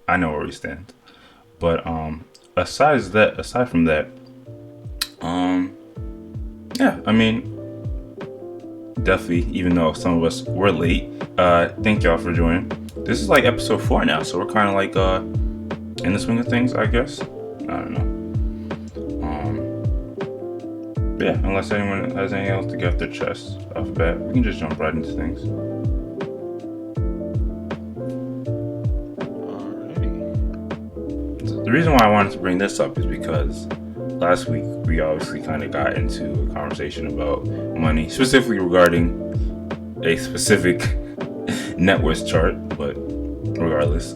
I know where we stand. But aside from that, um, yeah, I mean, definitely. Even though some of us were late, thank y'all for joining. This is like episode 4 now, so we're kind of like in the swing of things, I guess. I don't know. But yeah, unless anyone has anything else to get off their chest off the bat, we can just jump right into things. Alrighty. The reason why I wanted to bring this up is because last week we obviously kind of got into a conversation about money, specifically regarding a specific net worth chart, but regardless,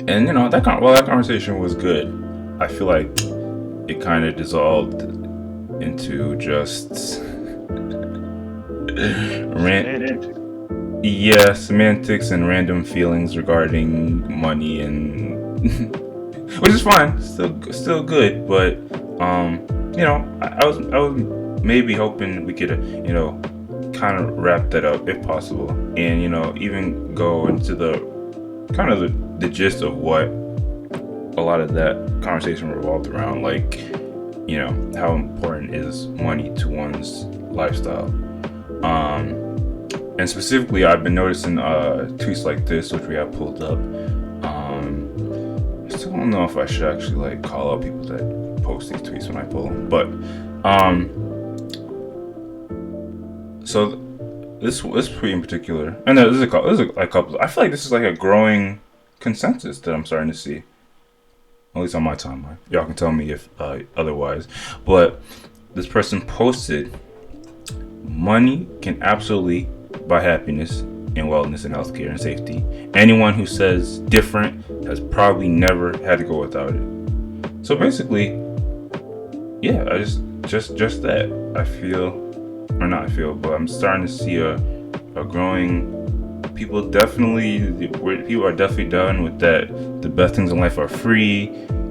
and that conversation was good. I feel like it kind of dissolved into just semantics and random feelings regarding money, and which is fine, still good, but I was maybe hoping we could kind of wrap that up if possible, and even go into the kind of the gist of what a lot of that conversation revolved around, like how important is money to one's lifestyle. And specifically, I've been noticing tweets like this, which we have pulled up. I still don't know if I should actually like call out people that post these tweets when I pull them, but so this tweet in particular, and there's a couple. I feel like this is like a growing consensus that I'm starting to see, at least on my timeline. Y'all can tell me if otherwise. But this person posted, money can absolutely buy happiness and wellness and healthcare and safety. Anyone who says different has probably never had to go without it. So basically, yeah, I just that. But I'm starting to see a growing. People are definitely done with that. The best things in life are free.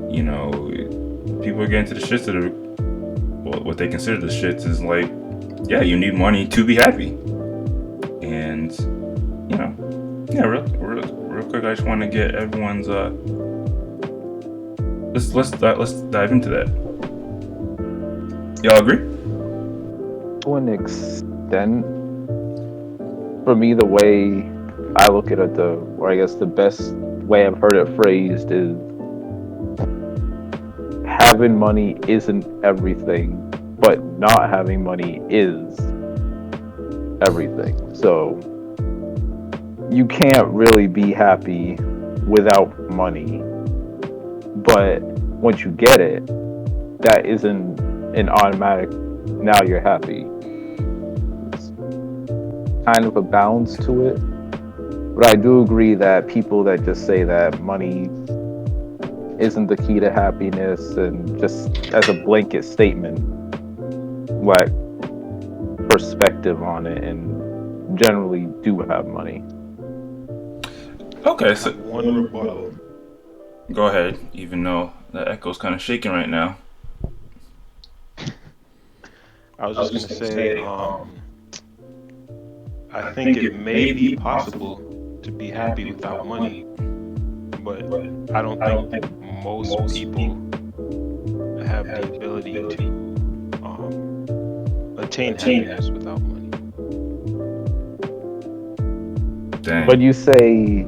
People are getting to the shits that are what they consider the shits is like, yeah, you need money to be happy. And real quick, I just want to get everyone's let's dive into that. Y'all agree? To an extent, for me, the way I look at it, or I guess the best way I've heard it phrased is, having money isn't everything, but not having money is everything. So you can't really be happy without money, but once you get it, that isn't an automatic, now you're happy. It's kind of a balance to it. But I do agree that people that just say that money isn't the key to happiness, and just as a blanket statement, lack perspective on it, and generally do have money. Okay, so One rebuttal. go ahead, even though the echo's kind of shaking right now. I was just gonna say, I think it may be possible to be happy without money, but I don't think most people have the ability to attain happiness without money. Dang. But you say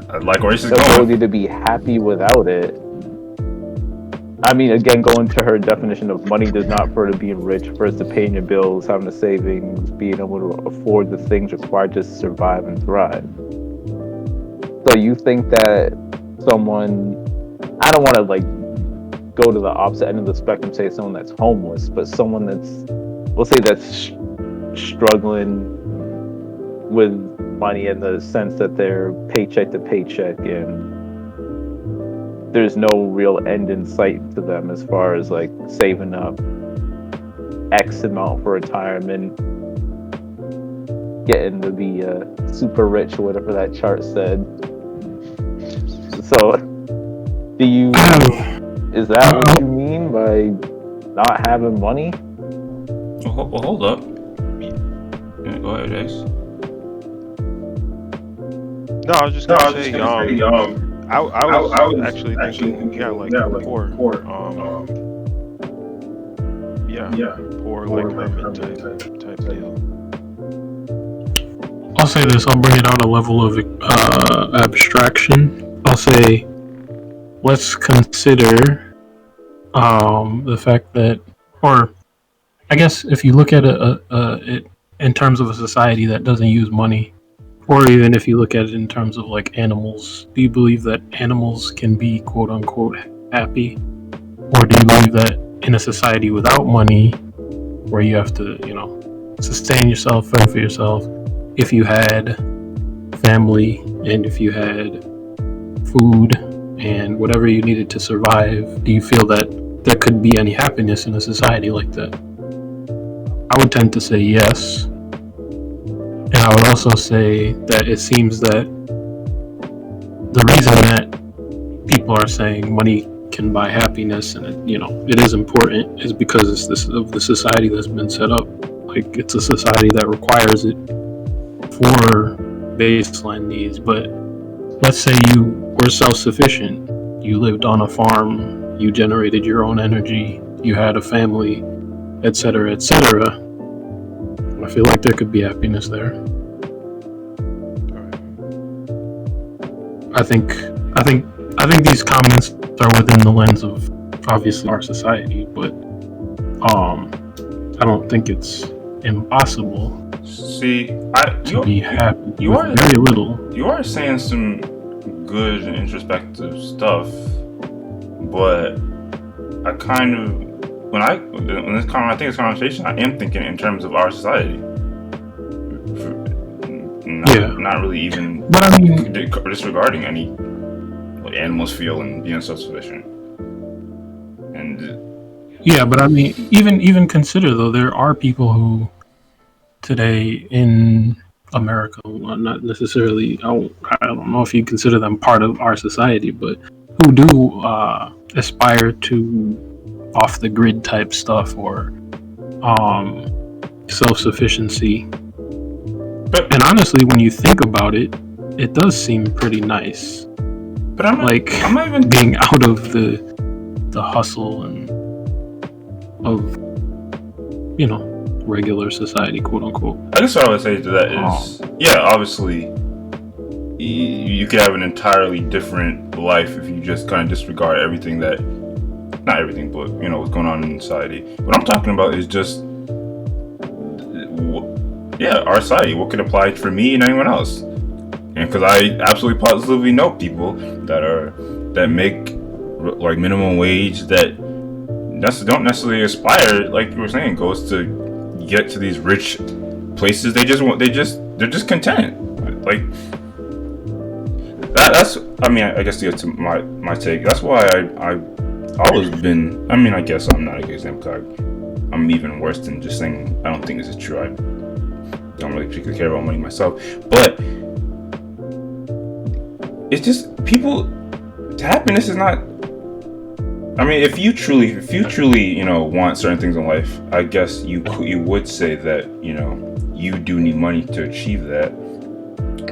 I like where this is the going. ability to be happy without it. I mean, again, going to her definition of money does not refer to being rich, refers to paying your bills, having a savings, being able to afford the things required to survive and thrive. So you think that someone, I don't want to like go to the opposite end of the spectrum, say someone that's homeless, but someone that's, we'll say that's struggling with money in the sense that they're paycheck to paycheck and there's no real end in sight to them as far as like saving up X amount for retirement, getting to be super rich or whatever that chart said. So is that what you mean by not having money? Well, hold up. Yeah, go ahead, X. No, I was just gonna say, I was actually thinking, yeah, like poor, yeah, poor like hermit type deal. I'll say this. I'll bring it out a level of abstraction. I'll say, let's consider the fact that, or I guess if you look at it in terms of a society that doesn't use money, or even if you look at it in terms of like animals, do you believe that animals can be quote unquote happy? Or do you believe that in a society without money, where you have to, sustain yourself, fend for yourself, if you had family and if you had food and whatever you needed to survive, do you feel that there could be any happiness in a society like that? I would tend to say yes. And I would also say that it seems that the reason that people are saying money can buy happiness and it is important is because it's of the society that's been set up. Like, it's a society that requires it for baseline needs. But let's say you were self-sufficient. You lived on a farm, you generated your own energy, you had a family, etc., etc. I feel like there could be happiness there. I think these comments are within the lens of obviously our society, but I don't think it's impossible. See, to be happy you with are very little. You are saying some good and introspective stuff, but I kind of I think this conversation, I am thinking in terms of our society. Not really even. But I mean, disregarding any what animals feel and being self-sufficient. And yeah, but I mean, even consider though, there are people who today in America, well, not necessarily. I don't know if you consider them part of our society, but who do aspire to off the grid type stuff or self-sufficiency. And honestly, when you think about it, it does seem pretty nice. But I'm not even being out of the hustle and of regular society, quote unquote. I guess what I would say to that is, obviously, you could have an entirely different life if you just kind of disregard everything that. Not everything, but what's going on in society. What I'm talking about is just, our society. What could apply for me and anyone else? And because I absolutely positively know people that make like minimum wage that don't necessarily aspire, like you were saying, goes to get to these rich places. They're just content. Like that's. I mean, I guess to get to my take. That's why I always been. I mean, I guess I'm not a good example. I'm even worse than just saying I don't think this is true. I don't really particularly care about money myself, but it's just people. Happiness is not. I mean, if you truly, want certain things in life, I guess you would say that you do need money to achieve that.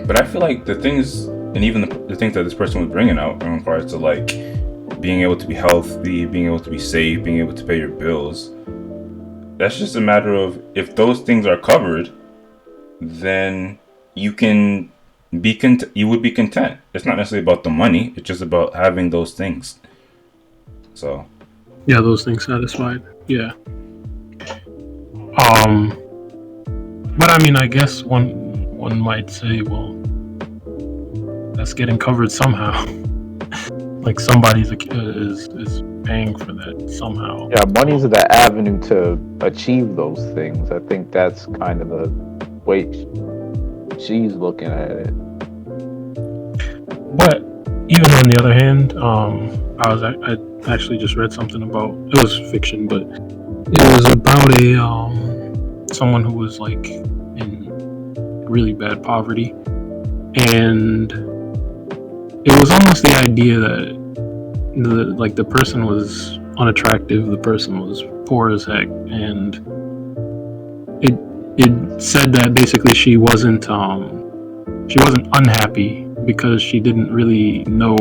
But I feel like the things, and even the things that this person was bringing out in regards to like being able to be healthy, being able to be safe, being able to pay your bills, that's just a matter of if those things are covered, then you can be you would be content. It's not necessarily about the money, it's just about having those things. So yeah, those things satisfied. Yeah. But I mean, I guess one might say, well, that's getting covered somehow. Like somebody's is paying for that somehow. Yeah, money's the avenue to achieve those things. I think that's kind of the way she's looking at it. But even on the other hand, I actually just read something about, it was fiction, but it was about someone who was like in really bad poverty, and it was almost the idea that the person was unattractive, the person was poor as heck, and it said that basically she wasn't unhappy, because she didn't really know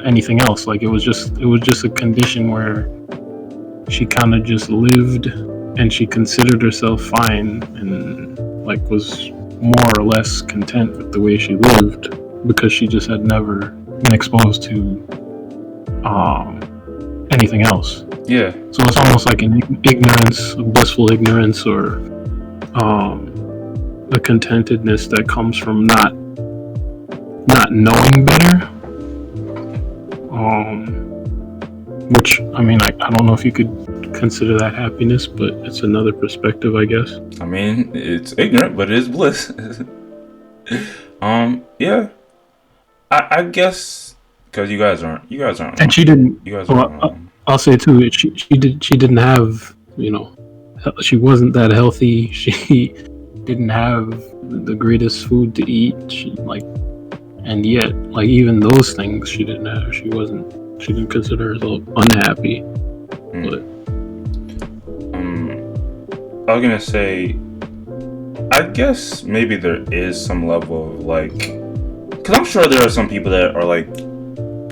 anything else. Like it was just a condition where she kind of just lived, and she considered herself fine, and like was more or less content with the way she lived because she just had never been exposed to anything else. Yeah. So it's almost like an ignorance, a blissful ignorance, or a contentedness that comes from not knowing better. Which, I mean, I don't know if you could consider that happiness, but it's another perspective, I guess. I mean, it's ignorant, but it is bliss. Yeah. I guess because you guys aren't. And she didn't. You guys well, aren't. I'll say too. She didn't have, you know, she wasn't that healthy. She didn't have the greatest food to eat. And yet, like, even those things she didn't have. She didn't consider herself unhappy. But I was gonna say, I guess maybe there is some level of like, because I'm sure there are some people that are like,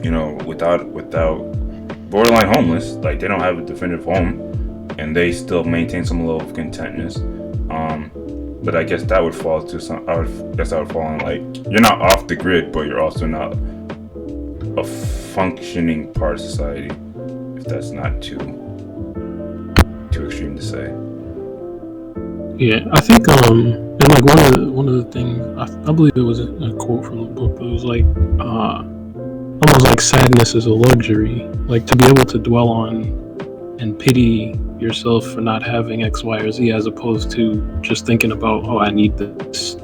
you know, without borderline homeless, like they don't have a definitive home, and they still maintain some level of contentness. But I guess that would fall to some. I guess that would fall on like you're not off the grid, but you're also not a functioning part of society. If that's not too extreme to say. yeah, I think and like one of the things I believe it was a quote from the book, but it was like almost like sadness is a luxury, like to be able to dwell on and pity yourself for not having X, Y, or Z, as opposed to just thinking about, oh, I need this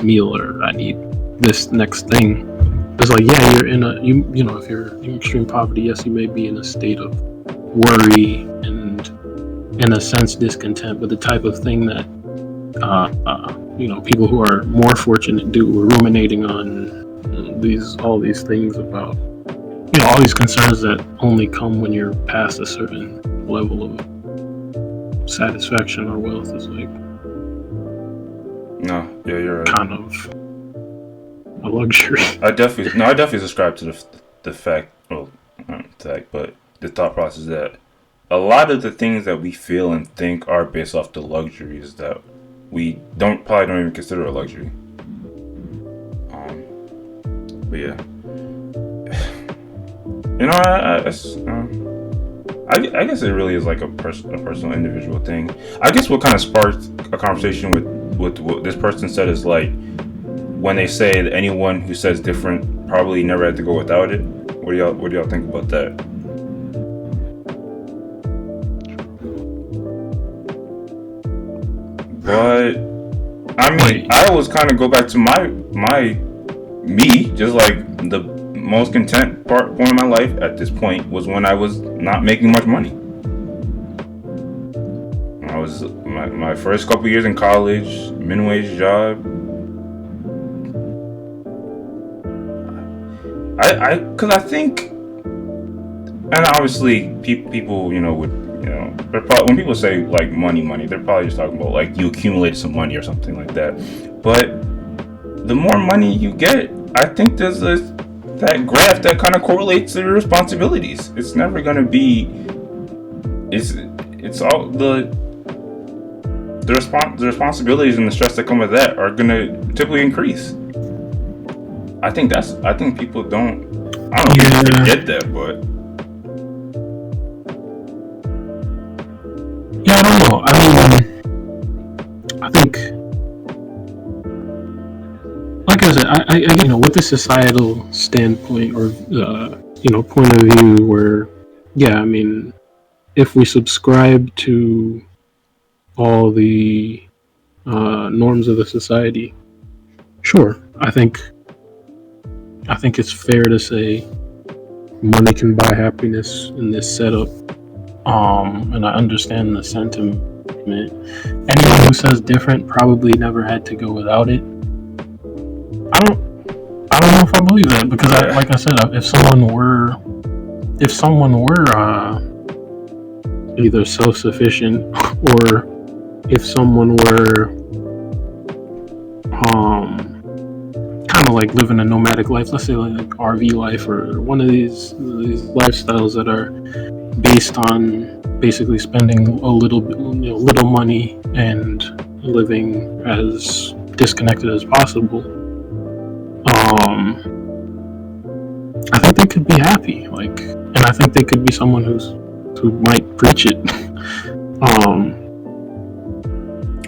meal, or I need this next thing. It's like, yeah, you're in you know, if you're in extreme poverty, yes, you may be in a state of worry and, in a sense, discontent, but the type of thing that you know, people who are more fortunate do, ruminating on all these things about, you know, all these concerns that only come when you're past a certain level of satisfaction or wealth, is like, No, yeah, you're right. kind of a luxury. I definitely subscribe to the fact, well, not the fact, but the thought process that a lot of the things that we feel and think are based off the luxuries that we probably don't even consider a luxury. But yeah, you know, I guess it really is like a personal individual thing. I guess what kind of sparked a conversation with what this person said is like, when they say that anyone who says different probably never had to go without it. What do y'all think about that? But I mean, I always kind of go back to me, just like the most content point of my life at this point was when I was not making much money. I was my first couple years in college, minimum wage job. Because I think, and obviously people, you know, would, you know, when people say like money, they're probably just talking about like you accumulated some money or something like that. But the more money you get, I think there's that graph that kind of correlates to your responsibilities. It's never gonna be. It's all the responsibilities and the stress that come with that are gonna typically increase. I think people don't. I don't know if people get that, but Yeah, I don't know. I mean, I think, like I said, I you know, with the societal standpoint or you know, point of view, where, yeah, I mean, if we subscribe to all the norms of the society, sure, I think it's fair to say money can buy happiness in this setup. And I understand the sentiment. Anyone who says different probably never had to go without it. I don't know if I believe that, because like I said, if someone were either self-sufficient, or if someone were like living a nomadic life, let's say like RV life or one of these lifestyles that are based on basically spending a little little money and living as disconnected as possible. I think they could be happy, like, and I think they could be someone who might preach it.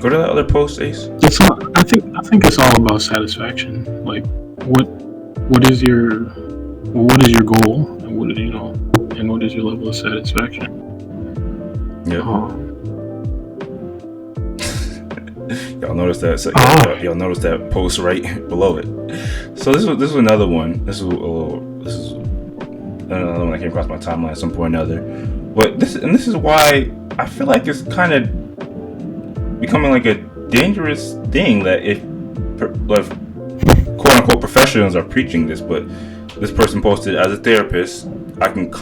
Go to that other post, Ace. It's all, I think it's all about satisfaction. Like, what is your goal, and what is your level of satisfaction? Yeah. Y'all notice that? So, y'all notice that post right below it. So this is another one. This is another one that came across my timeline at some point or another. But this is why I feel like it's kind of becoming like a dangerous thing that if quote unquote professionals are preaching this, but this person posted, as a therapist, I can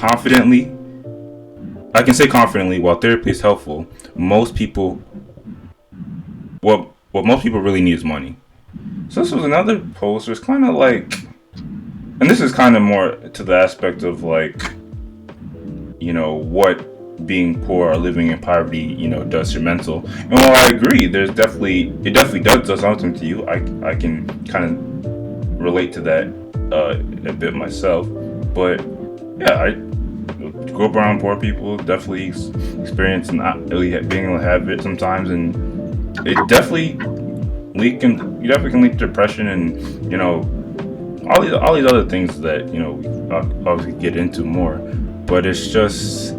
say confidently, while therapy is helpful, most people what most people really need is money. So this was another post. It's kind of like, and this is kind of more to the aspect of like, what being poor or living in poverty, does to your mental. And while I agree, it definitely does something to you. I can kind of relate to that a bit myself. But yeah, I grew up around poor people, definitely experience not really being able to have it sometimes, and it definitely can lead to depression and all these other things that we obviously get into more. But it's just,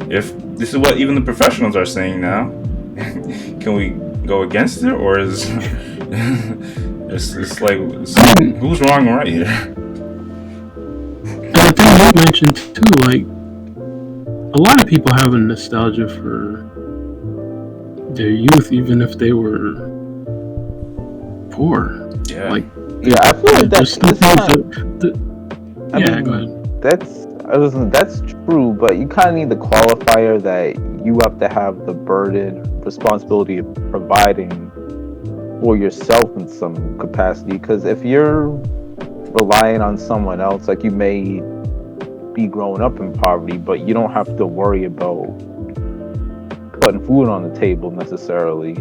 if this is what even the professionals are saying now, can we go against it, or is it's like who's wrong or right here? And the thing you mentioned too, like, a lot of people have a nostalgia for their youth, even if they were poor. Yeah. Like, I feel like that's go ahead. That's true, but you kind of need the qualifier that you have to have the responsibility of providing for yourself in some capacity. Because if you're relying on someone else, like, you may be growing up in poverty, but you don't have to worry about putting food on the table necessarily,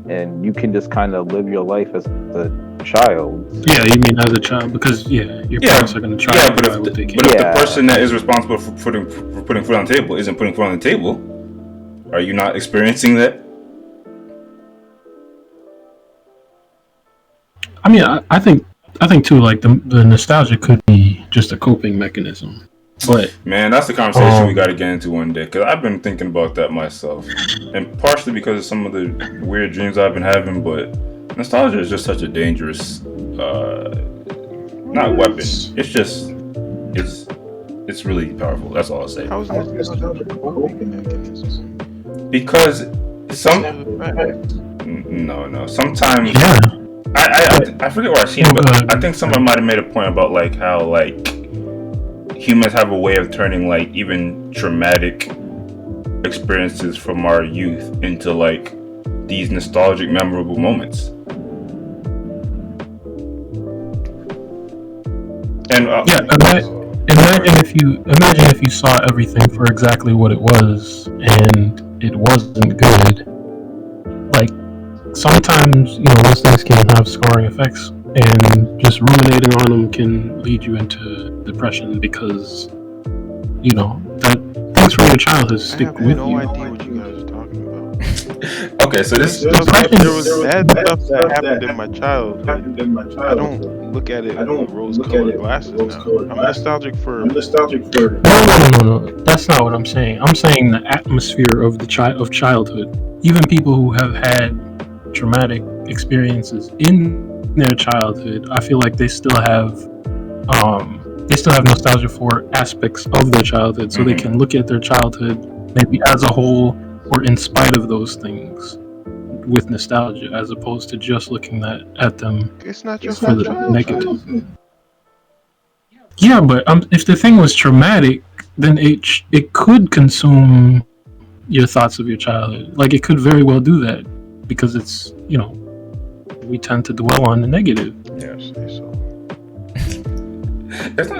and you can just kind of live your life as a child. Yeah, you mean as a child, because your parents are going to try to provide what they can. But if the person that is responsible for putting food on the table isn't putting food on the table, are you not experiencing that? I mean, I think too, like, the nostalgia could be just a coping mechanism. But man, that's the conversation we got to get into one day, because I've been thinking about that myself, and partially because of some of the weird dreams I've been having. But nostalgia is just such a dangerous, not weapon. It's just, it's really powerful. That's all I'll say. How is nostalgia a coping mechanism? Because no, sometimes I forget where I seen it, but I think someone might have made a point about like how like humans have a way of turning like even traumatic experiences from our youth into like these nostalgic, memorable moments. And imagine if you saw everything for exactly what it was and it wasn't good. Like, sometimes those things can have scarring effects, and just ruminating on them can lead you into depression, because that things from your childhood stick with you. I have no idea what you guys are talking about. Okay, so this there was bad stuff that happened in my childhood. I don't look at it with rose-colored glasses now. I'm nostalgic for. No. That's not what I'm saying. I'm saying the atmosphere of childhood. Even people who have had traumatic experiences in their childhood, I feel like they still have nostalgia for aspects of their childhood, so they can look at their childhood maybe as a whole or in spite of those things with nostalgia, as opposed to just looking at them It's not your for the childhood. negative. Yeah, but if the thing was traumatic, then it could consume your thoughts of your childhood. Like, it could very well do that, because it's we tend to dwell on the negative. Yes, so. It's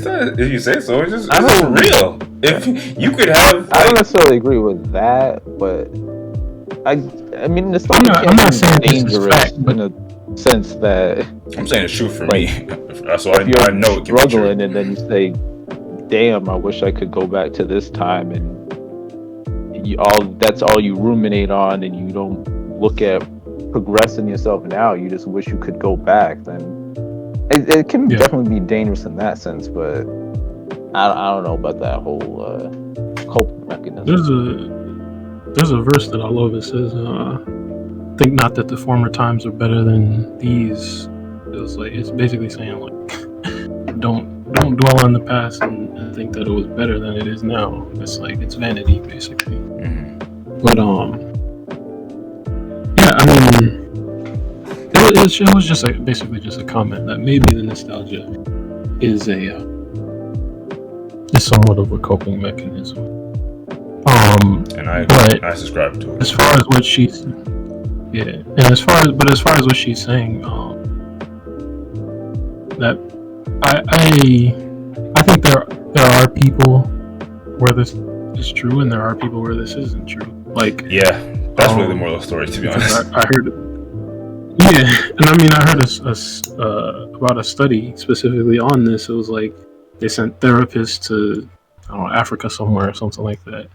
not. If you say so, it's just. I It's just don't- real. If you could have. I don't Like, necessarily agree with that, but I mean, nostalgia I'm not can saying be this is dangerous fact, but in a sense that I'm saying it's true for Like, me. So if you're I know it can be true. struggling and then you say, "Damn, I wish I could go back to this time," and that's all you ruminate on, and you don't look at progressing yourself now. You just wish you could go back. Then it can Yeah. definitely be dangerous in that sense, but I don't know about that whole coping mechanism. There's a verse that I love. It says, "Think not that the former times are better than these." It's basically saying like, don't dwell on the past and think that it was better than it is now. It's like it's vanity basically. But yeah, I mean, it was just basically just a comment that maybe the nostalgia is somewhat of a coping mechanism. And I subscribe to it. As far as what she's, and as far as what she's saying, that I think there are people where this is true, and there are people where this isn't true. Like, Yeah, that's really the moral of the story, to be honest. I heard, and I mean, I heard about a study specifically on this. It was like they sent therapists to, I don't know, Africa somewhere or something like that,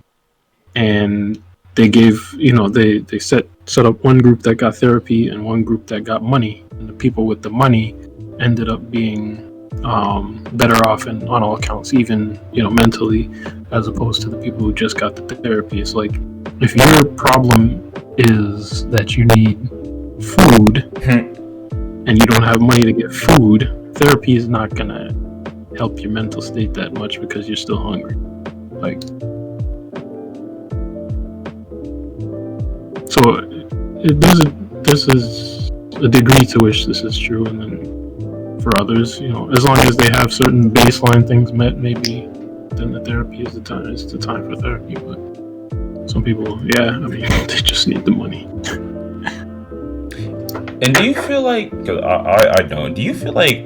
and they gave, they set up one group that got therapy and one group that got money, and the people with the money ended up being better off on all accounts, even mentally, as opposed to the people who just got the therapy. It's like, if your problem is that you need food and you don't have money to get food, therapy is not gonna help your mental state that much because you're still hungry. Like, so this is a degree to which this is true, and then for others, as long as they have certain baseline things met, maybe then the therapy is the time. It's the time for therapy. But some people, they just need the money. And do you feel like, because I don't, do you feel like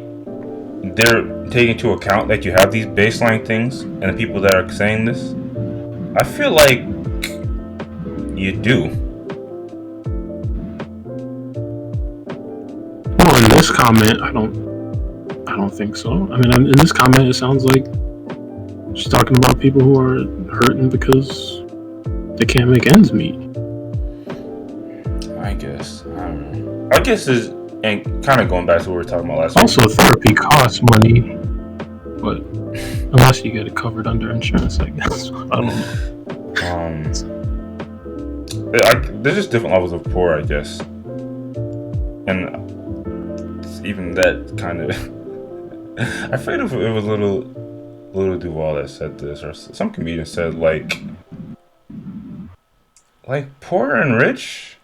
they're taking into account that you have these baseline things, and the people that are saying this? I feel like you do. Well, in this comment, I don't think so. I mean, in this comment, it sounds like she's talking about people who are hurting because they can't make ends meet. I guess. I don't know. I guess is, and kind of going back to what we were talking about last week. Also, therapy costs money, but unless you get it covered under insurance, I guess. I don't know. There's just different levels of poor, I guess. And even that kind of... I forget if it was Little Duval that said this, or some comedian said, like poor and rich,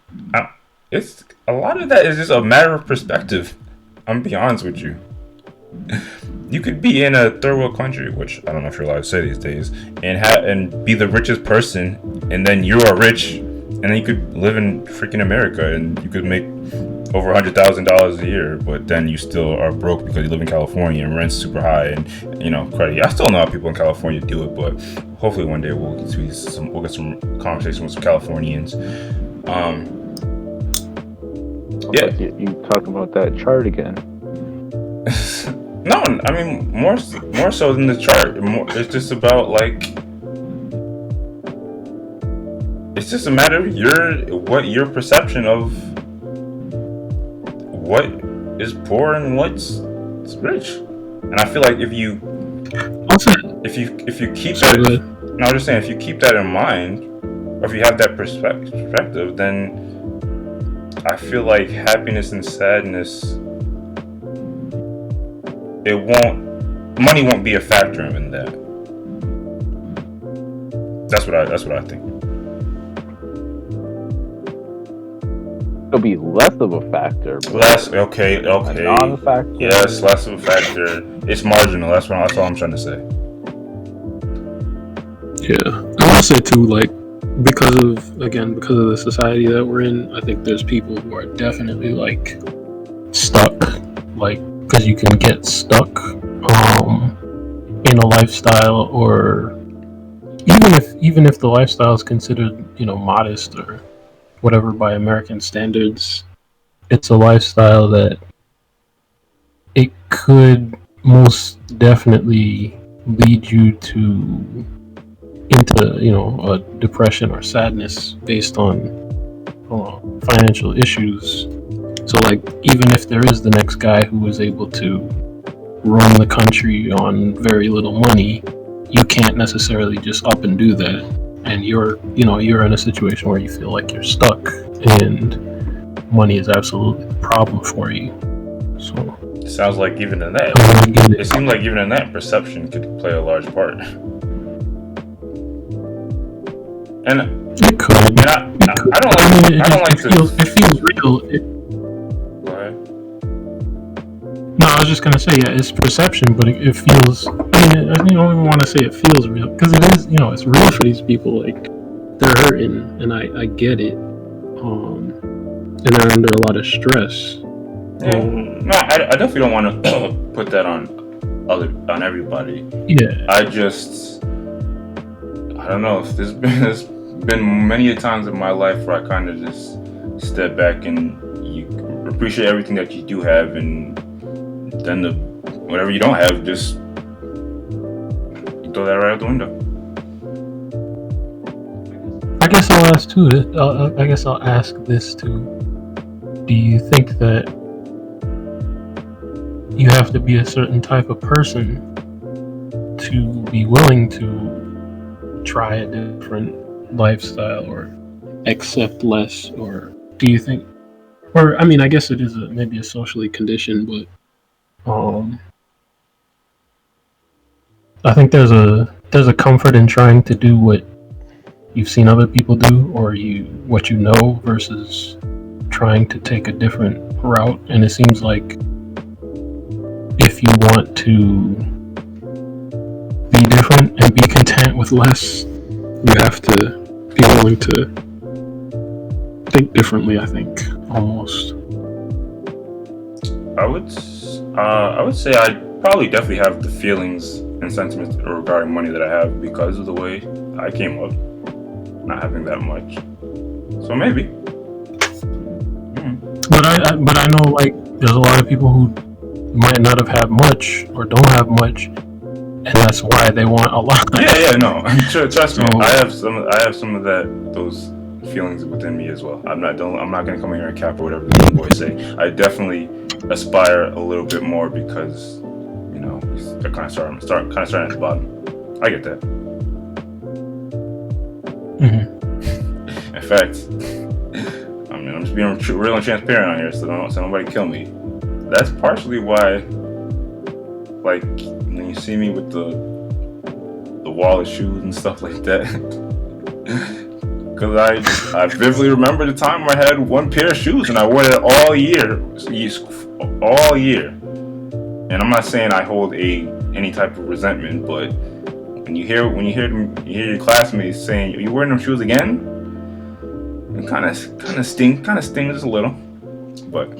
it's a lot of that is just a matter of perspective. I'm gonna be honest with you. You could be in a third world country, which I don't know if you're allowed to say these days, and be the richest person, and then you are rich, and then you could live in freaking America, and you could make over $100,000 a year, but then you still are broke because you live in California and rent's super high, and credit. I still know how people in California do it, but hopefully one day we'll get some conversation with some Californians. Yeah, you talking about that chart again? No, I mean more so than the chart. It's just about it's just a matter of your perception of what is poor and what's rich. And I feel like if you keep that, no, I'm just saying, if you keep that in mind, or if you have that perspective, then I feel like happiness and sadness, money won't be a factor in that. That's what I think. It'll be less of a factor. Okay. A non-factor. Yes, less of a factor. It's marginal. That's all I'm trying to say. Yeah, I want to say too, because of the society that we're in, I think there's people who are definitely stuck, because you can get stuck in a lifestyle, or even if the lifestyle is considered, modest or whatever by American standards, it's a lifestyle that it could most definitely lead you into a depression or sadness based on financial issues. So like, even if there is the next guy who is able to run the country on very little money, you can't necessarily just up and do that, and you're in a situation where you feel like you're stuck and money is absolutely the problem for you. So It sounds like even in that, it seems like even in that, perception could play a large part. And it could. I don't like it feels real. Go ahead. No, I was just gonna say, yeah, it's perception, but it feels. I don't even want to say it feels real, because it is. It's real for these people. Like, they're hurting, and I get it. And they're under a lot of stress. No, I definitely don't want to put that on everybody. Yeah. I don't know. If there's been many a times in my life where I kind of just step back and you appreciate everything that you do have, and then whatever you don't have, just you throw that right out the window. I guess I'll ask too. I guess I'll ask this too. Do you think that you have to be a certain type of person to be willing to try a different lifestyle or accept less? Or do you think, or I mean, I guess it is maybe a socially conditioned, but I think there's a comfort in trying to do what you've seen other people do, or what you know, versus trying to take a different route. And it seems like if you want to be different and be content with less, you have to be willing to think differently, I think, almost. I would say I probably definitely have the feelings and sentiments regarding money that I have because of the way I came up, not having that much. So maybe. But I know, like, there's a lot of people who might not have had much or don't have much, and that's why they want a lot. Yeah, no. Trust me, I have some of those feelings within me as well. I'm not gonna come in here and cap or whatever the young boys say. I definitely aspire a little bit more because, I kind of starting at the bottom. I get that. Mm-hmm. In fact, I'm just being real and transparent on here, so nobody kill me. That's partially why, like, when you see me with the wallet shoes and stuff like that, because I vividly remember the time where I had one pair of shoes and I wore it all year. And I'm not saying I hold any type of resentment, but when you hear your classmates saying, "Are you wearing them shoes again?" It kind of stings a little, but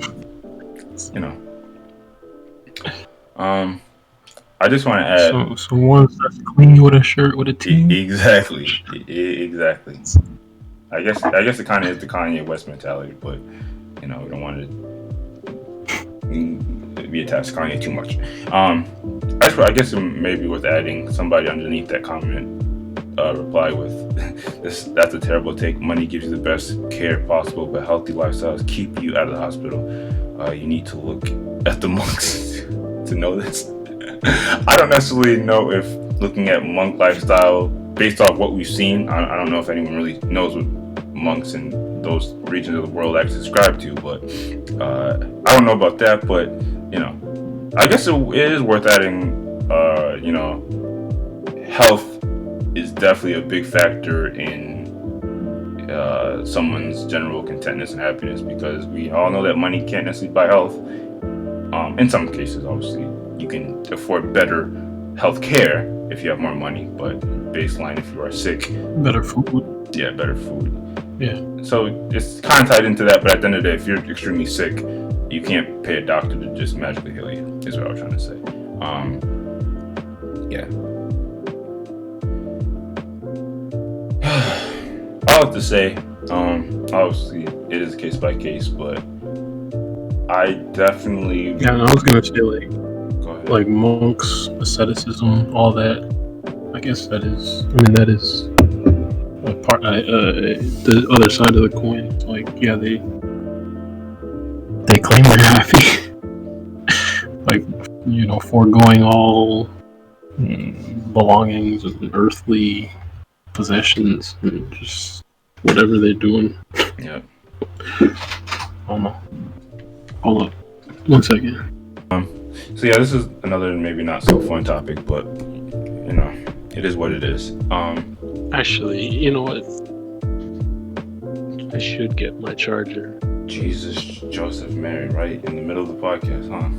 I just want to add. So one starts clean with a shirt with a team. Exactly. I guess it kind of is the Kanye West mentality, but we don't want to be attached to Kanye too much. I guess it may be worth adding. Somebody underneath that comment reply with this: "That's a terrible take. Money gives you the best care possible, but healthy lifestyles keep you out of the hospital. You need to look at the monks to know this." I don't necessarily know if looking at monk lifestyle based off what we've seen. I don't know if anyone really knows what monks in those regions of the world actually subscribe to, but I don't know about that. But I guess it is worth adding. Health is definitely a big factor in someone's general contentness and happiness, because we all know that money can't necessarily buy health. In some cases, obviously, you can afford better health care if you have more money, but baseline, if you are sick, better food. Yeah, better food. Yeah. So it's kind of tied into that, but at the end of the day, if you're extremely sick, you can't pay a doctor to just magically heal you, is what I was trying to say. yeah. I'll have to say, obviously it is case by case, but I definitely. Yeah, and I was gonna say Go ahead. like monks, asceticism, all that. I guess that is. I mean, that is a part. The other side of the coin. It's like, yeah, they claim they're happy, like, you know, foregoing all belongings and earthly possessions and just whatever they're doing. Yeah. Hold on. Hold up. 1 second. So yeah, this is another maybe not so fun topic, but you know, it is what it is. Actually, you know what? I should get my charger. Jesus, Joseph, Mary, right in the middle of the podcast, huh?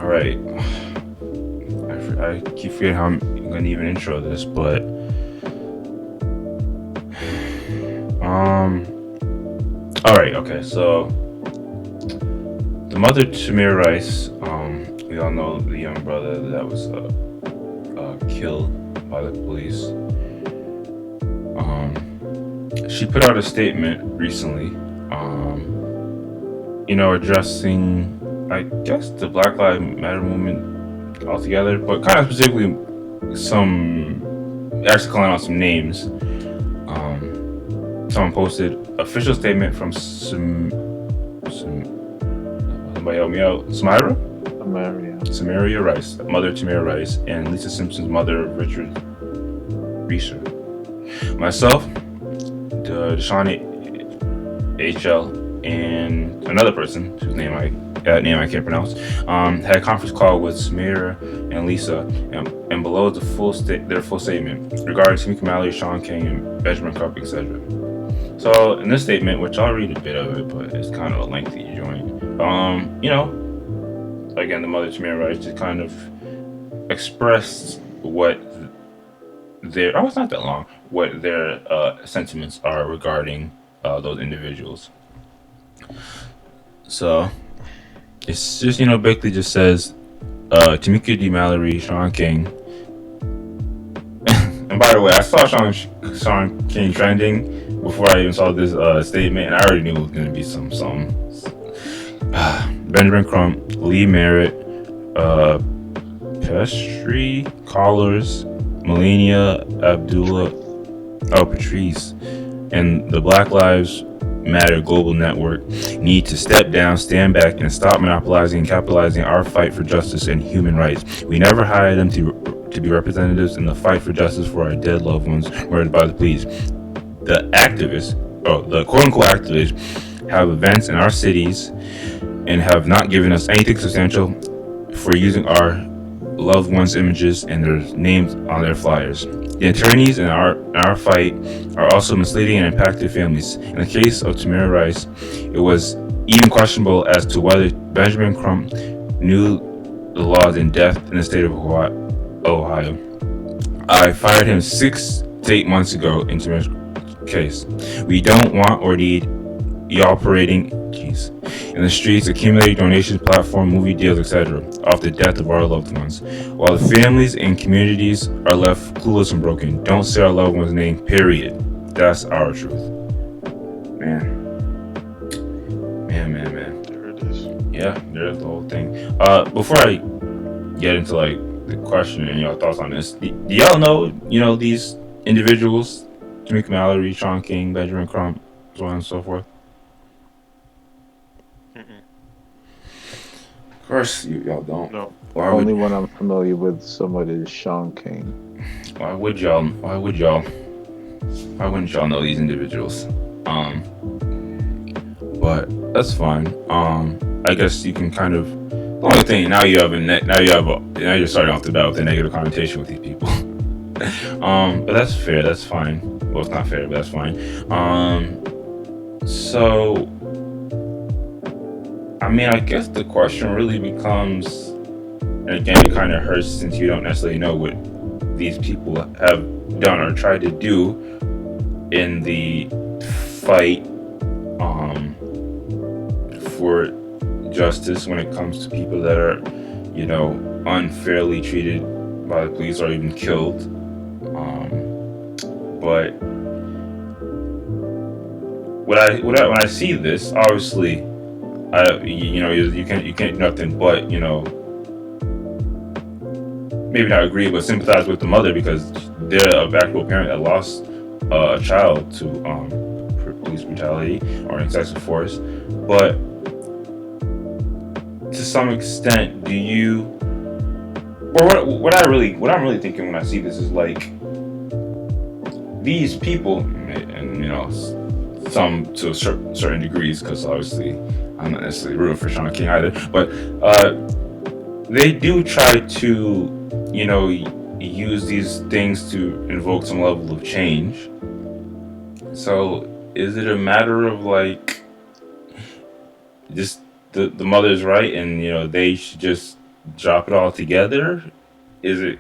All right. I keep forgetting how I'm gonna even intro this, but all right, okay. So the mother Tamir Rice, we all know the young brother that was killed by the police. She put out a statement recently, you know, addressing, I guess, the Black Lives Matter movement altogether, but kind of specifically actually calling out some names. Someone posted official statement from somebody help me out, Samaria Rice, mother Tamir Rice, and Lisa Simpson's mother, Richard Reeser. Myself, Deshaun HL, and another person whose name I can't pronounce, had a conference call with Samira and Lisa, and below the their full statement regarding Tamika Mallory, Sean King, and Benjamin Crump, etc. So in this statement, which I'll read a bit of it, but it's kind of a lengthy joint. You know, again, the mother Tamir Rice just kind of expressed what their it's not that long, what their sentiments are regarding those individuals. So it's just, you know, basically just says Tamika D. Mallory, Sean King. And by the way, I saw Sean King trending before I even saw this statement, and I already knew it was gonna be some Benjamin Crump, Lee Merritt, Pestry, Collars, Melania, Abdullah, Patrice, and the Black Lives Matter Global Network need to step down, stand back, and stop monopolizing and capitalizing our fight for justice and human rights. We never hired them to be representatives in the fight for justice for our dead loved ones murdered by the police. The activists, the quote-unquote activists, have events in our cities and have not given us anything substantial for using our loved ones' images and their names on their flyers. The attorneys in our fight are also misleading and impacted families. In the case of Tamir Rice, it was even questionable as to whether Benjamin Crump knew the laws in depth in the state of Ohio. I fired him 6 to 8 months ago in Tamir's case. We don't want or need y'all parading in the streets, accumulating donations, platform, movie deals, etc. off the death of our loved ones, while the families and communities are left clueless and broken. Don't say our loved one's name, period. That's our truth. Man. There it is. Yeah, there's the whole thing. Before I get into like the question and your thoughts on this, do y'all know, you know, these individuals, Tamika Mallory, Sean King, Benjamin Crump, so on and so forth? Of course, y'all don't. No. Only one I'm familiar with somewhat is Sean King. Why wouldn't y'all know these individuals? But that's fine. I guess you can kind of. The only thing now you're starting off the bat with a negative connotation with these people. But that's fair. That's fine. Well, it's not fair, but that's fine. So. I mean, I guess the question really becomes, and again, it kind of hurts since you don't necessarily know what these people have done or tried to do in the fight for justice when it comes to people that are, you know, unfairly treated by the police or even killed. But when I see this, obviously, you can't do nothing but maybe not agree, but sympathize with the mother because they're a actual parent that lost a child to police brutality or excessive force. But to some extent, do you, or what I'm really thinking when I see this is like these people, and some to certain degrees, because obviously I'm not necessarily rooting for Sean King either, but they do try to use these things to invoke some level of change. So is it a matter of like just the mother's right and they should just drop it all together? Is it,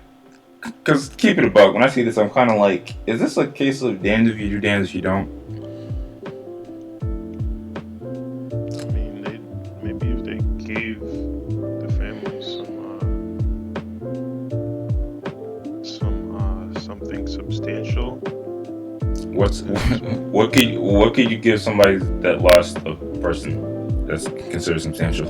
because keep it a buck, when I see this I'm kind of like, is this a case of damned if you do, damned if you don't? I mean, maybe if they gave the family something substantial. What could you give somebody that lost a person that's considered substantial?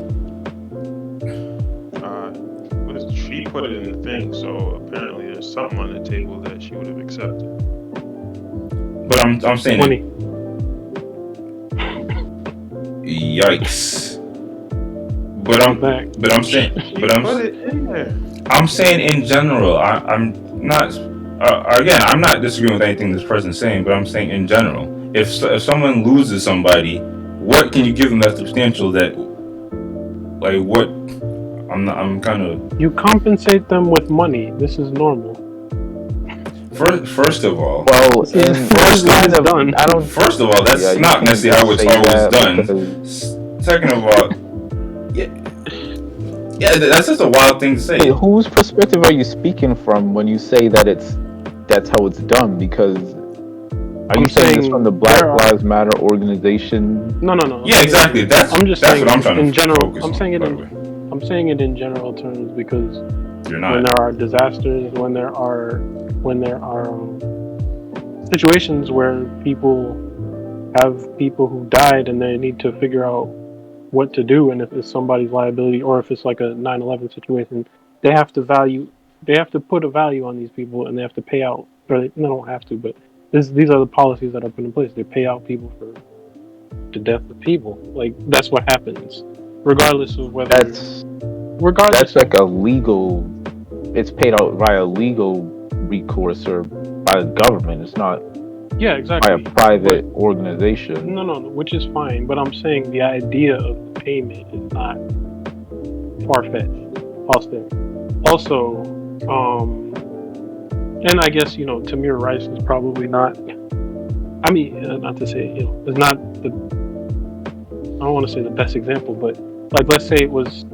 She put it in the thing, so apparently there's something on the table that she would have accepted. But I'm saying, 20. Yikes. But I'm saying, put it in there. I'm saying in general. I'm not. Again, I'm not disagreeing with anything this person's saying, but I'm saying in general, if someone loses somebody, what can you give them that's substantial? That, like, what? I'm kind of. You compensate them with money. This is normal. First of all, Well, First of all, that's not necessarily how it's always done. Second of all, yeah, that's just a wild thing to say. Wait, whose perspective are you speaking from when you say that that's how it's done? Because are you saying this from the Black Lives Matter organization? No. Yeah, exactly. That's saying what I'm trying in to general. focus on. I'm saying it in general terms because You're not. when there are disasters, when there are situations where people have people who died and they need to figure out what to do, and if it's somebody's liability or if it's like a 9/11 situation, they have to put a value on these people and they have to pay out, or they don't have to, but these are the policies that are put in place. They pay out people for the death of people. Like, that's what happens, regardless of whether that's like a legal. It's paid out via legal recourse or by the government. It's not. Yeah, exactly. By a private organization. No, which is fine. But I'm saying the idea of the payment is not far-fetched. Also, and I guess Tamir Rice is probably not. I mean, not to say it's not the. I don't want to say the best example, but like, let's say it was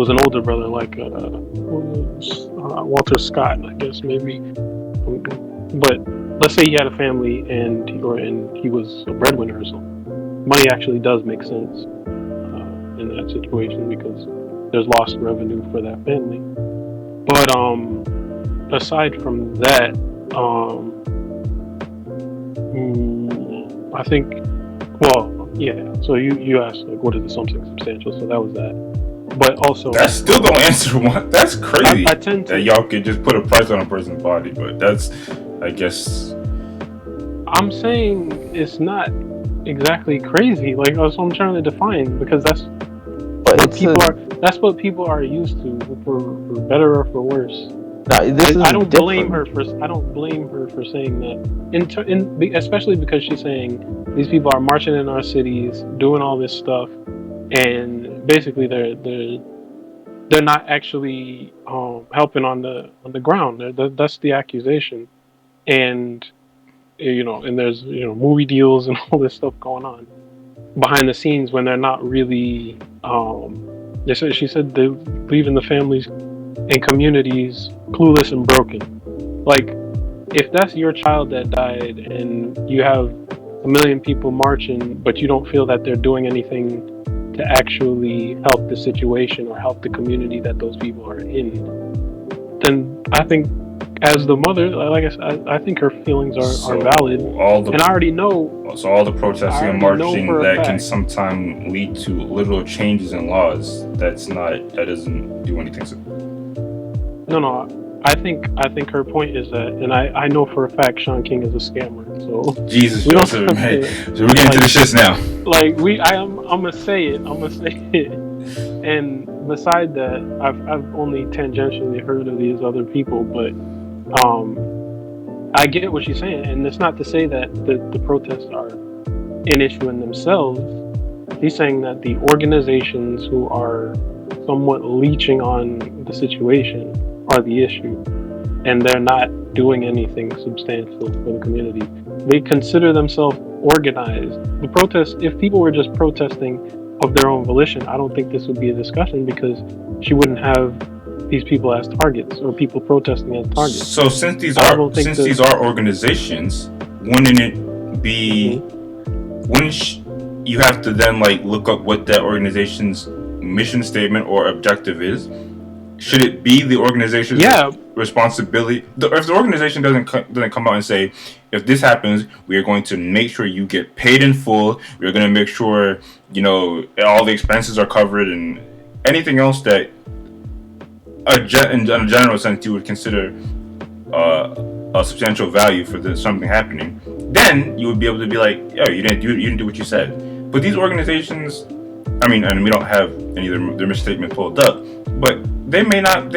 an older brother, like Walter Scott, I guess maybe. But let's say he had a family and he was a breadwinner or something. Money actually does make sense in that situation because there's lost revenue for that family. But aside from that, I think, well, yeah. So you asked, like, what is something substantial? So that was that. But also, that still don't answer one. That's crazy. I tend to, that y'all could just put a price on a person's body, but that's, I guess. I'm saying it's not exactly crazy. Like, that's what I'm trying to define, because that's what people are used to, for better or for worse. I don't blame her for saying that. Especially because she's saying these people are marching in our cities, doing all this stuff, and basically they're not actually helping on the ground. That's the accusation, and and there's movie deals and all this stuff going on behind the scenes when they're not really. She said they're leaving the families and communities clueless and broken. Like, if that's your child that died and you have 1 million people marching, but you don't feel that they're doing anything to actually help the situation or help the community that those people are in, then I think, as the mother, like I said, I think her feelings are valid. And I already know. So all the protesting and marching that can fact, sometimes lead to literal changes in laws. That doesn't do anything. No. I think her point is that, and I know for a fact Sean King is a scammer. So Jesus, Joseph, man. So we're getting to the shits now. Like I'm gonna say it. And beside that, I've only tangentially heard of these other people, but I get what she's saying, and it's not to say that the protests are an issue in themselves. He's saying that the organizations who are somewhat leeching on the situation are the issue, and they're not doing anything substantial for the community. They consider themselves organized. The protest, if people were just protesting of their own volition, I don't think this would be a discussion, because she wouldn't have these people as targets, or people protesting as targets. So since these are organizations, wouldn't it be? Wouldn't you have to then look up what that organization's mission statement or objective is? Should it be the organization's responsibility? If the organization doesn't come out and say, if this happens, we are going to make sure you get paid in full. We're going to make sure all the expenses are covered, and anything else that in a general sense you would consider a substantial value for something happening, then you would be able to be like, "Oh, you didn't do what you said." But these organizations, and we don't have any of their mission statement pulled up, but they may not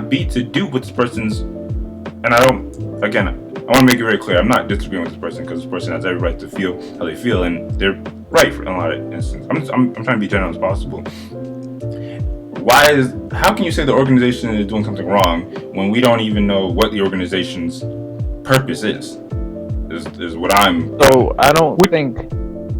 be to do with this person's. And I want to make it very clear, I'm not disagreeing with this person, because this person has every right to feel how they feel, and they're right in a lot of instances. I'm trying to be general as possible. How can you say the organization is doing something wrong when we don't even know what the organization's purpose is what I'm... So I don't think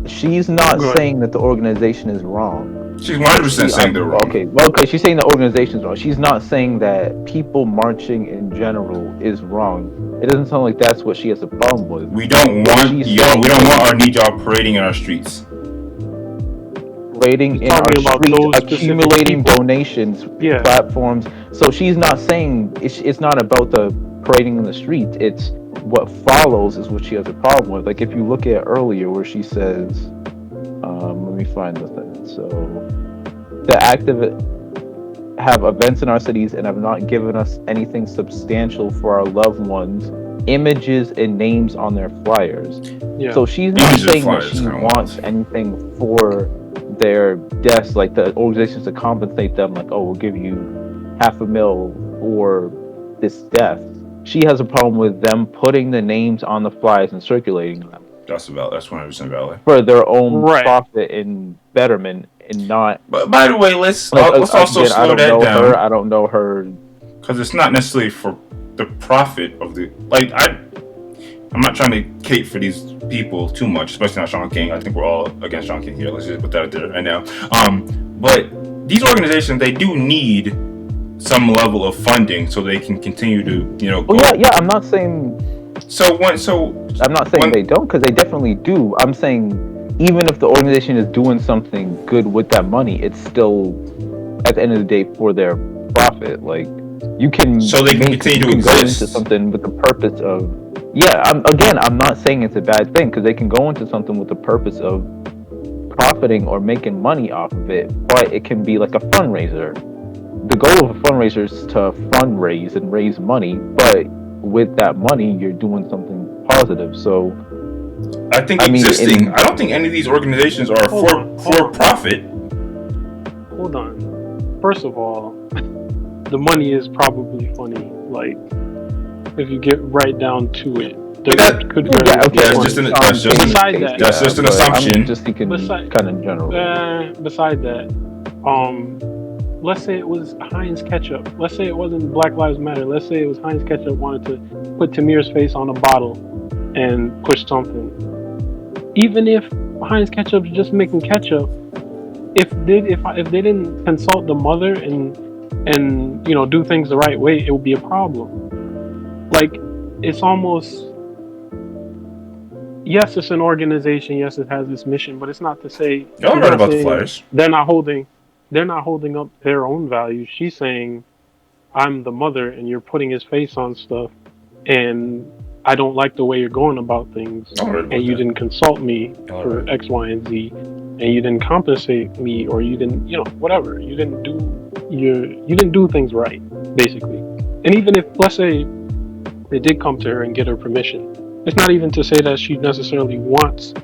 she's not saying that the organization is wrong. She's 100% saying they're wrong. Okay, she's saying the organization's wrong. She's not saying that people marching in general is wrong. It doesn't sound like that's what she has a problem with. We don't want our Nijab parading in our streets. Parading in our streets, accumulating donations, platforms. So she's not saying it's not about the parading in the streets. It's what follows is what she has a problem with. Like if you look at earlier where she says, let me find the thing. So the activists have events in our cities and have not given us anything substantial for our loved ones, images and names on their flyers. Yeah. So she's not saying that she wants anything for their deaths, like the organizations to compensate them, like, oh, we'll give you $500,000 for this death. She has a problem with them putting the names on the flyers and circulating them. That's 100% valid. For their own profit and betterment, and not. But by the way, let's also slow that down. I don't know her. Because it's not necessarily for the profit of the I'm not trying to cape for these people too much, especially not Sean King. I think we're all against Sean King here. Let's just put that out there right now. But these organizations, they do need some level of funding so they can continue to, go. Yeah. I'm not saying. I'm not saying they don't, because they definitely do. I'm saying even if the organization is doing something good with that money, it's still at the end of the day for their profit. Like you can. So they can continue to exist. Go into something with the purpose of. Yeah, I'm not saying it's a bad thing, because they can go into something with the purpose of profiting or making money off of it, but it can be like a fundraiser. The goal of a fundraiser is to fundraise and raise money, but with that money, you're doing something positive. So, I don't think any of these organizations are for profit. Hold on. First of all, the money is probably funny. Like, if you get right down to it, that's just an assumption. I'm just thinking kind of general. Beside that, let's say it was Heinz Ketchup. Let's say it wasn't Black Lives Matter. Let's say it was Heinz Ketchup wanted to put Tamir's face on a bottle and push something. Even if Heinz Ketchup is just making ketchup, if they didn't consult the mother and do things the right way, it would be a problem. Like, it's almost, yes, it's an organization. Yes, it has its mission, but it's not to say. Y'all she's right not about the saying flyers. They're not holding. They're not holding up their own values. She's saying, "I'm the mother, and you're putting his face on stuff, and I don't like the way you're going about things, Y'all right about and you that. didn't consult me Y'all for right. X, Y, and Z, and you didn't compensate me, or you didn't, whatever. You didn't do things right, basically. And even if, let's say, they did come to her and get her permission, it's not even to say that she necessarily wants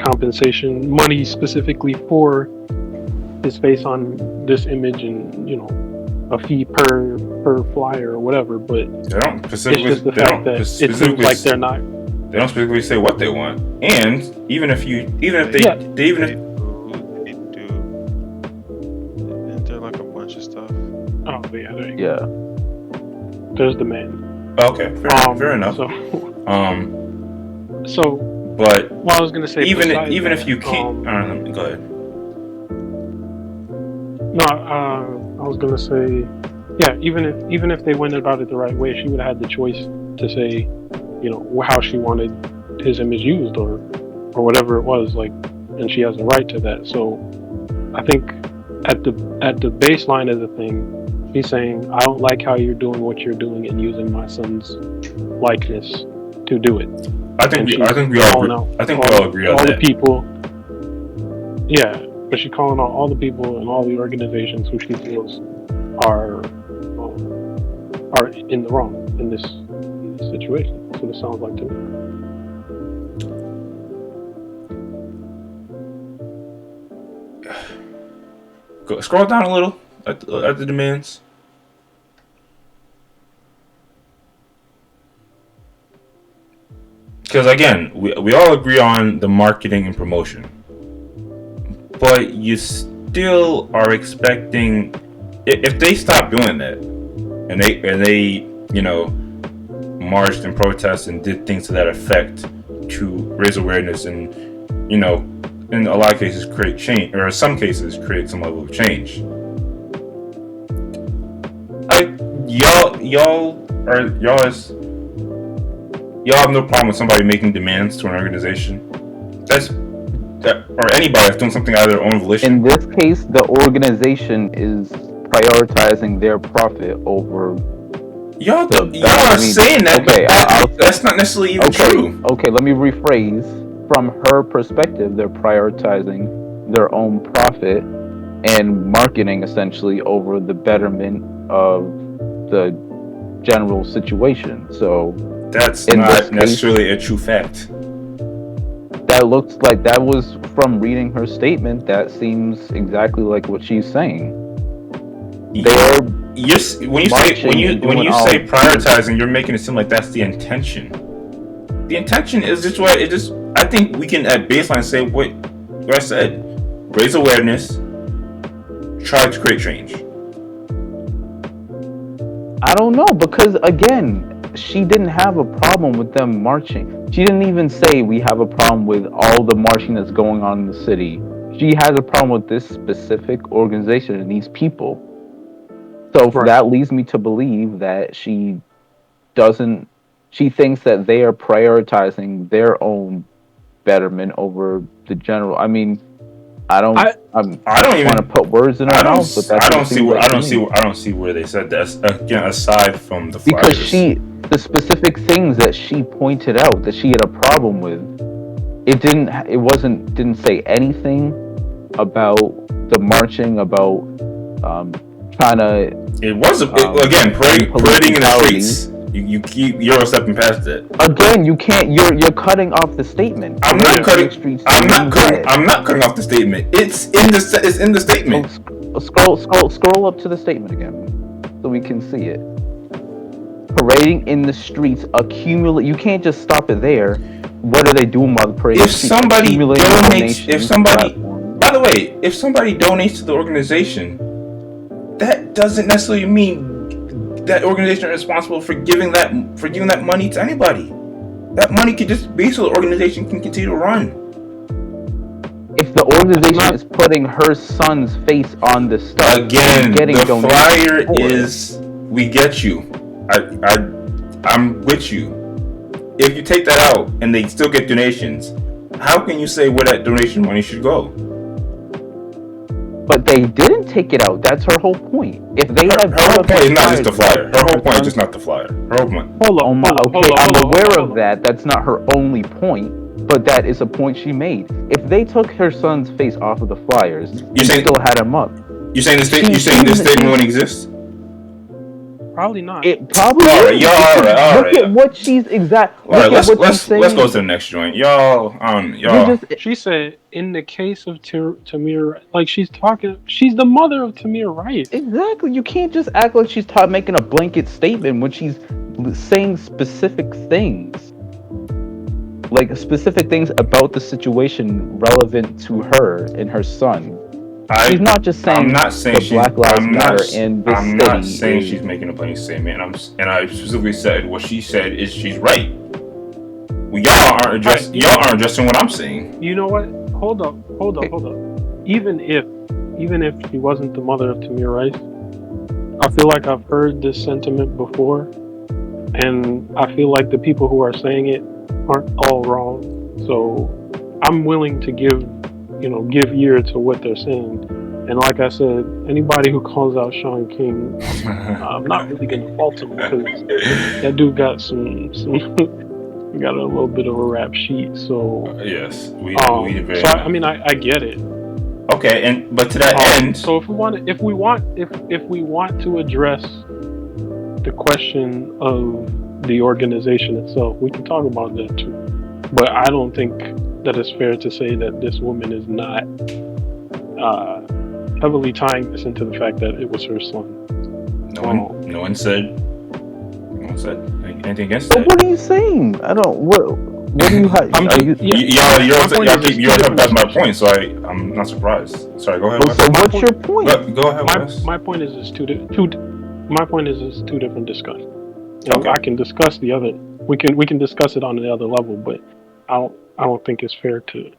compensation, money specifically for his face on this image, and a fee per flyer or whatever. But They don't it's specifically. just the They fact don't that it seems specifically. like they're not. They don't specifically say what they want. And even if they Yeah. they even They if do. Isn't there like a bunch of stuff? Oh yeah, there you go. Yeah. There's the man. okay, fair enough. So But well, I was gonna say even besides if that, you can't, let me go ahead. No, I was gonna say, yeah. Even if they went about it the right way, she would have had the choice to say, how she wanted his image used, or whatever it was, like, and she has the right to that. So, I think at the baseline of the thing, he's saying, I don't like how you're doing what you're doing and using my son's likeness to do it. I think we all agree on all that. the people. Yeah. But she's calling out all the people and all the organizations who she feels are in the wrong in this situation. That's what it sounds like to me. Go, scroll down a little at the demands. Because again, we all agree on the marketing and promotion. But you still are expecting, if they stop doing that, and they marched and protested and did things to that effect to raise awareness and in a lot of cases create change, or in some cases create some level of change. Y'all have no problem with somebody making demands to an organization. Or anybody that's doing something out of their own volition. In this case, the organization is prioritizing their profit over. Y'all are saying that, okay, but that's not necessarily even true. Okay, let me rephrase. From her perspective, they're prioritizing their own profit and marketing essentially over the betterment of the general situation. So that's not necessarily a true fact. That looks like, that was from reading her statement, that seems exactly like what she's saying. When you say prioritizing, you're making it seem like that's the intention. The intention is just what it just. I think we can at baseline say what I said: raise awareness, try to create change. I don't know, because again, she didn't have a problem with them marching. She didn't even say we have a problem with all the marching that's going on in the city. She has a problem with this specific organization and these people. So that leads me to believe that she thinks that they are prioritizing their own betterment over the general. I mean, I don't want to put words in her mouth, but that's I don't see where they said that. Again, aside from the flyers. Because the specific things that she pointed out that she had a problem with, it didn't say anything about the marching, about trying to. It was again parading in the streets. You keep stepping past that. Again, you can't. You're cutting off the statement. I'm not cutting off the statement. It's in the statement. Scroll up to the statement again, so we can see it. Parading in the streets, accumulate. You can't just stop it there. What are they doing while the parade? If somebody donates, by the way, if somebody donates to the organization, that doesn't necessarily mean that organization is responsible for giving that money to anybody. That money could just be so the organization can continue to run. If the organization is putting her son's face on the stuff, again, the flyer is, we get you. I'm with you. if you take that out and they still get donations, how can you say where that donation money should go? But they didn't take it out. That's her whole point. If they Her have whole point is not just the flyer. Her whole point is just not the flyer. Her whole point. Hold on. I'm aware of that. That's not her only point, but that is a point she made. If they took her son's face off of the flyers, you still had him up. You saying this statement wouldn't exist? Probably not. It probably. All right. Look at what she's exactly. All right, let's go to the next joint, y'all. She said, in the case of Tamir, like she's the mother of Tamir Rice. Exactly. You can't just act like she's making a blanket statement when she's saying specific things, like specific things about the situation relevant to her and her son. She's not just saying. I'm not saying the Black Lives Matter in this I'm not saying she's making a plain statement. And I specifically said what she said is she's right. Y'all aren't addressing what I'm saying. You know what? Hold up. Even if she wasn't the mother of Tamir Rice, I feel like I've heard this sentiment before, and I feel like the people who are saying it aren't all wrong. So I'm willing to give ear to what they're saying. And like I said, anybody who calls out Sean King, I'm not really gonna fault him because that dude got got a little bit of a rap sheet. So yes, I get it. Okay, but to that end, so if we want to address the question of the organization itself, we can talk about that too. But I don't think that it's fair to say that this woman is not heavily tying this into the fact that it was her son. No one said anything against that. What are you saying? I don't. What do you? You're that's my point. So I'm not surprised. Sorry, go ahead. Well, so what's your point? Go ahead. Wes. My point is it's two different discussions. Okay. I can discuss the other. We can discuss it on the other level, but I don't think it's fair to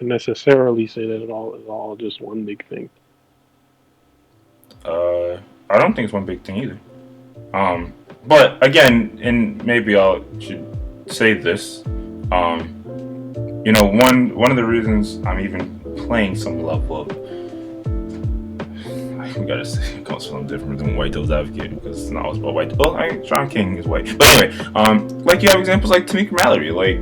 necessarily say that it all is all just one big thing. I don't think it's one big thing either. But again, and maybe I should say this. One of the reasons I'm even playing some level of, we gotta say it comes from different than White Devil's Advocate because it's not always about white. Well, Sean King is white, but anyway, like you have examples like Tamika Mallory. Like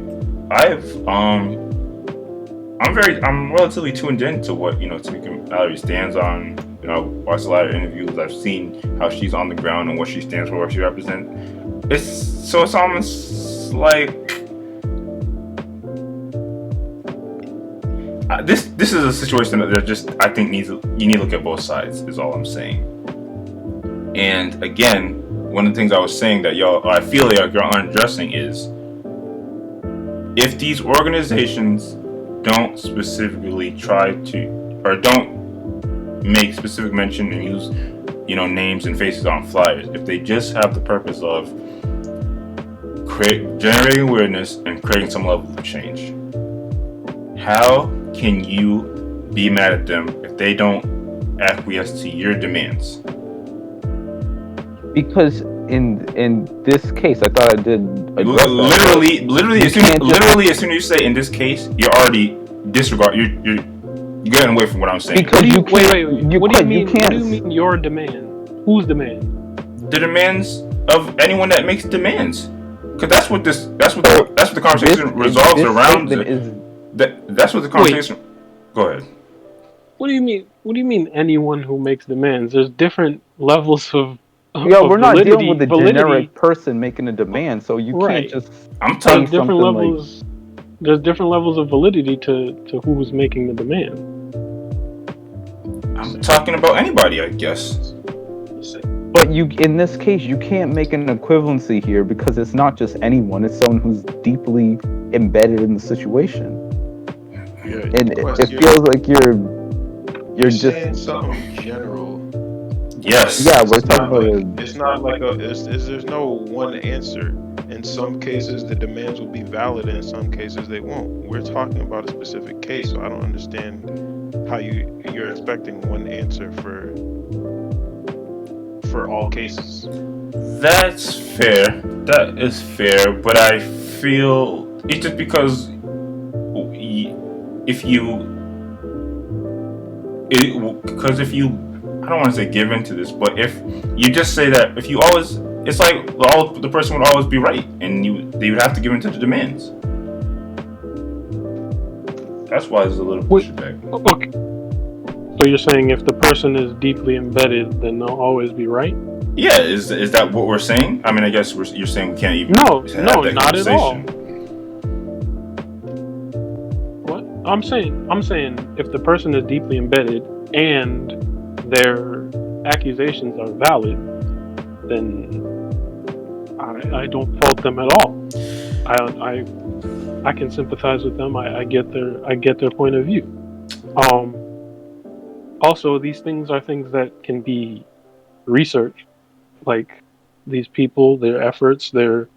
I'm relatively tuned in to what Tamika Mallory stands on. I've watched a lot of interviews. I've seen how she's on the ground and what she stands for, what she represents. It's almost like this is a situation that I think you need to look at both sides. Is all I'm saying. And again, one of the things I was saying that I feel like y'all aren't addressing is if these organizations don't specifically try to, or don't make specific mention and use, names and faces on flyers, if they just have the purpose of generating awareness and creating some level of change, how can you be mad at them if they don't acquiesce to your demands? Because in this case, I thought I did. Literally, as soon as you say in this case, you're already disregard. You're getting away from what I'm saying. Because wait. What do you mean your demand? Whose demand? The demands of anyone that makes demands. Because that's what the conversation resolves around. That's what the conversation. Wait. Go ahead. What do you mean? What do you mean? Anyone who makes demands? There's different levels of. We're not dealing with the generic person making a demand, so you can't just. I'm talking different levels. There's different levels of validity to who's making the demand. I'm talking about anybody, I guess. But in this case, you can't make an equivalency here because it's not just anyone; it's someone who's deeply embedded in the situation. And it feels like you're just saying something general. Yes. Yeah, we're talking about. It's not like there's no one answer. In some cases, the demands will be valid, and in some cases, they won't. We're talking about a specific case, so I don't understand how you're expecting one answer for all cases. That's fair. That is fair, but I feel it's just because if you I don't want to say give into this, but if you just say that if you always, it's like the person would always be right, and they would have to give into the demands. That's why there's a little pushback. Okay. So you're saying if the person is deeply embedded, then they'll always be right? Yeah, is that what we're saying? I mean, I guess you're saying we can't even No, have not that at all. conversation. What? I'm saying if the person is deeply embedded and their accusations are valid, then I don't fault them at all. I can sympathize with them. I get their point of view. Also, these things are things that can be researched, like these people, their efforts, their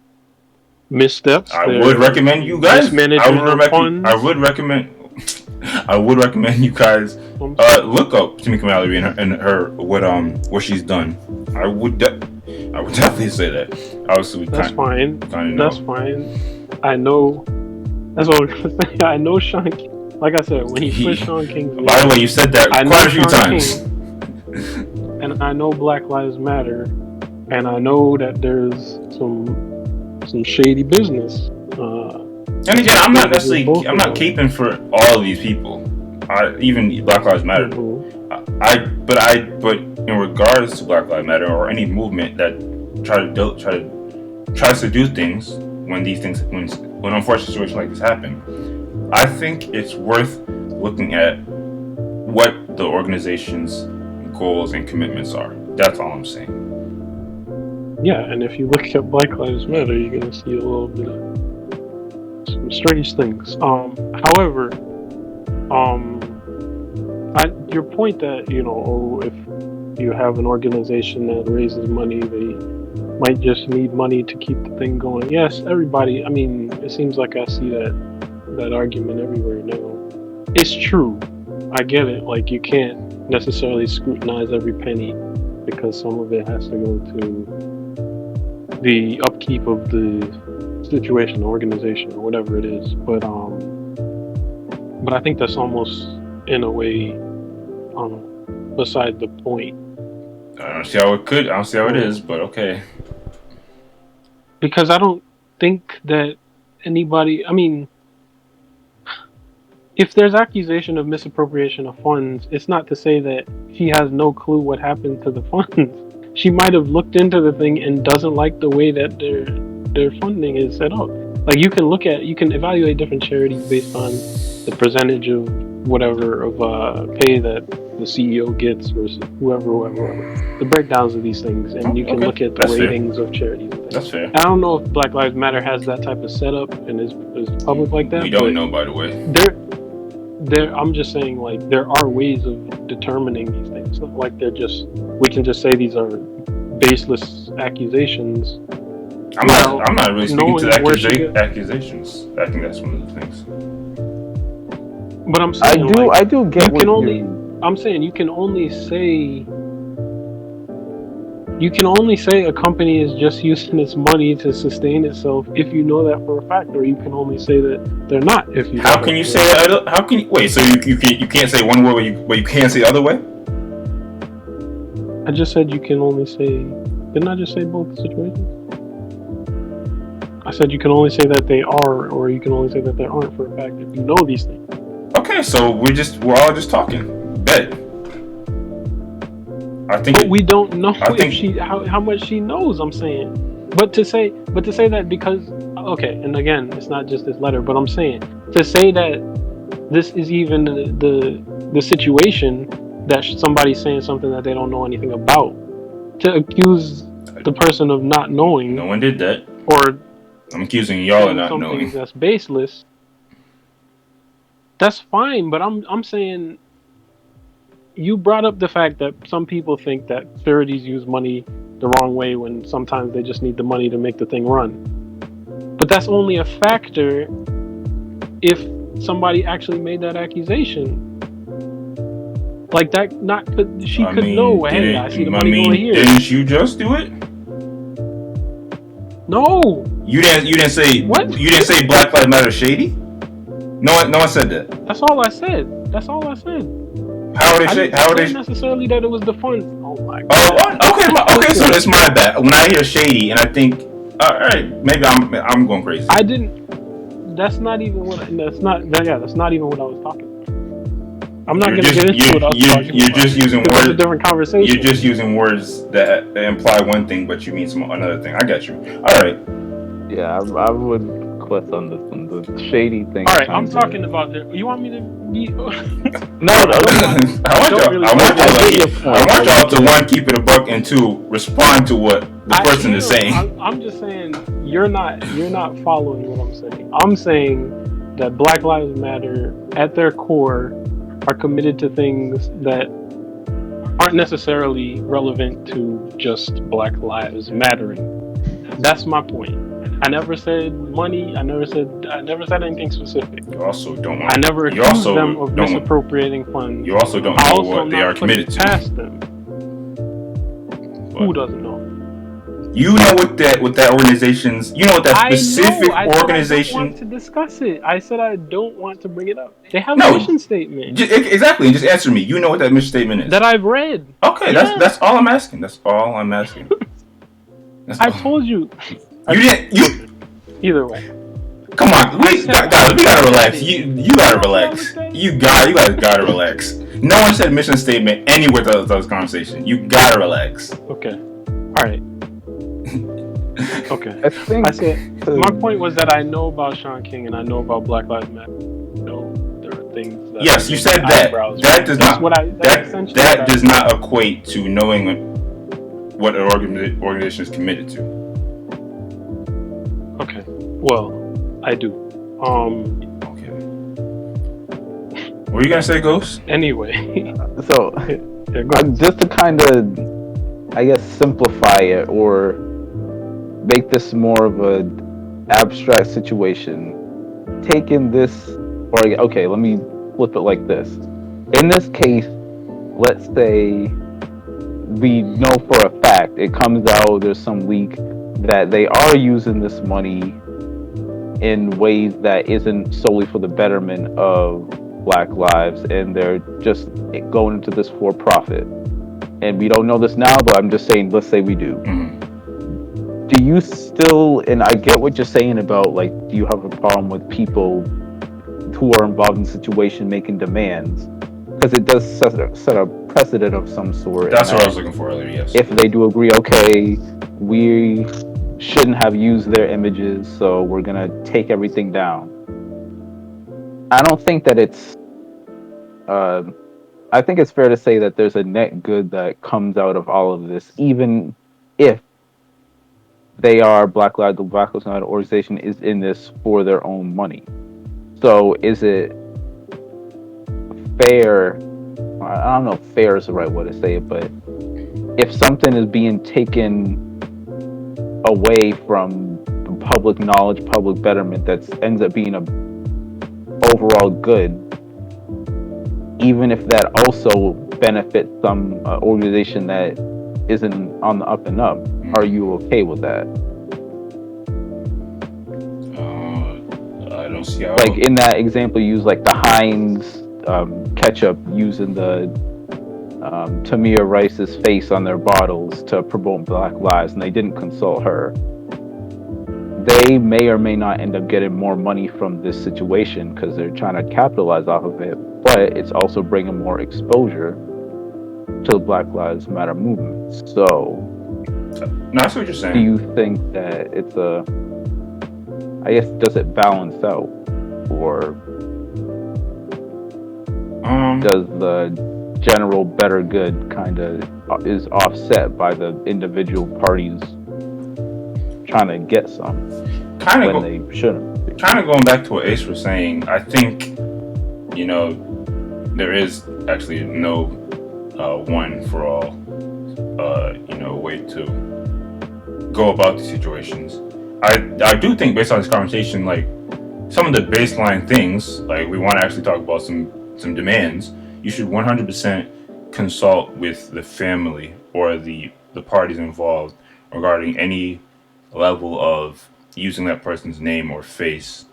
missteps. I would recommend you guys. I would recommend you guys look up Tamika Mallory and her what she's done. I would definitely say that. Obviously, that's fine. That's fine. I know. That's what I'm gonna say. I know Sean. Like I said, when he pushed Sean King's video, by the way, you said that quite a few times. And I know Black Lives Matter, and I know that there's some shady business. And again, I'm not caping for all of these people. Even Black Lives Matter. Mm-hmm. But in regards to Black Lives Matter or any movement that tries to do things when unfortunate situations like this happen, I think it's worth looking at what the organization's goals and commitments are. That's all I'm saying. Yeah, and if you look at Black Lives Matter, you're gonna see a little bit of some strange things. However, your point that if you have an organization that raises money, they might just need money to keep the thing going. Yes, everybody. I mean, it seems like I see that argument everywhere now. It's true. I get it. Like, you can't necessarily scrutinize every penny because some of it has to go to the upkeep of the situation, the organization, or whatever it is. But I think that's almost in a way beside the point. I don't see how it is, but okay. Because I don't think that anybody. I mean, if there's accusation of misappropriation of funds, it's not to say that she has no clue what happened to the funds. She might have looked into the thing and doesn't like the way that their funding is set up. Like, you can evaluate different charities based on the percentage of whatever of pay that the CEO gets versus whoever. The breakdowns of these things, and you can look at the ratings of charities. That's fair. I don't know if Black Lives Matter has that type of setup and is public like that. We don't know, by the way. I'm just saying, like, there are ways of determining these things. It's not like we can just say these are baseless accusations. I'm not really speaking to the accusations. I think that's one of the things. But I'm saying, I do get I'm saying you can only say a company is just using its money to sustain itself if you know that for a fact, or you can only say that they're not if you. How can you say that? How can you wait? So you can't say one way, but you can't say the other way. I just said you can only say. Didn't I just say both situations? I said you can only say that they are, or you can only say that they aren't for a fact if you know these things. Okay, so we're all just talking. Bet. I think. But we don't know how much she knows. I'm saying, but to say that because and again, it's not just this letter, but I'm saying to say that this is even the situation that somebody's saying something that they don't know anything about, to accuse the person of not knowing. No one did that. Or I'm accusing y'all of not knowing. That's baseless. That's fine, but I'm saying you brought up the fact that some people think that charities use money the wrong way when sometimes they just need the money to make the thing run. But that's only a factor if somebody actually made that accusation. Like that, she could know. Hey, I see the money going here. Didn't you just do it? No, You didn't say What? You didn't say Black Lives Matter shady. No one said that. That's all I said. How are they shady? How are they necessarily that it was the funds? Oh my god. Oh, okay. So it's my bad. When I hear shady and I think, all right, maybe I'm going crazy. I didn't. That's not even what. That's not even what I was talking about. I'm not going to get into what I was talking about. You're just using words. It's a different conversation. You're just using words that imply one thing, but you mean another thing. I got you. All right. Yeah, I would quit on this one. The shady thing. All right, I'm talking about the. You want me to be? No. I want y'all to one, keep it a buck, and two, respond to what the person is saying. I'm just saying you're not following what I'm saying. I'm saying that Black Lives Matter at their core are committed to things that aren't necessarily relevant to just Black Lives Mattering. That's my point. I never said money. I never said anything specific. You also don't want. I never accused them of misappropriating funds. You also don't know what they are committed to. Past them. Who doesn't know? You know what that organization's. You know what that specific organization. I don't want to discuss it. I said I don't want to bring it up. They have a mission statement. Exactly. Just answer me. You know what that mission statement is. That I've read. Okay, that's all I'm asking. That's all I'm asking. I told you. Either way. Come on, we gotta relax. You gotta relax. You guys gotta relax. No one said mission statement anywhere throughout this conversation. You gotta relax. Okay. All right. Okay. I said my point was that I know about Sean King and I know about Black Lives Matter. No, there are things. Yes, you said that. That does not equate to knowing what an organization is committed to. Okay. Well, I do. Okay. What were you gonna say, Ghost? Anyway. So, just to kind of, I guess, simplify it or make this more of a abstract situation. Taking this, okay, let me flip it like this. In this case, let's say we know for a fact, it comes out, there's some leak that they are using this money in ways that isn't solely for the betterment of Black lives, and they're just going into this for profit. And we don't know this now, but I'm just saying, let's say we do. Mm-hmm. Do you still, and I get what you're saying about, like, do you have a problem with people who are involved in the situation making demands? Because it does set a precedent of some sort. That's what I was looking for earlier, yes. If they do agree, okay, we shouldn't have used their images, so we're going to take everything down. I don't think that it's... I think it's fair to say that there's a net good that comes out of all of this, even if they are the Black Lives Matter organization is in this for their own money. So is it fair? I don't know if fair is the right way to say it, but if something is being taken away from public knowledge, public betterment, that ends up being a overall good, even if that also benefits some organization that isn't on the up and up, are you okay with that? I don't see how. Like in that example, you use like the Heinz ketchup using the Tamir Rice's face on their bottles to promote Black lives, and they didn't consult her. They may or may not end up getting more money from this situation because they're trying to capitalize off of it, but it's also bringing more exposure to the Black Lives Matter movement. So, no, I see what you're saying. Do you think that it's I guess, does it balance out, or does the general better good kind of is offset by the individual parties trying to get some when they shouldn't? Kind of going back to what Ace was saying, I think, there is actually no one for all, way to go about these situations. I do think, based on this conversation, like some of the baseline things, like we want to actually talk about some demands. You should 100% consult with the family or the parties involved regarding any level of using that person's name or face.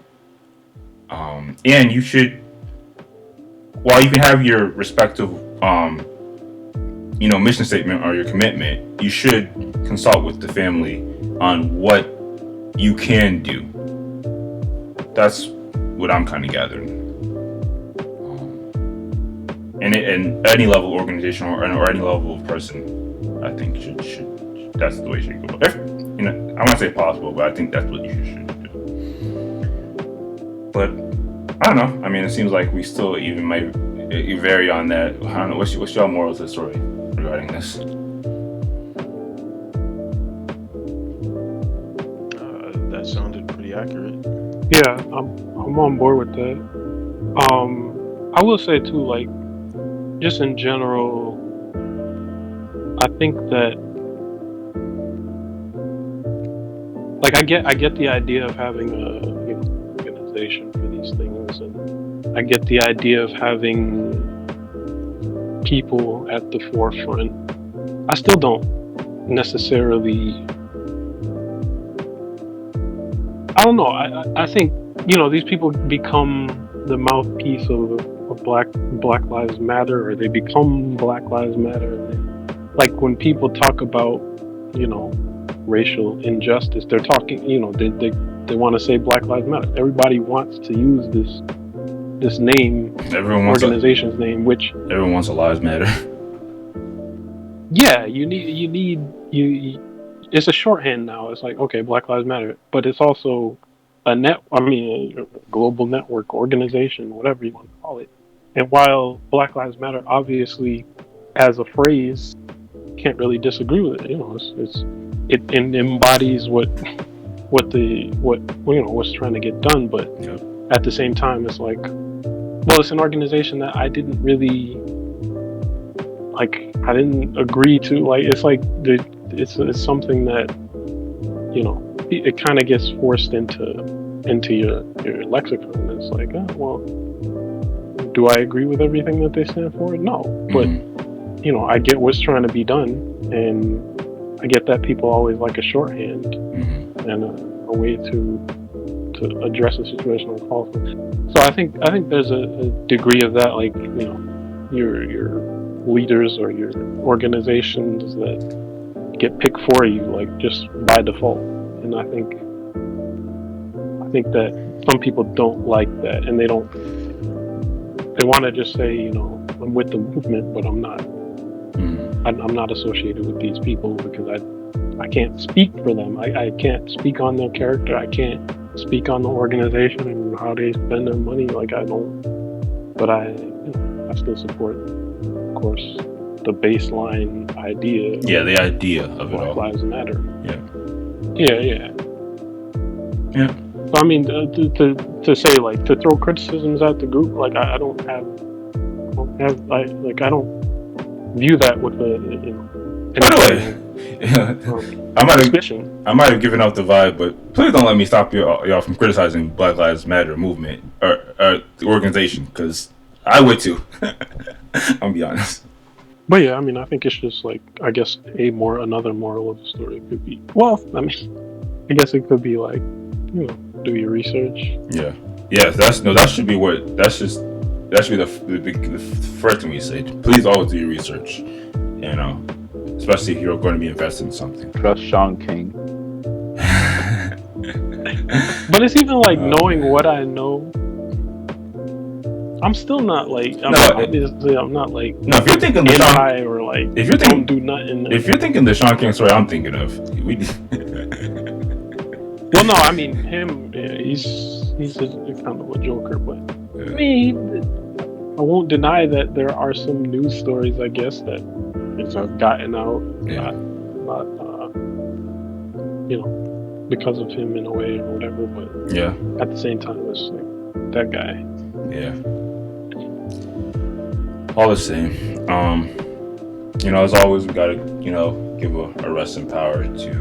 And you should, while you can have your respective, mission statement or your commitment, you should consult with the family on what you can do. That's what I'm kind of gathering. And any level of organization or any level of person, I think should that's the way it should go. If, I won't say possible, but I think that's what you should do. But I don't know. I mean, it seems like we still even might vary on that. I don't know. What's your moral to the story regarding this? That sounded pretty accurate. Yeah, I'm on board with that. I will say too, like, just in general, I think that, like, I get the idea of having a organization for these things, and I get the idea of having people at the forefront. I still don't necessarily. I don't know. I think these people become the mouthpiece of Black Lives Matter, or they become Black Lives Matter. Like when people talk about racial injustice, they're talking. They want to say Black Lives Matter. Everybody wants to use this name, organization's name, which everyone wants a Lives Matter. Yeah, you need. It's a shorthand now. It's like, okay, Black Lives Matter, but it's also a global network organization, whatever you want to call it. And while Black Lives Matter, obviously, as a phrase, can't really disagree with it. It embodies what's trying to get done. But at the same time, it's like, well, it's an organization that I didn't really like. I didn't agree to. Like, it's like it's something that it kind of gets forced into your lexicon. It's like, well, do I agree with everything that they stand for? No, but I get what's trying to be done, and I get that people always like a shorthand and a way to address a situation or call for. So I think there's a degree of that, like your leaders or your organizations that get picked for you, like just by default. And I think that some people don't like that, and they want to just say, I'm with the movement, but I'm not. I'm not associated with these people because I can't speak for them. I can't speak on their character. I can't speak on the organization and how they spend their money. Like, I don't. But I still support, of course, the baseline idea. Yeah, the idea of it all. Black Lives Matter. Yeah. I mean, to say, like, to throw criticisms at the group, like, I don't view that with a By the way, I might have given out the vibe, but please don't let me stop y'all from criticizing Black Lives Matter movement or the organization, because I would too. I'll be honest. But yeah, I mean, I think it's just like, I guess another moral of the story could be, well, I mean, I guess it could be like, do your research. Yeah. Yes, that should be that should be the first thing we say. Please always do your research. Especially if you're going to be invested in something. Trust Sean King. But it's even like knowing what I know. I'm still not like. I'm not like. No, if you're thinking the Sean, or like, if you're thinking, don't do nothing. If you're thinking the Sean King story, I'm thinking of. Well, no, I mean him. Yeah, he's a kind of a joker, but I mean, I won't deny that there are some news stories, I guess, that have gotten out, not because of him in a way or whatever. But at the same time, it's like that guy. Yeah. All the same, as always, we gotta, give a rest in power to,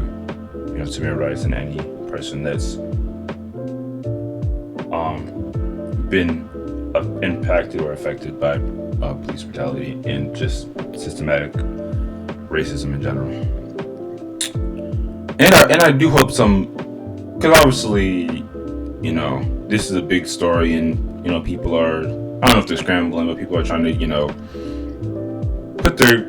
Tamir Rice and any person that's been impacted or affected by police brutality and just systematic racism in general. And I do hope some because obviously, you know, this is a big story, and you know, people are, I don't know if they're scrambling, but people are trying to, you know, put their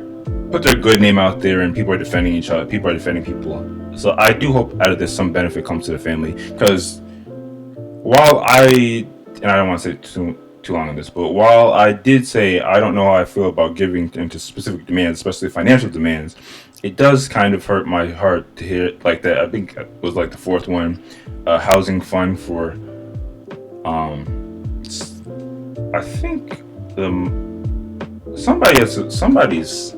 good name out there, and people are defending each other. People are defending people. So I do hope out of this some benefit comes to the family, because while I don't want to say too long on this, but while I did say I don't know how I feel about giving into specific demands, especially financial demands, it does kind of hurt my heart to hear it like that. I think it was like the fourth one, housing fund for, I think somebody's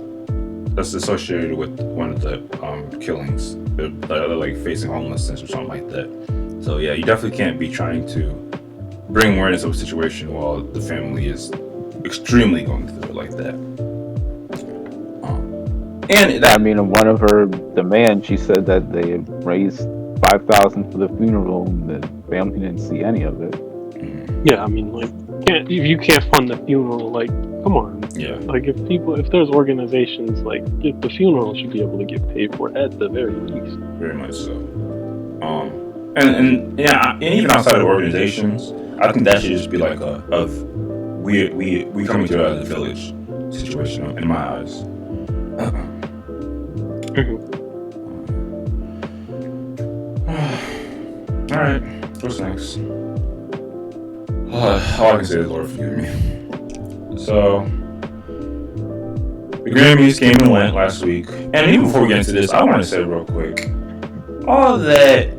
that's associated with one of the killings. They're like facing homelessness or something like that. So yeah, you definitely can't be trying to bring awareness of a situation while the family is extremely going through it like that. And that, I mean, in one of her demands, she said that they had raised $5,000 for the funeral, and the family didn't see any of it. Yeah, I mean, like, if you can't fund the funeral, like, come on. yeah, Like, if there's organizations, like, if the funeral should be able to get paid for at the very least. very much so. And yeah, and even outside of organizations, I think that should just be like we coming together as a village situation in my eyes. All right, what's next? All I can say is Lord forgive me. So the Grammys came and went last week, and even before we get into this, I want to say real quick, all that,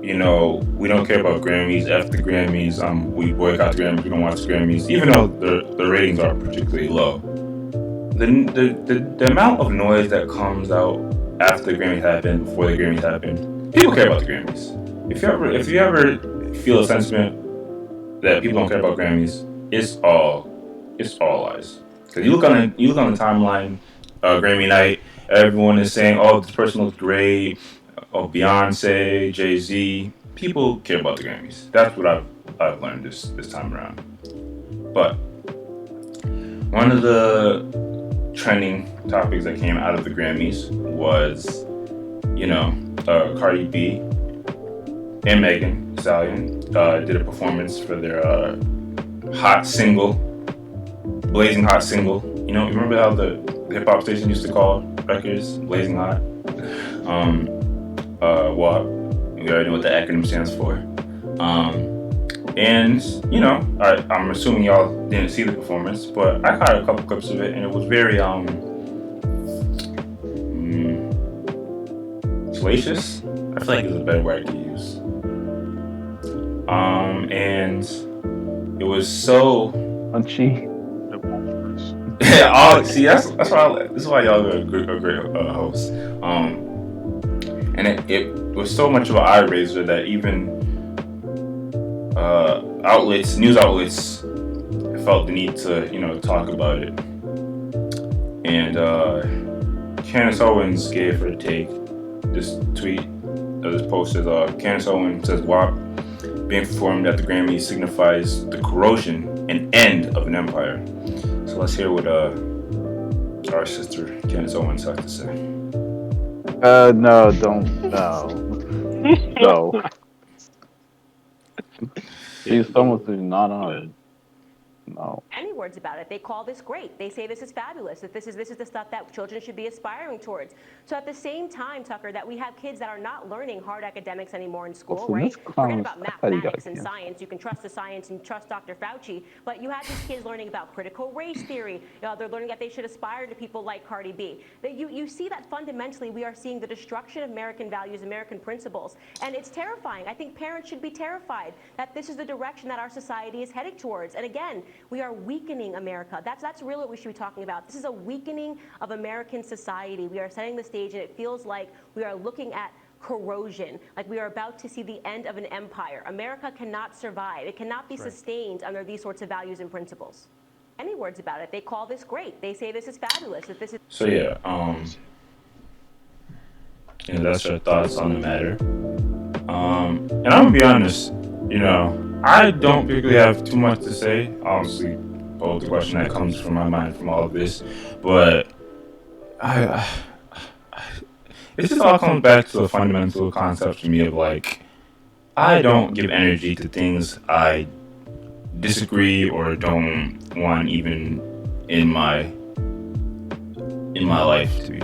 you know, we don't care about Grammys, F the Grammys, we boycott the Grammys, we don't watch the Grammys, even though the ratings are particularly low. The amount of noise that comes out after the Grammys happen, before the Grammys happen, people care about the Grammys. If you ever feel a sentiment that people don't care about Grammys, it's all lies. Because you look on the timeline, Grammy night, everyone is saying, "Oh, this person looks great." Oh, Beyonce, Jay-Z. People care about the Grammys. That's what I've learned this time around. But one of the trending topics that came out of the Grammys was, you know, Cardi B and Megan Thee Stallion did a performance for their hot single, blazing hot single. You know, remember how the hip hop station used to call records blazing hot? Well, we already know what the acronym stands for. And you know, I'm assuming y'all didn't see the performance, but I caught a couple clips of it, and it was very salacious. I feel like there's a better word to use. And it was so Punchy. yeah. See, that's why this is why y'all are a great host. And it was so much of an eye raiser that even news outlets felt the need to, you know, talk about it. And Candace Owens gave her take. This tweet, this post says, Candace Owens says, "WAP being performed at the Grammys signifies the corrosion and end of an empire." So let's hear what our sister Candace Owens has to say. No, don't. No. She's almost not on. No. Any words about it. They call this great. They say this is fabulous, that this is the stuff that children should be aspiring towards. So at the same time, Tucker, that we have kids that are not learning hard academics anymore in school, right? Forget about mathematics and science. You can trust the science and trust Dr. Fauci, but you have these kids learning about critical race theory. You know, they're learning that they should aspire to people like Cardi B. That you see that fundamentally we are seeing the destruction of American values, American principles, and it's terrifying. I think parents should be terrified that this is the direction that our society is heading towards. And again, we are weakening America. That's really what we should be talking about. This is a weakening of American society. We are setting the stage, and it feels like we are looking at corrosion, like we are about to see the end of an empire. America cannot survive. It cannot be sustained under these sorts of values and principles. Any words about it. They call this great. They say this is fabulous. That this is. So yeah, and that's your thoughts on the matter. And I'm gonna be honest, you know, I don't particularly have too much to say. Obviously, both the question that comes from my mind from all of this, but it just all comes back to a fundamental concept for me of like, I don't give energy to things I disagree or don't want even in my life to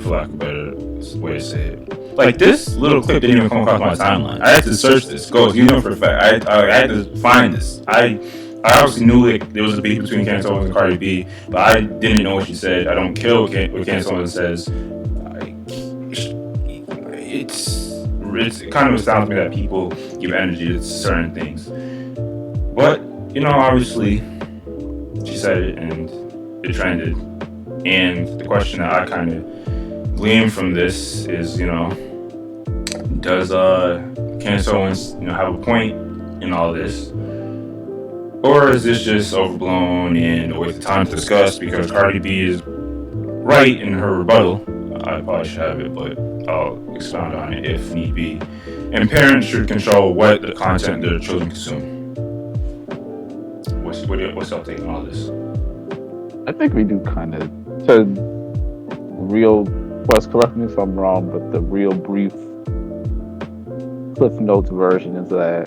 for lack of a better way to say it. Like this little clip didn't even come across my timeline. I had to search this. You know for a fact. I had to find this. I obviously knew there was a beef between Candace Owens and Cardi B, but I didn't know what she said. I don't care what Candace Owens says. It kind of astounds me that people give energy to certain things. But, obviously, she said it and it trended. And the question that I kind of gleaned from this is, does Candace Owens, have a point in all this? Or is this just overblown and a waste of time to discuss because Cardi B is right in her rebuttal? I probably should have it, but I'll expound on it if need be. And parents should control what the content their children consume. What's your take on all this? I think we do kind of, to real, Wes, correct me if I'm wrong, but the real brief Cliff Notes version is that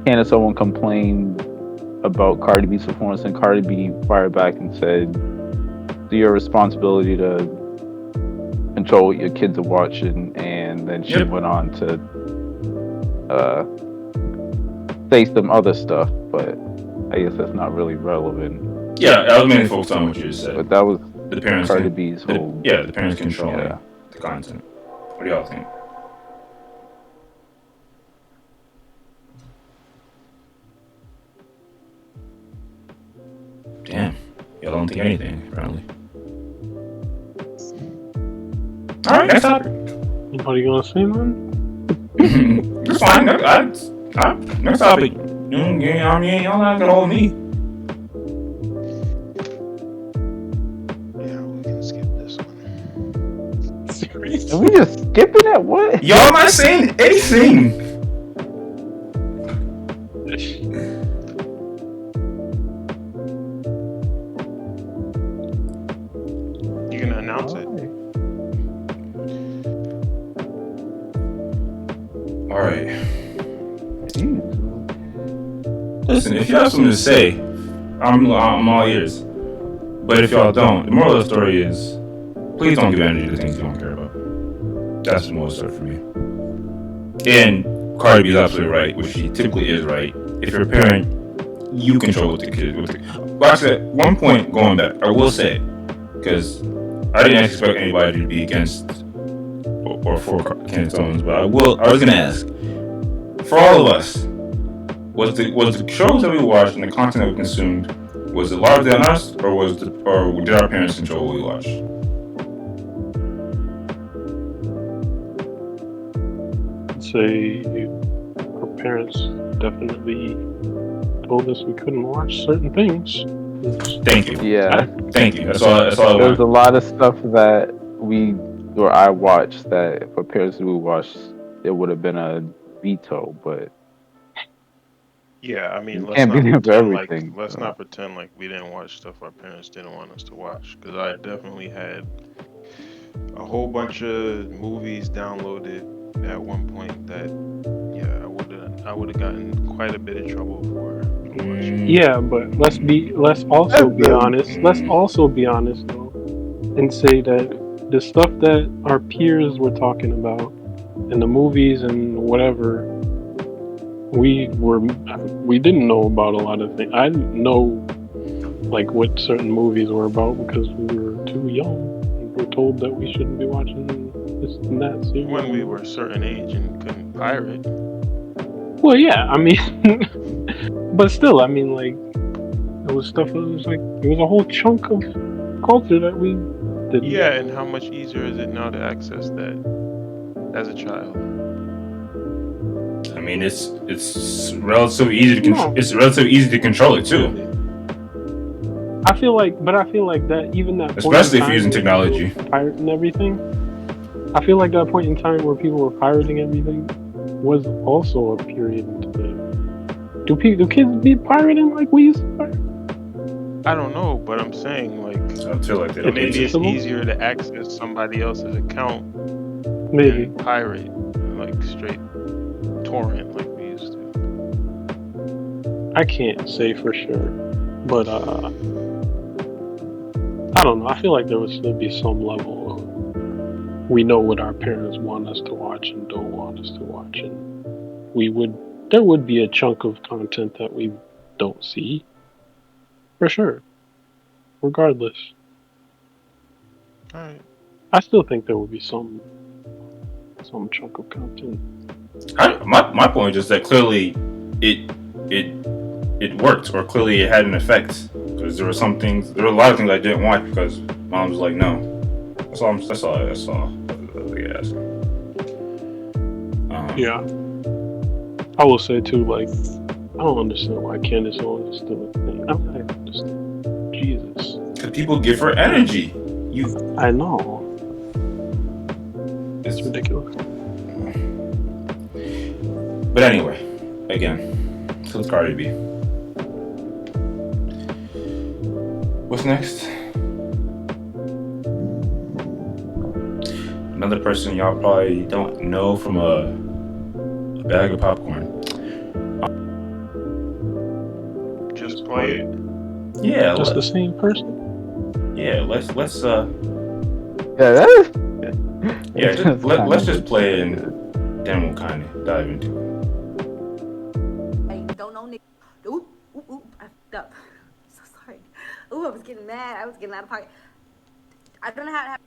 Candace Owens complained about Cardi B's performance, and Cardi B fired back and said, it's your responsibility to control what your kids are watching, and then she went on to say some other stuff, but I guess that's not really relevant. Yeah, I was mainly focused on what you just said. But that was the parents Cardi B's whole... the parents controlling the content. What do y'all think? Damn, y'all don't think anything, apparently. All right, next topic. Anybody gonna say man? It's fine. Next topic. Y'all not gonna hold me. Yeah, we can skip this one. Serious? Are we just skipping it? What? Y'all not saying anything. You gonna announce it? All right. Listen, if you have something to say, I'm all ears. But if y'all don't, the moral of the story is, please don't give energy to things you don't care about. That's the moral story for me. And Cardi B is absolutely right, which she typically is right. If you're a parent, you control what the kid. Well, actually, at one point, going back, I will say, because I didn't expect anybody to be against or for Candace Owens, but I was gonna ask, for all of us, was the shows that we watched and the content that we consumed, was it largely on us, or did our parents control what we watched? I'd say our parents definitely told us we couldn't watch certain things. Thank you. Yeah. Thank you. That's all I There's want. a lot of stuff that I watched that if our parents knew we watched, it would have been a veto, but Yeah, I mean, can't be there for everything. Let's not pretend like we didn't watch stuff our parents didn't want us to watch. Because I definitely had a whole bunch of movies downloaded at one point that, I would have gotten quite a bit of trouble for watching. Yeah, but let's also be honest. Let's also be honest though, and say that the stuff that our peers were talking about in the movies and whatever, we didn't know about a lot of things. I didn't know like what certain movies were about because we were too young. We were told that we shouldn't be watching this and that series. When we were a certain age and couldn't pirate. Well, yeah, I mean, but still, I mean, like, it was stuff that was like, it was a whole chunk of culture that we didn't. Yeah, and how much easier is it now to access that as a child? I mean, it's relatively easy to control. It's relatively easy to control it too. I feel like that even that, especially if you're using technology, pirating everything. I feel like that point in time where people were pirating everything was also a period into the. Do kids be pirating like we used to pirate? I don't know, but I'm saying like I feel like they don't maybe it's easier to access somebody else's account maybe than pirate like straight torrent like we used to. I can't say for sure, but I don't know. I feel like there would still be some level of we know what our parents want us to watch and don't want us to watch, and there would be a chunk of content that we don't see, for sure. Regardless, All right. I still think there would be some chunk of content. My point is just that clearly it worked, or clearly it had an effect. Because there were a lot of things I didn't watch because mom was like, no. That's all. Yes. Yeah. I will say too, like, I don't understand why Candace Owens is still a thing. I don't understand. Jesus. Because people give her energy. I know. It's ridiculous. But anyway, again, so it's Cardi B. What's next? Another person y'all probably don't know from a bag of popcorn. Just play it. Yeah, Just the same person. Yeah, let's Yeah, that is. yeah, let's just play it and then we'll kind of dive into it. I don't know, Nick. Oop, I fucked up. So sorry. Ooh, I was getting mad. I was getting out of pocket. I don't know how to have.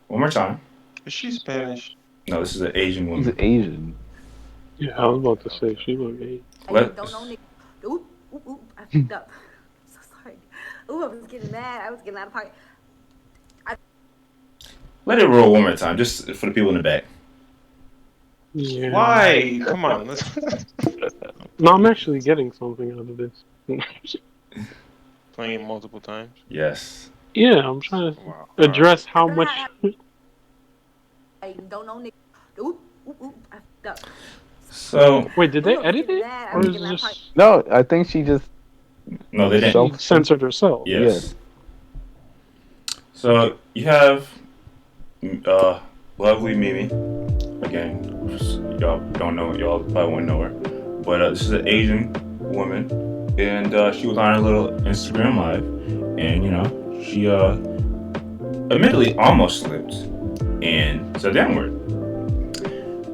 One more time. Is she Spanish? No, this is an Asian He's woman. Asian. Yeah, I was about to say she looked Asian. I don't know, Nick. Oop, I fucked up. So sorry. Ooh, I was getting mad. I was getting out of pocket. Let it roll one more time, just for the people in the back. Yeah. Why? Come on. No, I'm actually getting something out of this. Playing it multiple times. Yes. Yeah, I'm trying to Wow. address how much. I don't know, Nick. Oop, I fucked up. So Wait, did they Ooh, I was edit getting it, mad. I or was is getting it out of just No, I think she just. no, they didn't. Self- she censored herself? Yes. So you have lovely Mimi. Again, y'all don't know, y'all probably won't know her, but this is an Asian woman, and she was on a little Instagram live, and she admittedly almost slipped and said the N-word.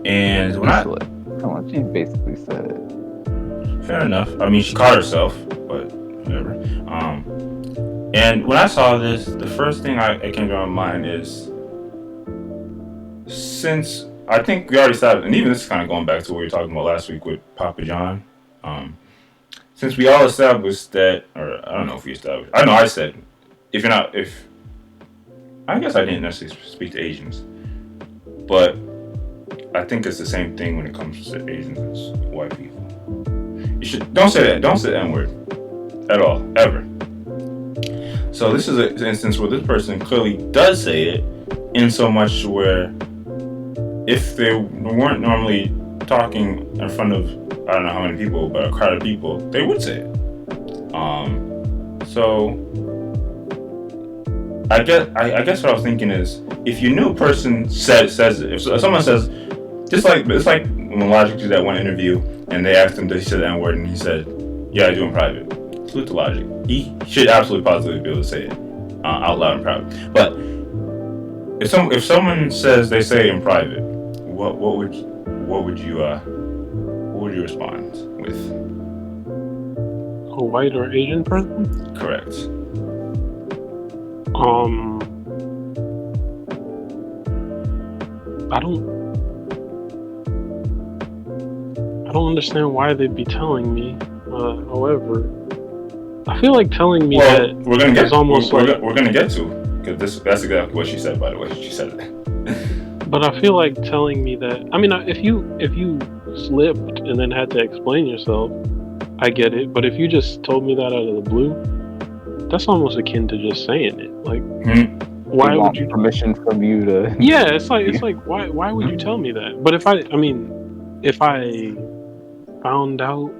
And when Come on, she basically said it. fair enough. I mean, she caught herself, but whatever. And when I saw this, the first thing I came to my mind is, since I think we already started, and even this is kind of going back to what we were talking about last week with Papa John. Since we all established that, or I don't know if we established, I know I said, I guess I didn't necessarily speak to Asians, but I think it's the same thing when it comes to Asians as white people. Don't say that. Don't say the N-word at all, ever. So this is an instance where this person clearly does say it, in so much where if they weren't normally talking in front of, I don't know how many people, but a crowd of people, they would say it. So I guess what I was thinking is, if you knew a person says it, if someone says, it's like when Logic did that one interview and they asked him did he say the N-word and he said, yeah, I do in private. Salute to Logic. He should absolutely positively be able to say it out loud and proud. But if someone says they say it in private, what would you respond with? A white or Asian person? Correct. I don't understand why they'd be telling me. However, I feel like telling me that we're gonna get. is almost we're gonna get to, because that's exactly what she said. By the way, she said it. But I feel like telling me that. I mean, if you slipped and then had to explain yourself, I get it. But if you just told me that out of the blue, that's almost akin to just saying it. Like, why would you permission from you to? Yeah, it's like why would you tell me that? But if I found out,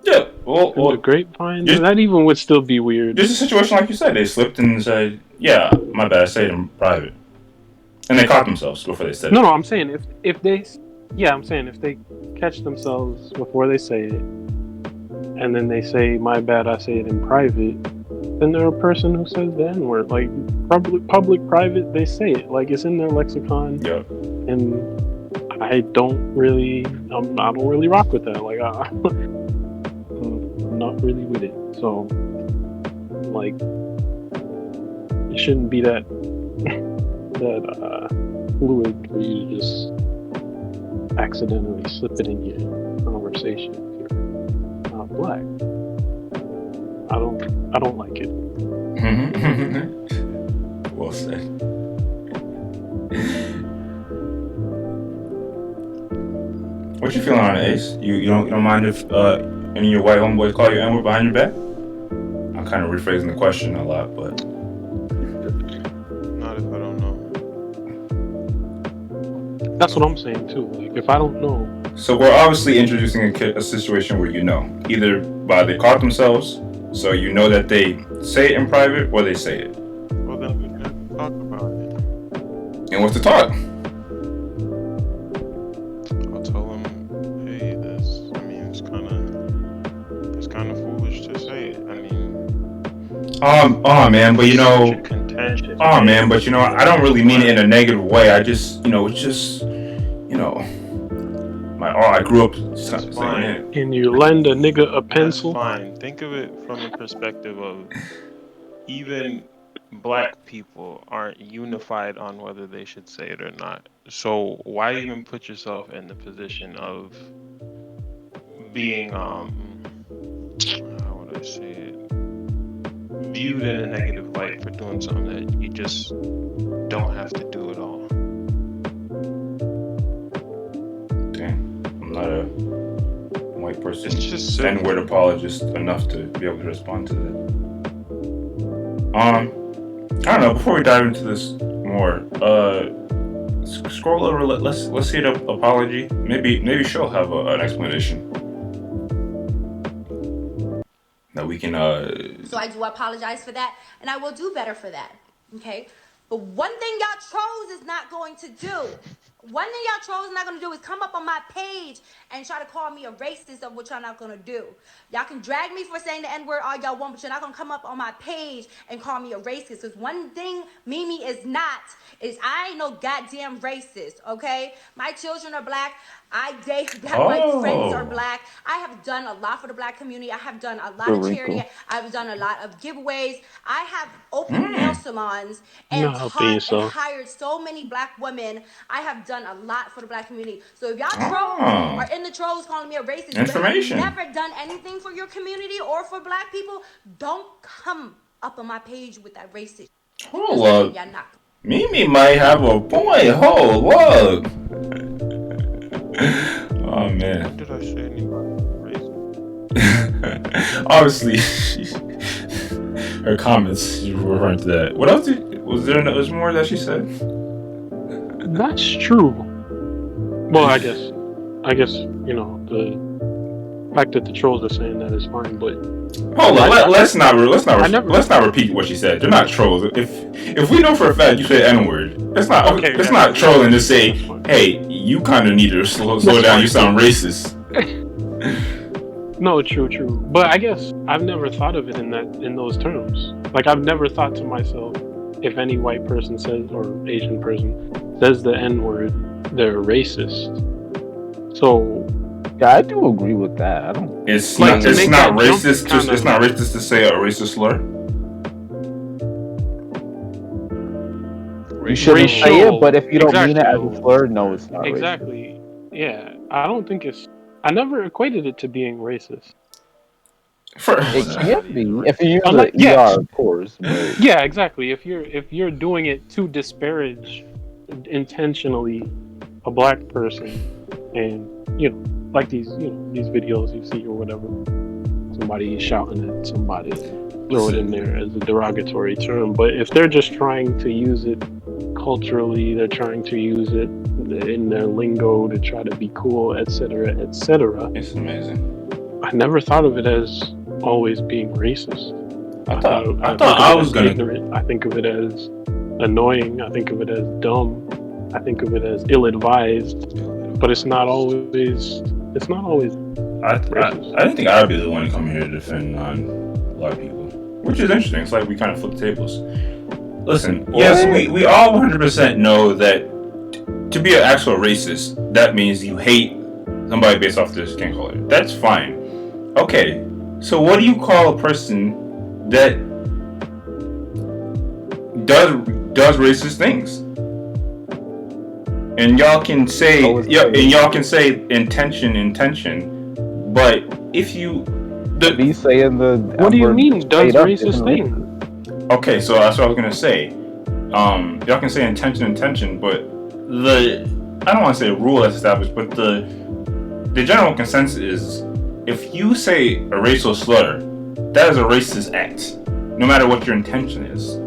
yeah, well, the grapevine, that even would still be weird. There's a situation like you said. They slipped and said, "Yeah, my bad. I said it in private," and they caught themselves before they said it. No, I'm saying if they Yeah, I'm saying if they catch themselves before they say it, and then they say, "My bad, I say it in private," then they're a person who says the N-word. Like public, private, they say it. Like it's in their lexicon. Yeah. And I don't really rock with that. Like I'm not really with it. So like it shouldn't be that fluid for you to just accidentally slip it in your conversation if you're not black. I don't like it. Well said. What you feeling on it, Ace? You don't mind if any of your white homeboys call you N-word behind your back? I'm kind of rephrasing the question a lot, but Not if I don't know. That's what I'm saying too. Like if I don't know. so we're obviously introducing a situation where you know, either by they caught themselves, so you know that they say it in private, or they say it. Well, then we have to talk about it. And what's the talk? I'll tell them, hey, it's kind of foolish to say it. I mean, man, but you know, contentious. man, but you know, I don't really mean it in a negative way. I just, it's just, I grew up saying it. Can you lend a nigga a pencil? That's fine. Think of it from the perspective of even black people aren't unified on whether they should say it or not. So why even put yourself in the position of being, how would I say it, viewed in a negative light for doing something that you just don't have to do at all? I'm not a white person, It's just N-word apologist enough to be able to respond to that. I don't know. Before we dive into this more, scroll over. Let's see the apology. Maybe she'll have an explanation that we can. So I do apologize for that, and I will do better for that. Okay? But one thing y'all trolls is not going to do. One thing y'all trolls not going to do is come up on my page and try to call me a racist, of what y'all not going to do. Y'all can drag me for saying the N-word all y'all want, but you're not going to come up on my page and call me a racist. Because one thing Mimi is not, is I ain't no goddamn racist, okay? My children are black. I date black. My friends are black. I have done a lot for the black community. I have done a lot of charity. I've done a lot of giveaways. I have opened nail salons and taught and hired so many black women. I have done a lot for the black community. So if y'all trolls are in the trolls calling me a racist, but have never done anything for your community or for black people, don't come up on my page with that racist. Hold up. Mimi might have a point. Hold up. Oh man. What did I say anybody racist? Obviously, her comments referring to that. What else was there? Was more that she said? That's true. Well, I guess the fact that the trolls are saying that is fine, but hold on. Let's not repeat what she said. They're not trolls. If we know for a fact you said N-word, it's not trolling to say, hey, you kind of need to slow down. You sound racist. No, true. But I guess I've never thought of it in those terms. Like I've never thought to myself, if any white person says or Asian person says the N-word, they're racist. So yeah, I do agree with that. It's not racist to say a racist slur. You shouldn't say it, but if you don't mean it as a slur, no, it's not exactly. racist. Yeah, I don't think I never equated it to being racist. It can be if you use the ER, of course. But... Yeah, exactly. If you're doing it to disparage intentionally a black person, and like these videos you see or whatever, somebody shouting at somebody, throw it in there as a derogatory term. But if they're just trying to use it culturally, they're trying to use it in their lingo to try to be cool, etc., etc. It's amazing. I never thought of it as always being racist. I thought I was gonna. Ignorant. I think of it as annoying. I think of it as dumb. I think of it as ill-advised, but it's not always. It's not always. I didn't think I'd be the one to come here to defend on a lot of people, which is interesting. It's like we kind of flip the tables. Listen, yes, we all 100% know that to be an actual racist, that means you hate somebody based off their skin color. That's fine. Okay, so what do you call a person that does racist things? And y'all can say, intention. But if you, be saying the. What do you mean does racist things? Okay, so that's what I was gonna say. Y'all can say intention, but I don't want to say a rule that's established, but the general consensus is if you say a racial slur, that is a racist act, no matter what your intention is.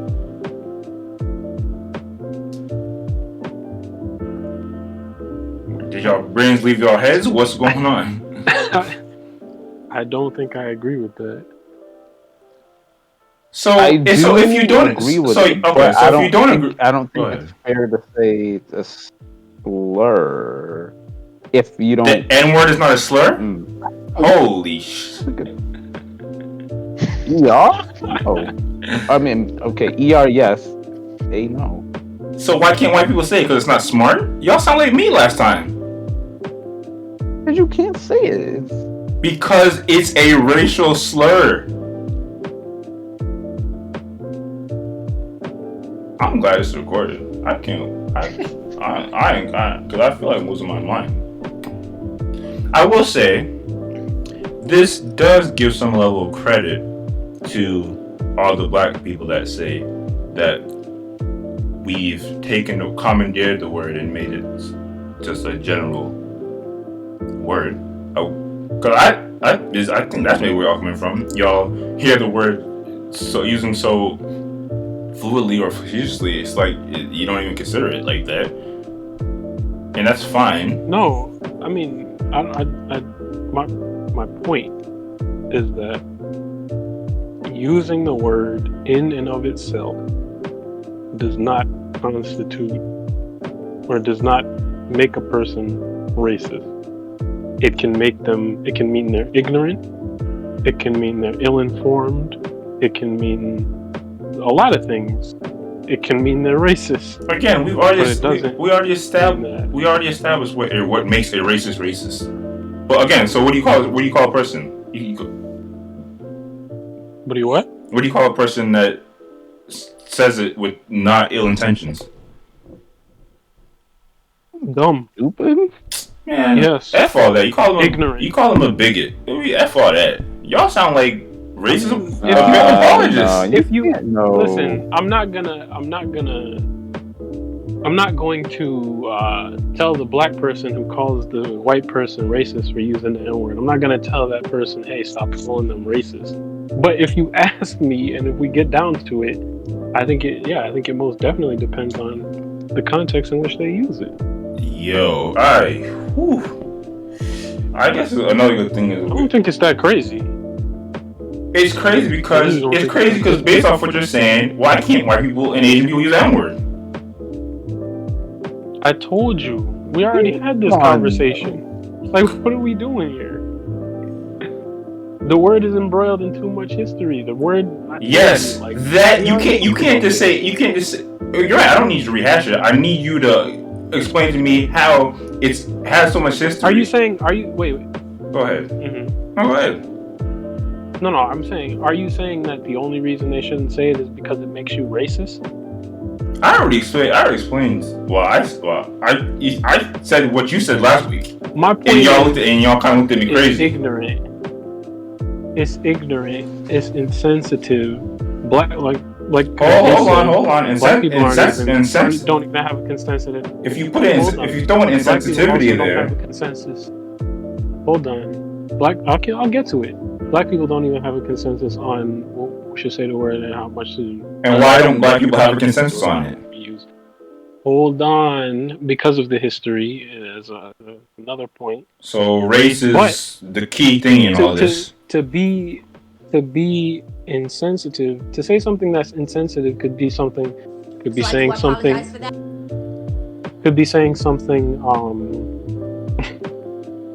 Did y'all brains leave y'all heads? What's going on? I don't think I agree with that. So if you don't agree with so, it, okay, so if you don't agree, I don't think it's fair to say a slur if you don't. The N-word is not a slur? Holy shit. ER? Oh. I mean, okay, ER, yes. A, no. So why can't white people say it? Because it's not smart? Y'all sound like me last time. Because you can't say it. Because it's a racial slur. I'm glad it's recorded. I ain't because I feel like I'm losing my mind. I will say, this does give some level of credit to all the black people that say that we've commandeered the word and made it just a general word. Because I think that's maybe where y'all coming from. Y'all hear the word using so fluidly or facetiously, it's like you don't even consider it like that, and that's fine. No, I mean, my point is that using the word in and of itself does not constitute or does not make a person racist. It can mean they're ignorant, it can mean they're ill-informed, it can mean a lot of things. It can mean they're racist. Again, we already established what makes a racist. But again, so what do you call a person? What do you what? What do you call a person that says it with not ill intentions? Dumb. Stupid? Man, yes. F all that. You call them ignorant. You call them a bigot. F all that. Y'all sound like racism. Apologists. If you listen, I'm not going to tell the black person who calls the white person racist for using the N-word. I'm not going to tell that person, hey, stop calling them racist. But if you ask me, and if we get down to it, I think it most definitely depends on the context in which they use it. Yo, I guess another good thing is I don't think it's that crazy. It's crazy because based off what you're saying, why can't white people and Asian people use that word? I told you, we already had this conversation. Like, what are we doing here? The word is embroiled in too much history. The word. Yes, like, that you can't just say. You're right. I don't need you to rehash it. I need you to explain to me how it has so much history. Wait. Go ahead. Mm-hmm. Go ahead. No, I'm saying, are you saying that the only reason they shouldn't say it is because it makes you racist? I already explained. Well, I said what you said last week. My point and y'all kind of looked at me crazy. It's ignorant. It's insensitive. Hold on. Black people don't even have a consensus. If you throw an insensitivity there, don't have a consensus. Hold on. I'll get to it. Black people don't even have a consensus on what we should say the word and how much to. And why don't black people have a consensus on it? Hold on, because of the history is another point. So race is the key thing in all this. To be insensitive, to say something that's insensitive could be saying something. Could be saying something,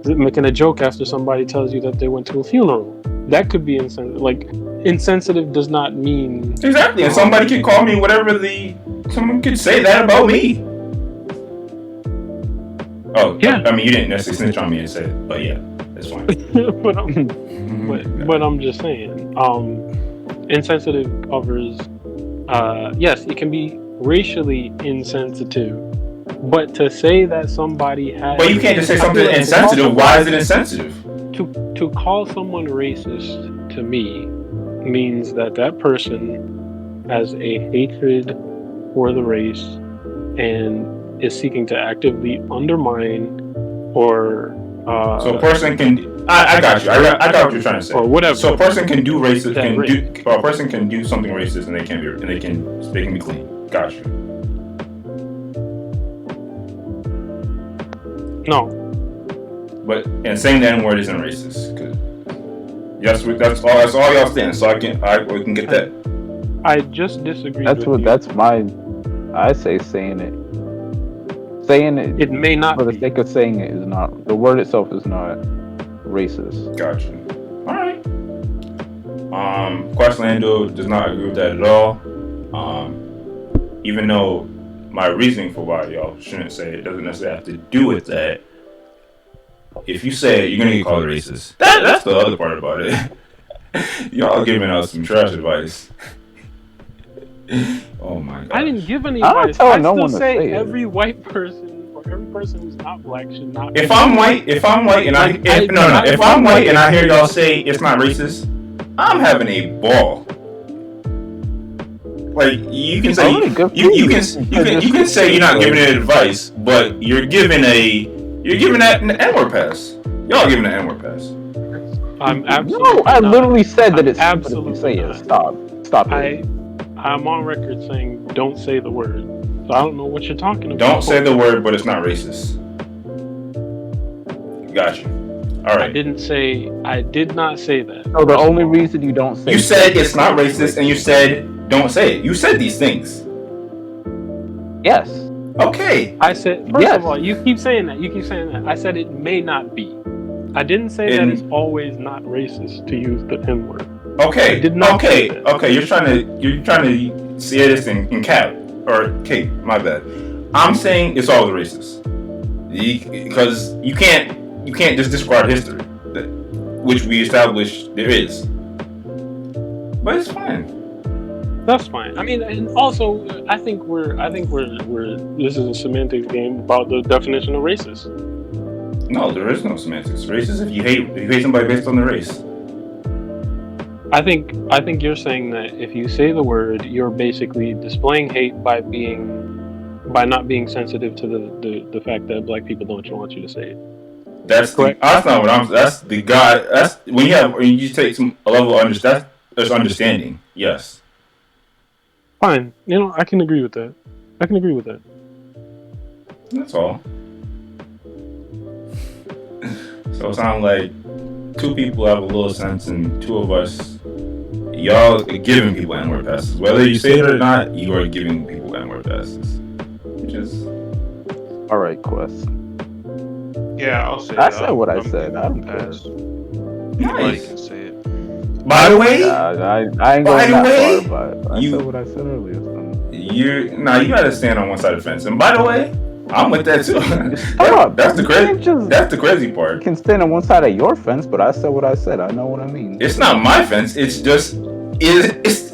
making a joke after somebody tells you that they went to a funeral. That could be insensitive. Like, insensitive does not mean... Exactly, and somebody could call me whatever someone could say that about me. Oh, yeah. I mean, you didn't necessarily snitch on me and say it, but yeah, it's fine. but I'm just saying, insensitive covers, yes, it can be racially insensitive, but to say that somebody has... But you can't just say something insensitive. Why is it insensitive? To call someone racist, to me, means that person has a hatred for the race and is seeking to actively undermine or... so a person can... I got you. I got what you're trying to say. Or whatever. So a person can do racist, a person can do something racist, and they can be clean. Got you. No. But and saying the N-word isn't racist. That's all y'all stand. So we can get that. I just disagree. I say saying it. Saying it. It may not. For the sake of saying it is not. The word itself is not racist. Gotcha. All right. Questlando does not agree with that at all. Even though my reasoning for why y'all shouldn't say it doesn't necessarily have to do with that. If you say it, you're gonna get called racist. That's the other part about it. Y'all giving us some trash advice. Oh my god. I didn't give any advice. I still say every white person or every person who's not black should not. If I'm white and I hear y'all say it's not racist, I'm having a ball. Like you can say you can say you're not giving it advice, but you're giving that an N-word pass. Y'all giving an N-word pass. I'm absolutely. No, I literally said that it's absolutely say it. Stop it. I'm on record saying don't say the word. So I don't know what you're talking about. Don't say the word, but it's not racist. Got you. All right. I did not say that. No, the only reason you don't say you said it's not racist, and you said don't say it. You said these things. Yes. Okay. I said, first of all, you keep saying that. I said it may not be. I didn't say that it's always not racist to use the N-word. Okay. I did not say that. Okay. You're trying to see this in cap or Kate. My bad. I'm saying it's always racist because you can't just discard history, which we established there is. But it's fine. That's fine. I mean, and also, I think we're. This is a semantics game about the definition of racist. No, there is no semantics. Racist if you hate somebody based on their race. I think you're saying that if you say the word, you're basically displaying hate by not being sensitive to the fact that black people don't want you to say it. That's correct. That's not what I'm. That's the guy. That's when you take a level of understanding. There's understanding. Yes. Fine. I can agree with that. That's all. So it sounds like two people have a little sense, and two of us, y'all are giving people N-word passes. Whether you say it or not, you are giving people N-word passes. Which is... Alright, Quest. Yeah, I'll say I said what I said. I don't care. Anybody can say it. By the way, I ain't going that far, but I said what I said earlier. So. You gotta stand on one side of the fence. And by the way, I'm with that too. That's the crazy part. You can stand on one side of your fence, but I said what I said. I know what I mean. It's not my fence. It's just it's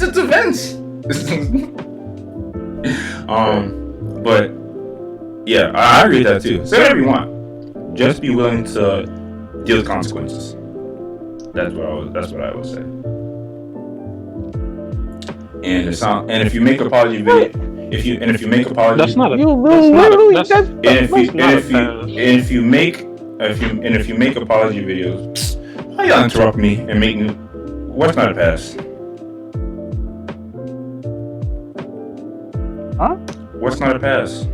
a defense. But yeah, I agree with that too. Say whatever you want. Just be willing to deal with consequences. That's what I would say. And if you make apology video, if you make apology, that's not a. If you make apology videos, why y'all interrupt me and make me? What's not a pass? Huh? What's not a pass?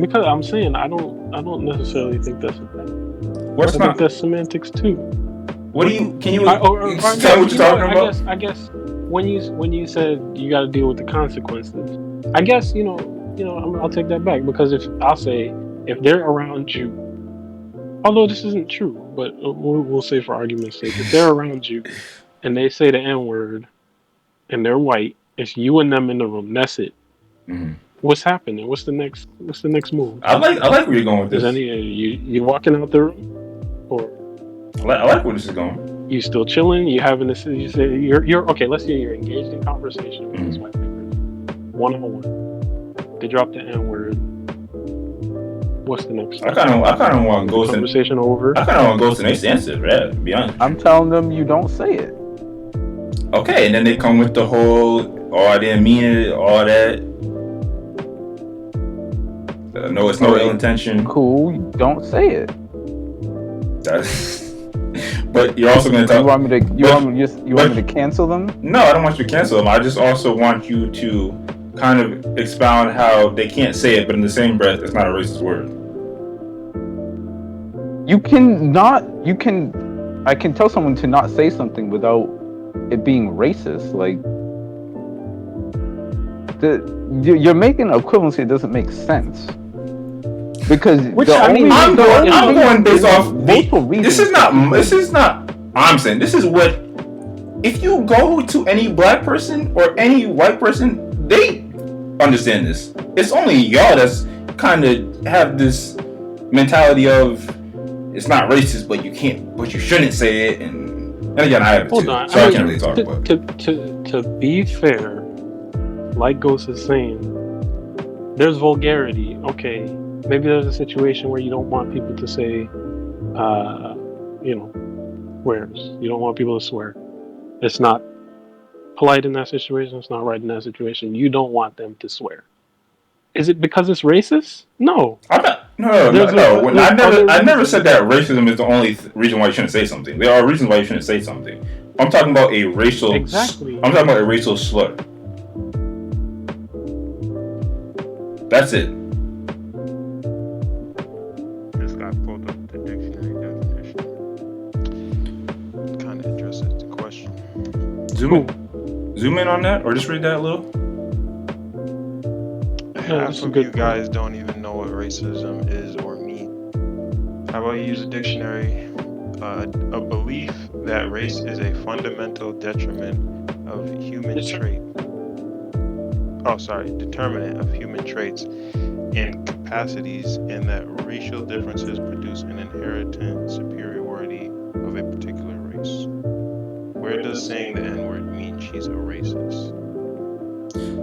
Because I'm saying I don't necessarily think that's a pass. I think that's semantics too. What do you? Can you tell what you're talking about? I guess when you said you got to deal with the consequences, I guess I'll take that back, because if they're around you, although this isn't true, but we'll say for argument's sake, if they're around you and they say the N-word and they're white, it's you and them in the room. That's it. Mm-hmm. What's happening? What's the next move? I like where you're going with this. You walking out the room, or I like where this is going. You still chilling? You having this? You say you're okay. Let's say you're engaged in conversation with this white person, 1-on-1. They drop the N-word. What's the next step? I kind of want Ghost conversation over. I kind of want Ghost and Ace to answer that. To be honest, I'm telling them you don't say it. Okay, and then they come with the whole, I didn't mean it, all that. No, it's no ill intention. Cool, you don't say it. But you're also going to tell. You want me to cancel them? No, I don't want you to cancel them. I just also want you to kind of expound how they can't say it, but in the same breath, it's not a racist word. I can tell someone to not say something without it being racist. Like, you're making an equivalency that doesn't make sense. Because I'm going based off this is not I'm saying this is what, if you go to any black person or any white person, they understand this. It's only y'all that's kind of have this mentality of it's not racist, but you shouldn't say it, and again I have it too, so I can't really talk about it. To be fair, like Ghost is saying, there's vulgarity. Okay, maybe there's a situation where you don't want people to say, swears. You don't want people to swear. It's not polite in that situation. It's not right in that situation. You don't want them to swear. Is it because it's racist? No. I'm not. No. I never said that racism is the only reason why you shouldn't say something. There are reasons why you shouldn't say something. I'm talking about a racial. Exactly. I'm talking about a racial slur. That's it. Just got pulled up the dictionary definition. Kind of addresses the question. Zoom in on that, or just read that a little. Half of you guys don't even know what racism is or mean. How about you use a dictionary? A belief that race is a fundamental determinant of human traits and capacities, and that racial differences produce an inherent superiority of a particular race. Where does saying the N-word mean she's a racist?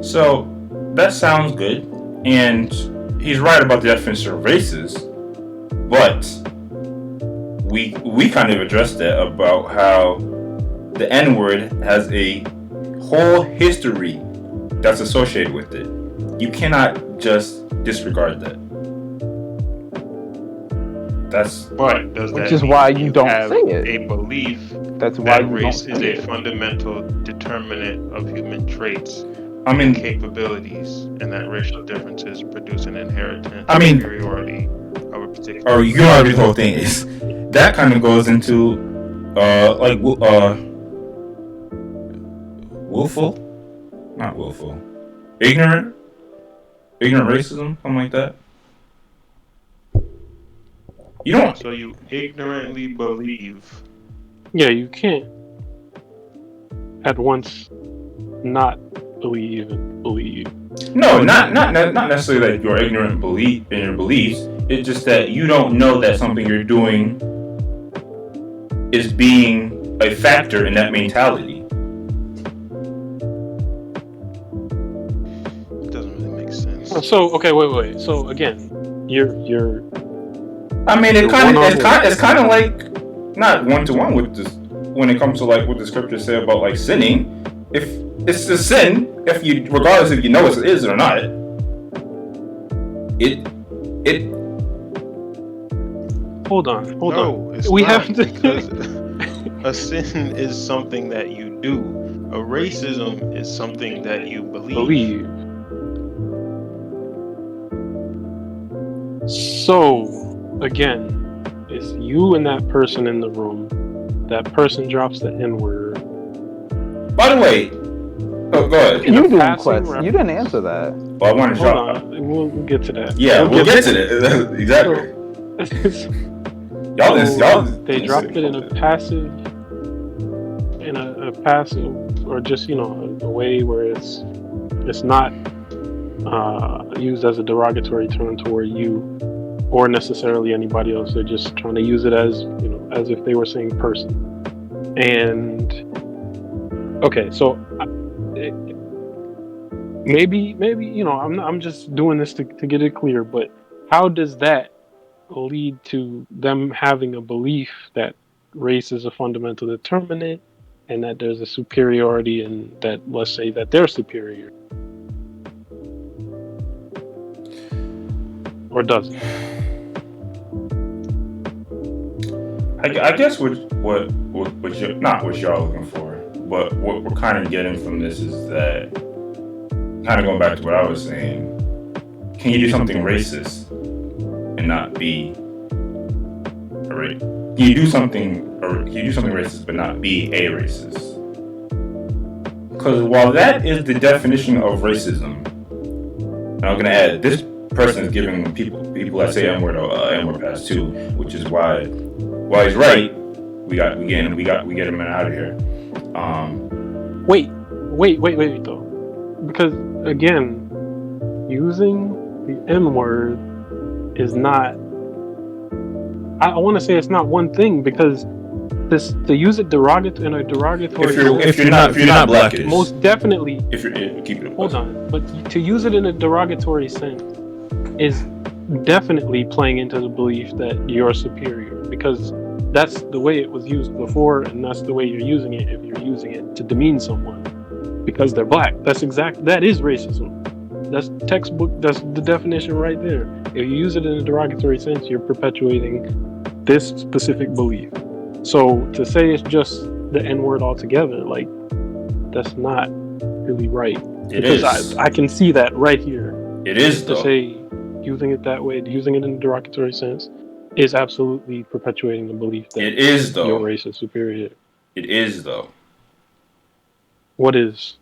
So that sounds good, and he's right about the definition of racist, but we kind of addressed that about how the N-word has a whole history that's associated with it. You cannot just disregard that. Which is why you don't say it. A belief that's why that race is a fundamental determinant of human traits and capabilities, and that racial differences produce an inherent superiority of a particular. Or you know what the whole thing is. That kind of goes into ignorant racism, something like that. You don't. So you ignorantly believe. Yeah, you can't at once not believe and believe. No, not necessarily that you're ignorant in your beliefs. It's just that you don't know that something you're doing is being a factor in that mentality. It doesn't really make sense. So okay, wait. So again, you're. I mean, it's kind of like not 1-to-1 with this when it comes to like what the scriptures say about like sinning. If it's a sin, regardless if you know it is or not, it. Hold on. It's we not, have to. Because a sin is something that you do. A racism is something that you believe. So, again, it's you and that person in the room. That person drops the N-word. By the way, go ahead. You didn't answer that. But I want to Hold drop. on, we'll get to that. Yeah, we'll get to that. Exactly. Y'all. They dropped it in a passive, or just a way where it's not used as a derogatory term toward you or necessarily anybody else. They're just trying to use it as as if they were saying person. And okay, so maybe I'm just doing this to get it clear, but how does that lead to them having a belief that race is a fundamental determinant and that there's a superiority and that, let's say, that they're superior? Or does it? I guess what you're not what y'all looking for, but what we're kind of getting from this is that, kind of going back to what I was saying, can you do something racist and not be a racist? Can you do something racist but not be a racist? Because while that is the definition of racism, and I'm gonna add, this person is giving people that say N-word N-word pass too, which is why he's right. We get him out of here. Wait though, because again, using the N-word is not. I want to say it's not one thing, because to use it in a derogatory. If you're not black, most definitely. If you're keep it. Hold on, but to use it in a derogatory sense is definitely playing into the belief that you're superior, because that's the way it was used before, and that's the way you're using it if you're using it to demean someone because they're black. That is racism. That's textbook. That's the definition right there. If you use it in a derogatory sense, you're perpetuating this specific belief. So to say it's just the N-word altogether, like, that's not really right. It because is. I can see that right here. It is, though. To say using it that way, using it in a derogatory sense, is absolutely perpetuating the belief that it is, though. Your race is superior. It is, though. What is?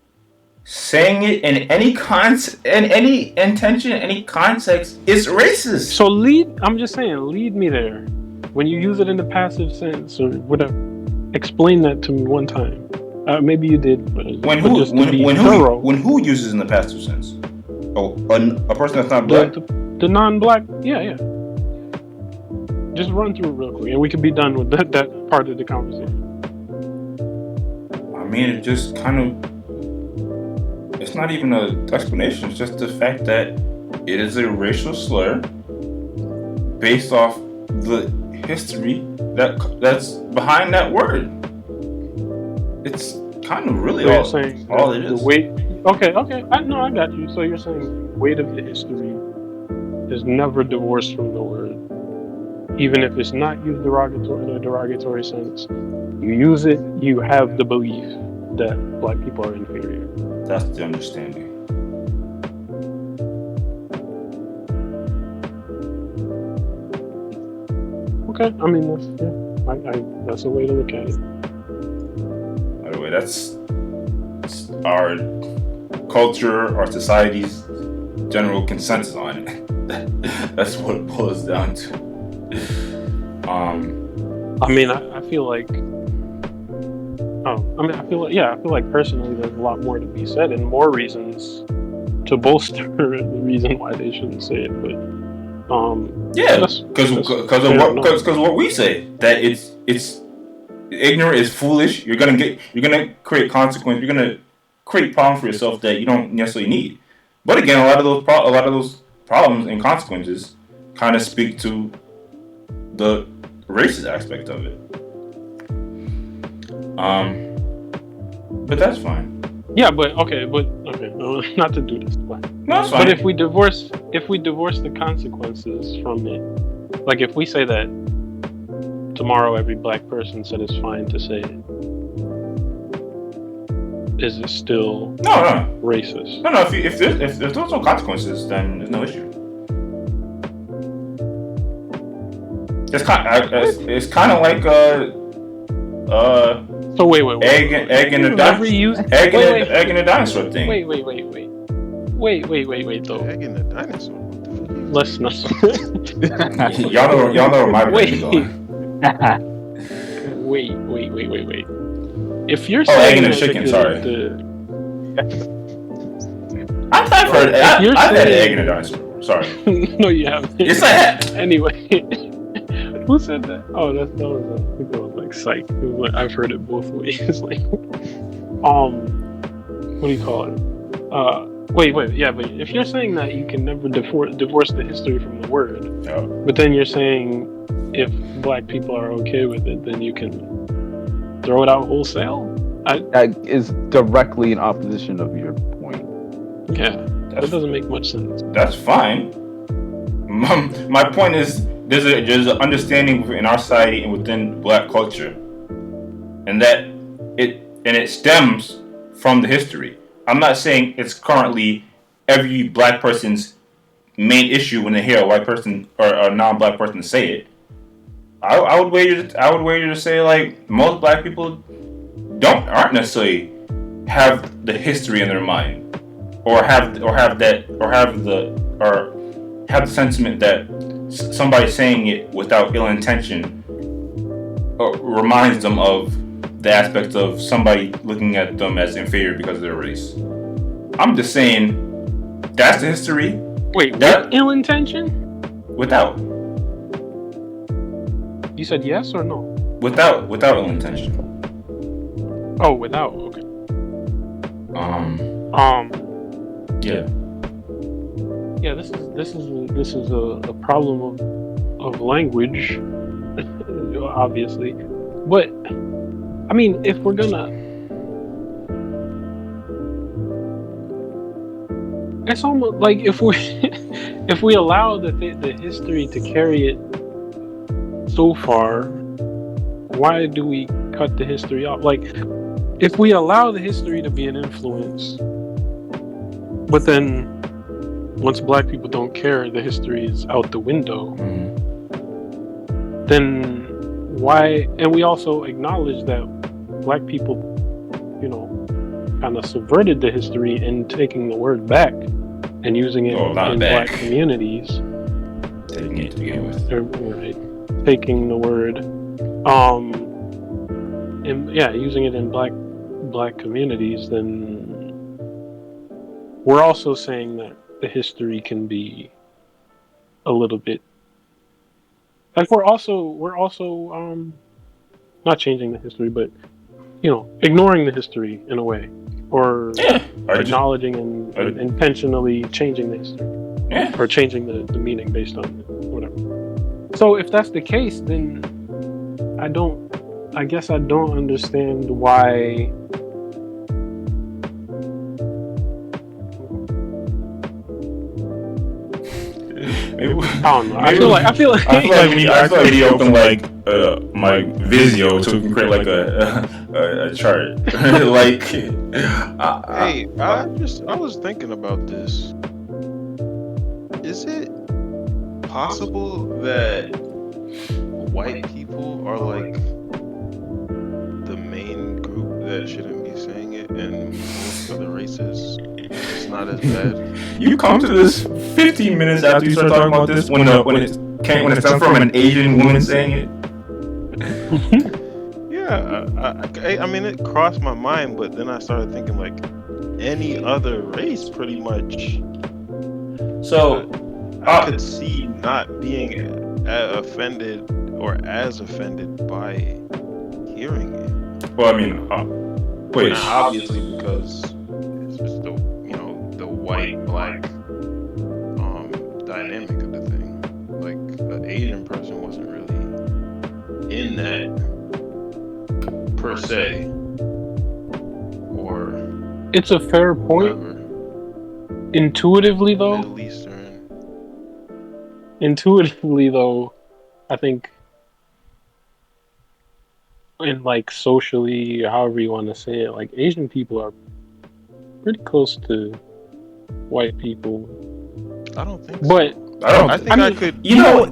Saying it in any any intention, any context, is racist. So I'm just saying, lead me there. When you use it in the passive sense or whatever, explain that to me one time. Maybe you did, but when who uses in the passive sense? Oh, a person that's not black. The non-black, yeah. Just run through it real quick, and we can be done with that part of the conversation. I mean, it just kind of. It's not even an explanation. It's just the fact that it is a racial slur based off the history that's behind that word. It's kind of really all it is. The weight. Okay. I got you. So you're saying the weight of the history is never divorced from the word, even if it's not used in a derogatory sense. You use it. You have the belief that black people are inferior. That's the understanding. Okay, I mean that's a way to look at it. By the way, that's our culture, our society's general consensus on it. That's what it boils down to. I mean, I feel like. I feel like personally there's a lot more to be said and more reasons to bolster the reason why they shouldn't say it. But because what we say, that it's ignorant, is foolish. You're gonna create consequences. You're gonna create problems for yourself that you don't necessarily need. But again, a lot of those problems and consequences kind of speak to the racist aspect of it. But that's fine. Yeah, but okay. Not to do this. No, it's fine. But if we divorce the consequences from it, like if we say that tomorrow every black person said it's fine to say it, is it still racist? No. If there's no consequences, then there's no issue. It's kind of like So wait. Egg in a dinosaur thing. Wait. Wait, though. Egg and the dinosaur. What the fuck? Let's not. y'all know where my brain is going. Wait. If you're egg saying and a that chicken. the- Sorry. I've heard. you're I've had an saying- egg and a dinosaur. Sorry. No, you haven't. Yes, I have. Anyway, who said that? Oh, that was I think that was like psych. It was like, I've heard it both ways. Like, what do you call it? Wait, yeah, but if you're saying that you can never divorce the history from the word, but then you're saying if black people are okay with it, then you can throw it out wholesale. That is directly in opposition of your point. Yeah, that doesn't make much sense. That's fine. My point is there's an understanding in our society and within black culture, and that it stems from the history. I'm not saying it's currently every black person's main issue when they hear a white person or a non-black person say it. I would wager to say like most black people aren't necessarily have the history in their mind, or have the sentiment that somebody saying it without ill intention reminds them of the aspect of somebody looking at them as inferior because of their race. I'm just saying that's the history. Wait, with ill intention? Without. You said yes or no? Without ill intention. Oh, without. Okay. Yeah. Yeah, this is a problem of language, obviously. But I mean, if we're gonna, it's almost like if we allow the history to carry it so far, why do we cut the history off? Like, if we allow the history to be an influence, but then once black people don't care, the history is out the window, then why? And we also acknowledge that black people, kind of subverted the history in taking the word back and using it in black communities. Taking it to begin with. Right. Taking the word, using it in black communities, then we're also saying that the history can be a little bit like we're also not changing the history, but ignoring the history in a way, or acknowledging and intentionally changing the history, or changing the meaning based on whatever. So if that's the case, then I guess I don't understand why. I don't know. I feel like we need to open like my Visio so we can create like a chart. Like, hey, I was thinking about this. Is it possible that white people are like the main group that shouldn't be saying it, and most of the races it's not as bad? You come to this 15 minutes after you start talking about this when it's come from an Asian woman saying it. Yeah, I mean it crossed my mind, but then I started thinking like any other race pretty much. So I could see not being offended or as offended by hearing it. Well, I mean, wait. Obviously, because it's just the white black dynamic of the thing. Like an Asian person wasn't really in that per se, or it's a fair point. Whatever. Intuitively though, Middle Eastern. I think in like socially, however you want to say it, like Asian people are pretty close to white people. I don't think so. But I think I could.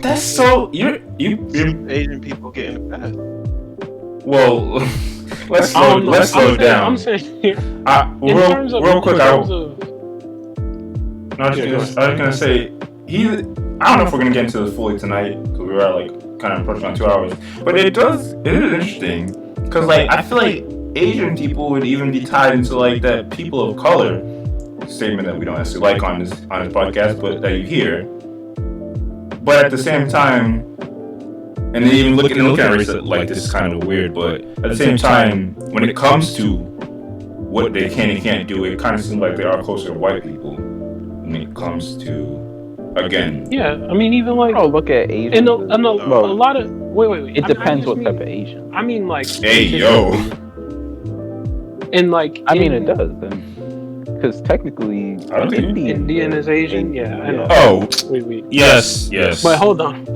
That's so you Asian people get in the path. Well, let's slow down. I'm saying real quick. I was gonna say I don't know if we're gonna get into this fully tonight because we are like kind of approaching on 2 hours. But it is interesting because like I feel like Asian people would even be tied into like that people of color statement that we don't necessarily like on this podcast, but that you hear. But at the same time, and then even looking at race like this is kind of weird. But at the same time, when it comes to what they can and can't do, it kind of seems like they are closer to white people when it comes to. Again. Yeah, I mean, even like. Oh, look at Asian. And a lot of. Wait. It depends what type of Asian. I mean, like. Hey, yo. And like. I mean, it does. Because technically. Indian is Asian? Yeah, I know. Oh. Wait. Yes. But hold on.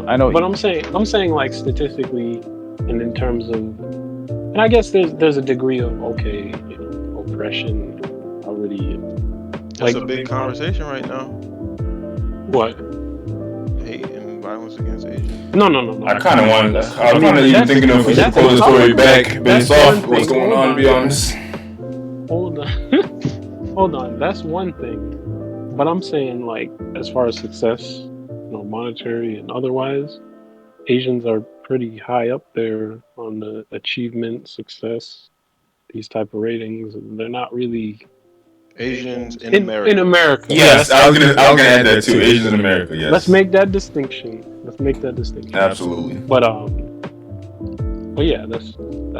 I know. But I'm saying like statistically and in terms of. And I guess there's a degree of, oppression already. That's a big conversation right now. What? Hate and violence against Asians. No. I kind of wanted. I was kind of even thinking if we should pull the story back based off what's going on. To be honest. Hold on. That's one thing, but I'm saying like as far as success, monetary and otherwise, Asians are pretty high up there on the achievement, success, these type of ratings. They're not really. Asians in America. In America. Yes, I was gonna add that too. Asians in America. Yes. Let's make that distinction. Absolutely. But yeah, that's and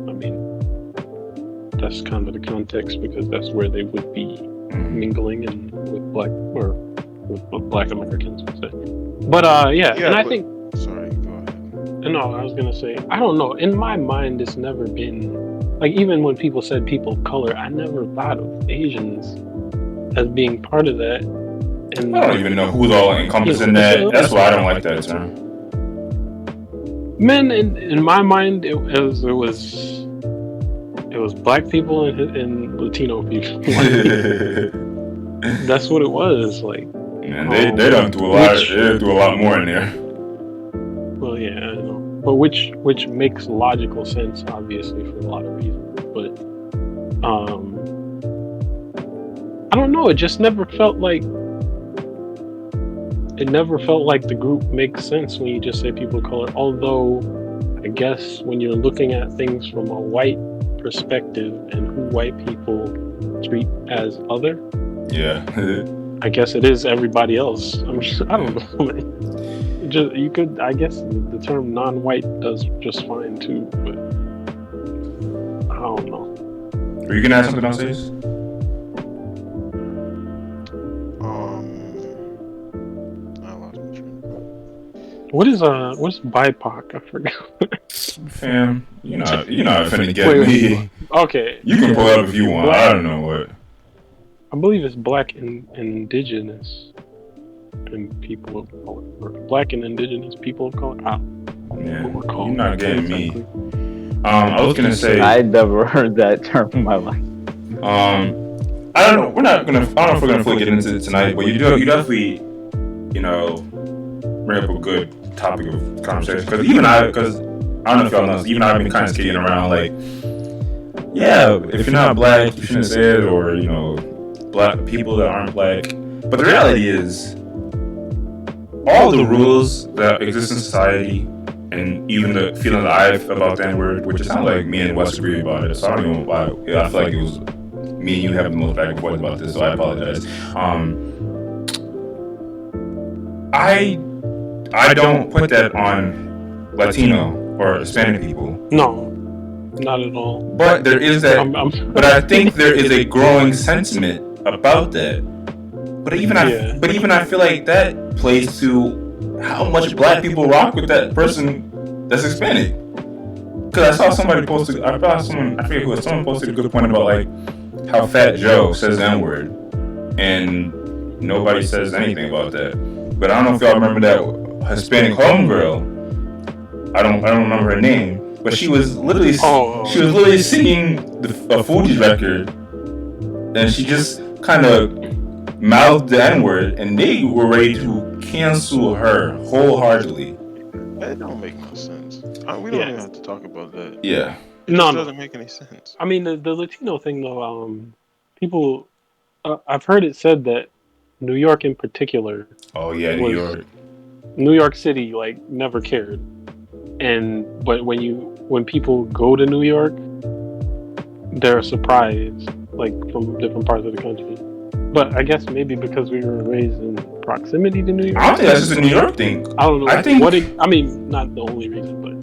I mean that's kind of the context because that's where they would be mingling and with black Americans, I would say. But I think. Sorry, go ahead. No, I was gonna say I don't know. In my mind, it's never been. Like, even when people said people of color, I never thought of Asians as being part of that. And I don't even know who's all encompassed in that. That's why I don't like that term. Men, in my mind, it was black people and Latino people. That's what it was. Like, man, they don't do a lot. They do a lot more in there. Well, yeah, I know. But which makes logical sense, obviously, for a lot of reasons. But I don't know. It just never felt like the group makes sense when you just say people of color. Although, I guess when you're looking at things from a white perspective and who white people treat as other, yeah, I guess it is everybody else. I mean, I don't know, man. You could, I guess, the term non-white does just fine too, but I don't know. Were you gonna ask something else, Ace? I lost my train of thought. What's BIPOC? I forgot. Fam, you know, if finna get me. Okay. You can pull it up if you want. I don't know what. I believe it's black and indigenous. And people of color, or black and indigenous people of color. Yeah, you're not getting me. I was gonna say I'd never heard that term in my life. I don't know. I don't know if we're gonna fully get into it tonight, but you definitely, bring up a good topic of conversation. Because I don't know if y'all know, even I've been kind of skating around like, yeah, if you're not black, you shouldn't say it, or black people that aren't black. But the reality is, all the rules that exist in society, and even the feeling that I have about the N-word, which it sounds like me and Wes agree about it, so I don't even know why. I feel like it was me and you having the most back and forth about this, so I apologize. I don't put that on Latino or Hispanic people. No, not at all. But there is that. But I think there is a growing sentiment about that. But even I feel like that plays to how much black people rock with that person that's Hispanic. Because I saw somebody posted, I forget who, someone posted a good point about like how Fat Joe says the N-word, and nobody says anything about that. But I don't know if y'all remember that Hispanic homegirl. I don't remember her name, but she was literally singing a Fuji record, and she just kind of mouthed the N-word, and they were ready to cancel her wholeheartedly. That don't make no sense. We don't even have to talk about that. Yeah. It No, just no. doesn't make any sense. I mean, the Latino thing, though, people, I've heard it said that New York in particular, Oh yeah, New York. New York City, like, never cared. But when people go to New York, they're surprised, like, from different parts of the country. But I guess maybe because we were raised in proximity to New York. I don't think that's just a New York thing. I don't know. I think I mean, not the only reason, but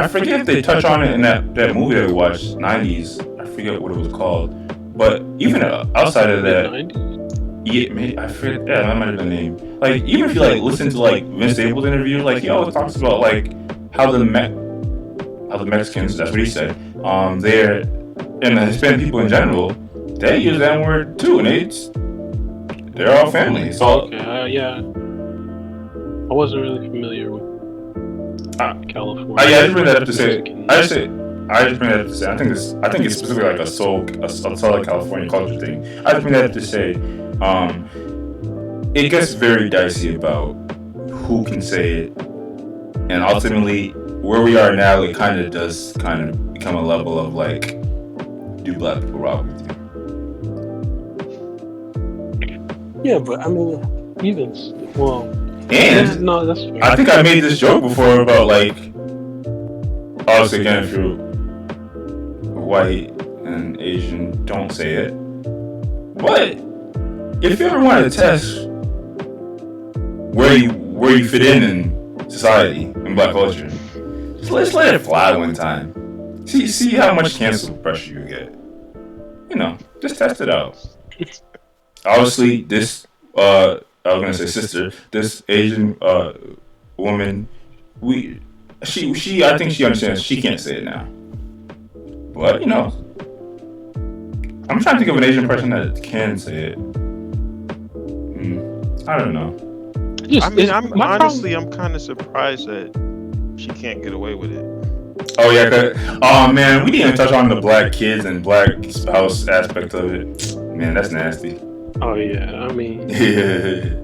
I forget if they touch on it in that movie that we watched, 90s. I forget what it was called. But even outside of that, 90s? yeah, maybe, I forget. Yeah, that might have been the name. Like, even if you like listen to like Vince Staples' interview, like he always talks about like how the Mexicans, that's what he said, they're, and the Hispanic people in general, they use that word too, and they're all family. So okay, yeah. I wasn't really familiar with California. I just bring that up to say. I think it's specifically like a Southern California culture thing. I just bring that up to say, it gets very dicey about who can say it, and ultimately where we are now, it kind of does become a level of like, do black people rock with you? Yeah, but I mean, And no, that's fair. I think I made this joke before about like, obviously again, if you're white and Asian, don't say it. But if you ever want to test where you fit in society, in black culture, just let it fly one time. See how much cancel pressure you get. You know, just test it out. Obviously, this I was gonna say sister, this Asian woman, she I think she understands she can't say it now. But you know, I'm trying to think of an Asian person that can say it. I don't know. I mean, I'm kind of surprised that she can't get away with it. Oh yeah, oh man, we didn't even touch on the black kids and black spouse aspect of it. Man, that's nasty. Oh yeah, I mean, Yeah.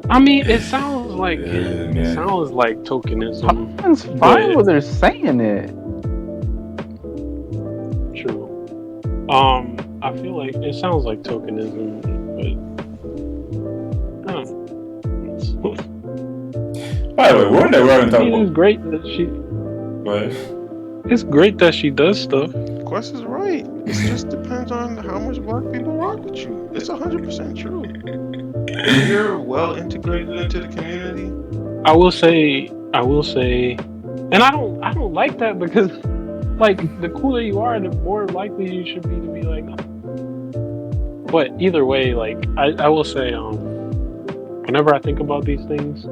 I mean, it sounds like man. tokenism. It's fine with her saying it. True. I feel like it sounds like tokenism, but I don't know. By the way, we're talking It's about. great that she. What? It's great that she does stuff. Quest is right. It just depends on how much black people rock with you. It's 100% true. If you're well integrated into the community, I will say, and I don't like that because, like, the cooler you are, the more likely you should be to be like. But either way, like, I will say, whenever I think about these things,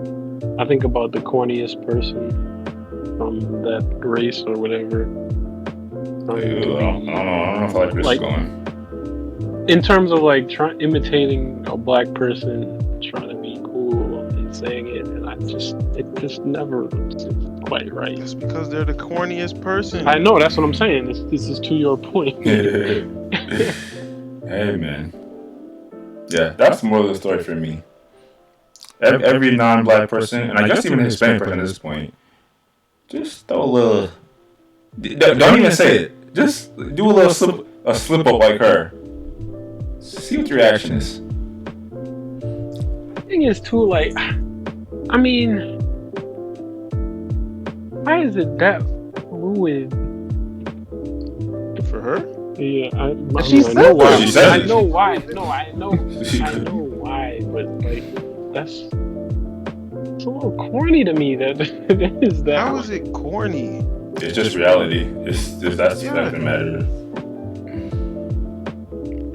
I think about the corniest person from that race or whatever. I don't know if I like where this is going. In terms of like imitating a black person, trying to be cool and saying it, and it just never seems quite right. that's because they're the corniest person. I know, that's what I'm saying. This is to your point. Hey man, yeah, that's more of the story for me. Every non-black person, and I guess even a Hispanic person at this point, just throw a little. Don't even say it. Just do a little slip up like her. See what the reaction is. The thing is too, like, I mean, why is it that fluid For her? Yeah, I said why. She said it. I know why. No, I know why. But like, it's a little corny to me. That it is that. How is it corny? It's just reality. It's just that's the fact of the matter.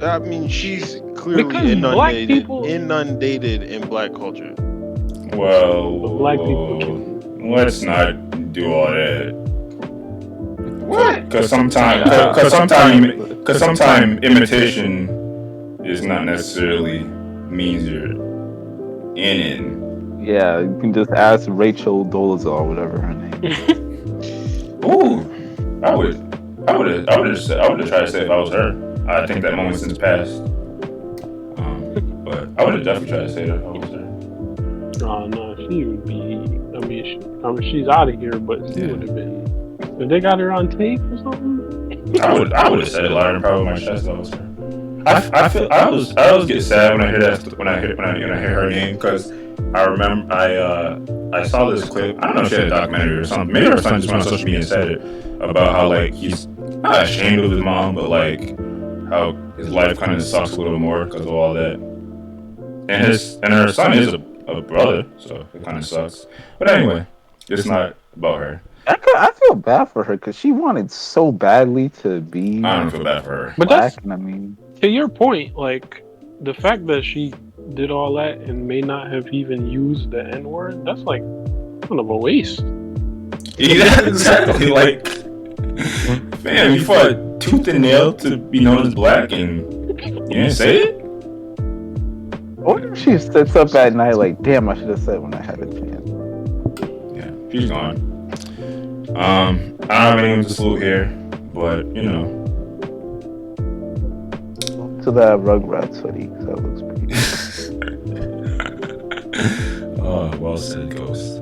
I mean, she's clearly Because inundated in black culture. Well, Black people can. let's not do all that. What? Because sometimes imitation is not necessarily means you're in. Yeah, you can just ask Rachel Dolezal or whatever her name is. Ooh, I would have tried to say if I was her. I think that moment since passed. But I would have definitely tried to say that if I was her. Oh no, she would be. I mean, she's out of here, but she would have been. If they got her on tape or something? I would have said it louder and probably my chest. That was her. I always get sad when I hear that when I hear her name, because I remember I saw this clip. I don't know if she had a documentary or something. Maybe her son just went on social media and said it about how like he's not ashamed of his mom, but like how his life kind of sucks a little more because of all that. And her son is a brother, so it kind of sucks. But anyway, it's not about her. I feel bad for her because she wanted so badly to be. I don't feel bad for her. But black, that's, and I mean, to your point, like the fact that she did all that and may not have even used the N-word, that's like kind of a waste. Yeah, exactly. Like, man, you fought tooth and nail to be known as black, and you didn't say it. What if she sits up at night like, damn, I should have said when I had a chance. Yeah, she's gone. I don't have anyone to salute here, but you know. To that Rugrats hoodie, that looks pretty. Oh, well said, Ghost.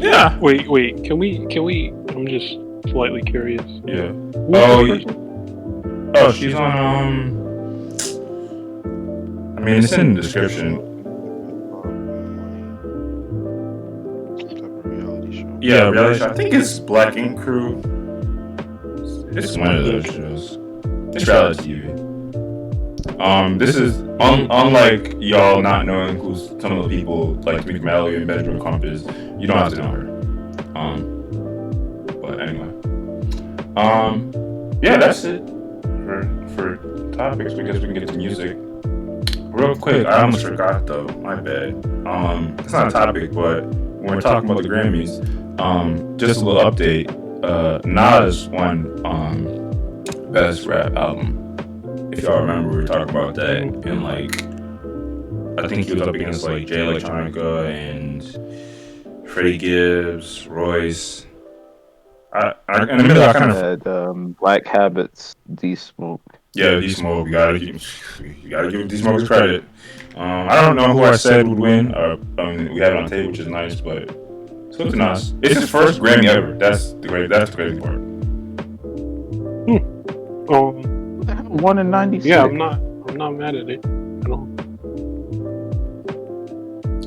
Yeah. Wait, can we? I'm just slightly curious. Yeah. Who's Oh, she's on. I mean, it's in the description. Yeah, reality show. I think it's Black Ink Crew. It's one of those shows. It's reality TV. This is unlike y'all not knowing who's some of the people like Mick Mallory and Benjamin Compass. You don't have to know her. But anyway. Yeah, that's it for topics, because we can get to music. Real quick, I almost forgot though. My bad. It's not a topic, but when we're talking about the Grammys, just a little update. Nas won Best Rap Album. If y'all remember, we were talking about that, and like, I think he was up against like Jay Electronica and Freddie Gibbs, Royce. In the middle, I kind of had Black Habits, D-Smoke. Yeah, D-Smoke. You gotta give D-Smoke his credit. I don't know who I said would win. We have it on tape, which is nice, but it's good to Nas. It's his first Grammy ever. That's the crazy part. One in 96. Yeah, I'm not mad at it.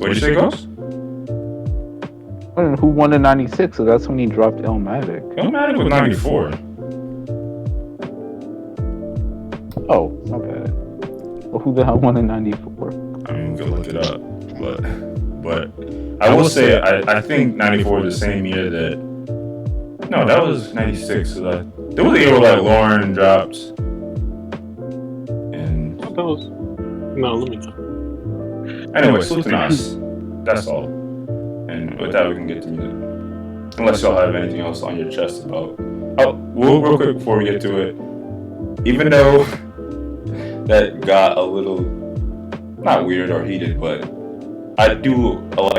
What did you say, Ghost? Who won in 96? So that's when he dropped Illmatic. Illmatic was 94. Oh, my bad. Well, who the hell won in 94? I mean, we can look it up, but I will say I think 94 was the same year that. No, that was 96. So there was a year where like Lauren dropped. And That was no. Let me know. Anyway, salute to Nas. That's all. And with that, we can get to music. Unless y'all have anything else on your chest about. Oh, real quick before we get to it. Even though that got a little not weird or heated, but I like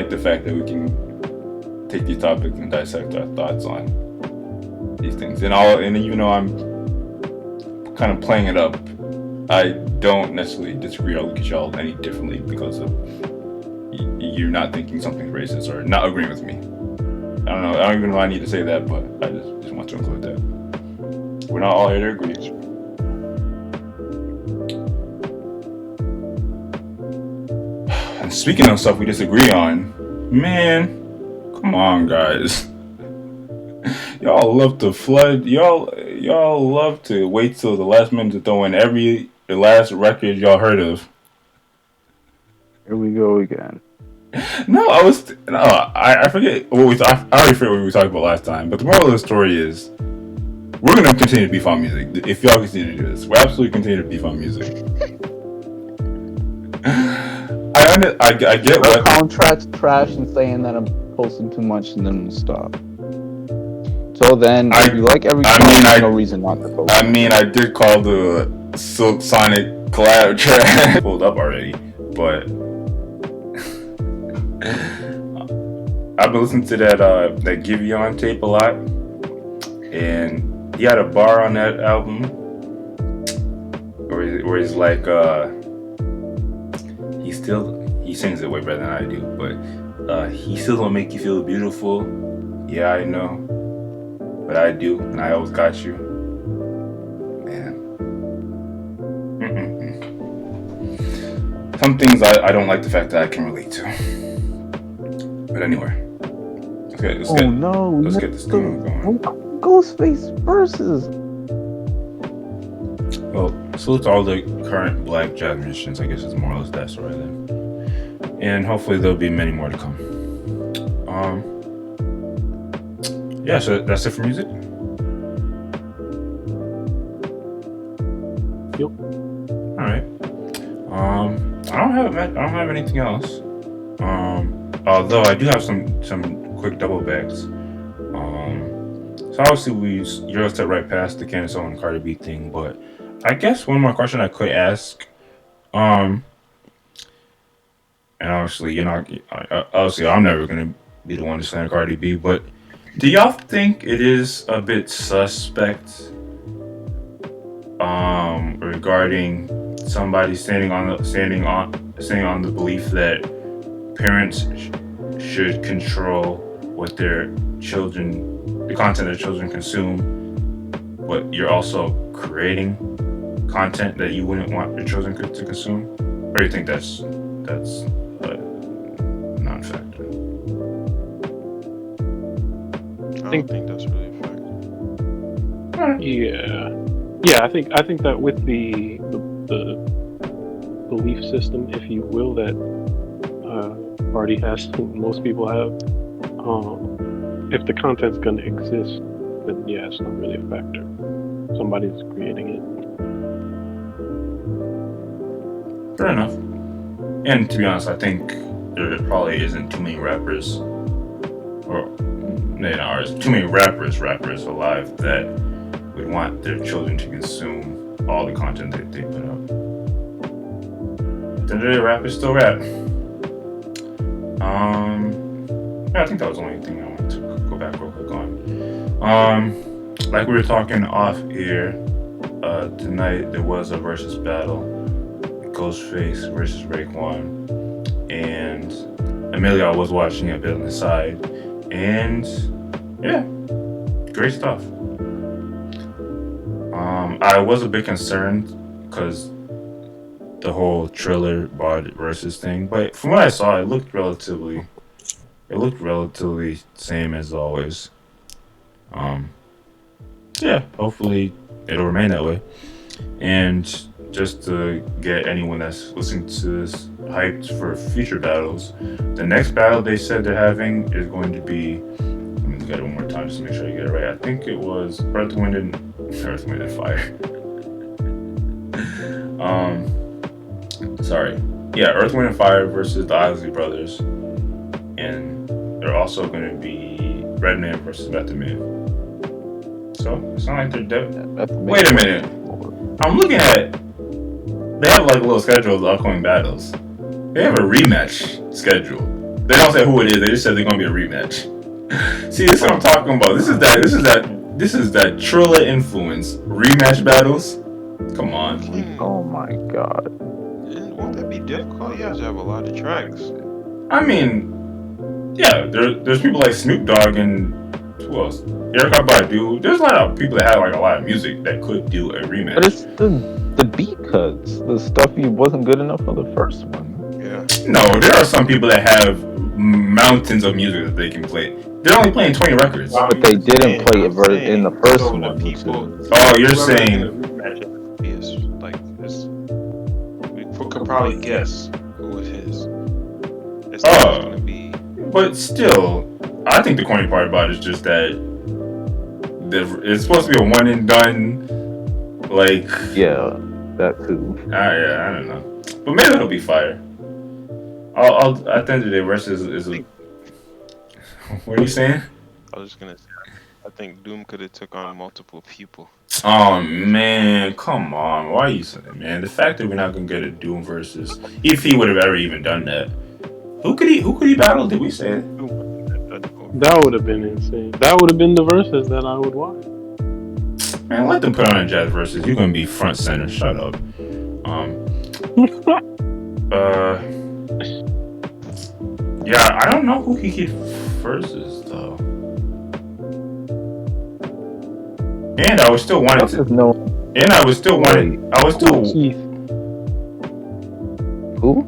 the fact that we can take these topics and dissect our thoughts on these things. And even though I'm kind of playing it up, I don't necessarily disagree or look at y'all any differently because of you're not thinking something's racist or not agreeing with me. I don't know. I don't even know I need to say that, but I just want to include that. We're not all here to agree. And speaking of stuff we disagree on, man, come on, guys. Y'all love to flood. Y'all love to wait till the last minute to throw in the last record y'all heard of. Here we go again. I forget what we thought. I already forget what we talked about last time. But the moral of the story is, we're gonna continue to beef on music. If y'all continue to do this, we're absolutely continue to beef on music. I get what Contracts trash and saying that I'm posting too much, and then we'll stop. So then, if you like every song, there's no reason not to post. I mean, I did call the Silk Sonic collab track pulled up already, but I've been listening to that Giveon tape a lot, and he had a bar on that album where he's like, he sings it way better than I do, but he still don't make you feel beautiful. Yeah, I know. but I do, and I always got you. Man. Some things I don't like the fact that I can relate to. But anyway, let's get this thing going. Ghostface versus. Well, salute to all the current black jazz musicians. I guess it's more or less that story then. And hopefully there'll be many more to come. Yeah, so that's it for music. Yep. All right. I don't have anything else. Although I do have some quick double backs. So obviously we Euro right past the Candace and Cardi B thing, but I guess one more question I could ask. And obviously, obviously I'm never gonna be the one to slander Cardi B, but do y'all think it is a bit suspect regarding somebody standing on the belief that parents should control what their children, the content their children consume, but you're also creating content that you wouldn't want your children to consume? Or do you think that's a non-factor? I don't think that's really a factor. Yeah. I think that with the belief system, if you will, that Cardi has, most people have, if the content's going to exist, then yeah, it's not really a factor. Somebody's creating it. Fair enough. And to be honest, I think there probably isn't too many rappers, too many rappers alive that would want their children to consume all the content that they put out. At the end of the day, rap is still rap. Yeah, I think that was the only thing I wanted to go back real quick on. Like we were talking off air, tonight there was a versus battle. Ghostface versus Raekwon, and Amelia was watching a bit on the side, and yeah, great stuff. I was a bit concerned because the whole Triller Bod versus thing, but from what I saw, it looked relatively same as always. Yeah, hopefully it'll remain that way, and just to get anyone that's listening to this hyped for future battles, the next battle they said they're having is going to be, let me look at it one more time just to make sure I get it right. I think it was Earth, Wind, and Fire. Earth, Wind, and Fire versus the Eigsti brothers, and they're also going to be Redman versus Method Man. So it's not like they're dead. Wait a minute, I'm looking at. They have like a little schedule of the upcoming battles. They have a rematch schedule. They don't say who it is. They just said they're gonna be a rematch. See, this is what I'm talking about. This is that Trilla influence. Rematch battles. Come on. Oh my god. Won't that be difficult? You have to have a lot of tracks. I mean, yeah. There's people like Snoop Dogg and who else? Erykah Badu. There's a lot of people that have like a lot of music that could do a rematch. But it's the beat cuts, the stuff you wasn't good enough for the first one. Yeah. No, there are some people that have mountains of music that they can play. They're only playing 20 records. But they didn't play it in the first one. Oh, you're saying? Yes, like this. We could probably guess who it is. It's not gonna be. But still, I think the corny part about it is just that it's supposed to be a one and done. Like, yeah, that too. Yeah, I don't know, but maybe it'll be fire. I'll at the end of the day, versus is a. What are you saying? I was just gonna say, I think Doom could have took on multiple people. Oh man, come on! Why are you saying that, man? The fact that we're not gonna get a Doom versus, if he would have ever even done that, who could he battle? Did we say it? That would have been insane. That would have been the verses that I would watch. Man, let them put on a jazz versus. You're gonna be front center. Shut up. Yeah, I don't know who he could versus though. And I was still wanting to. No. And I was still wanting. I was still. Keith. Who?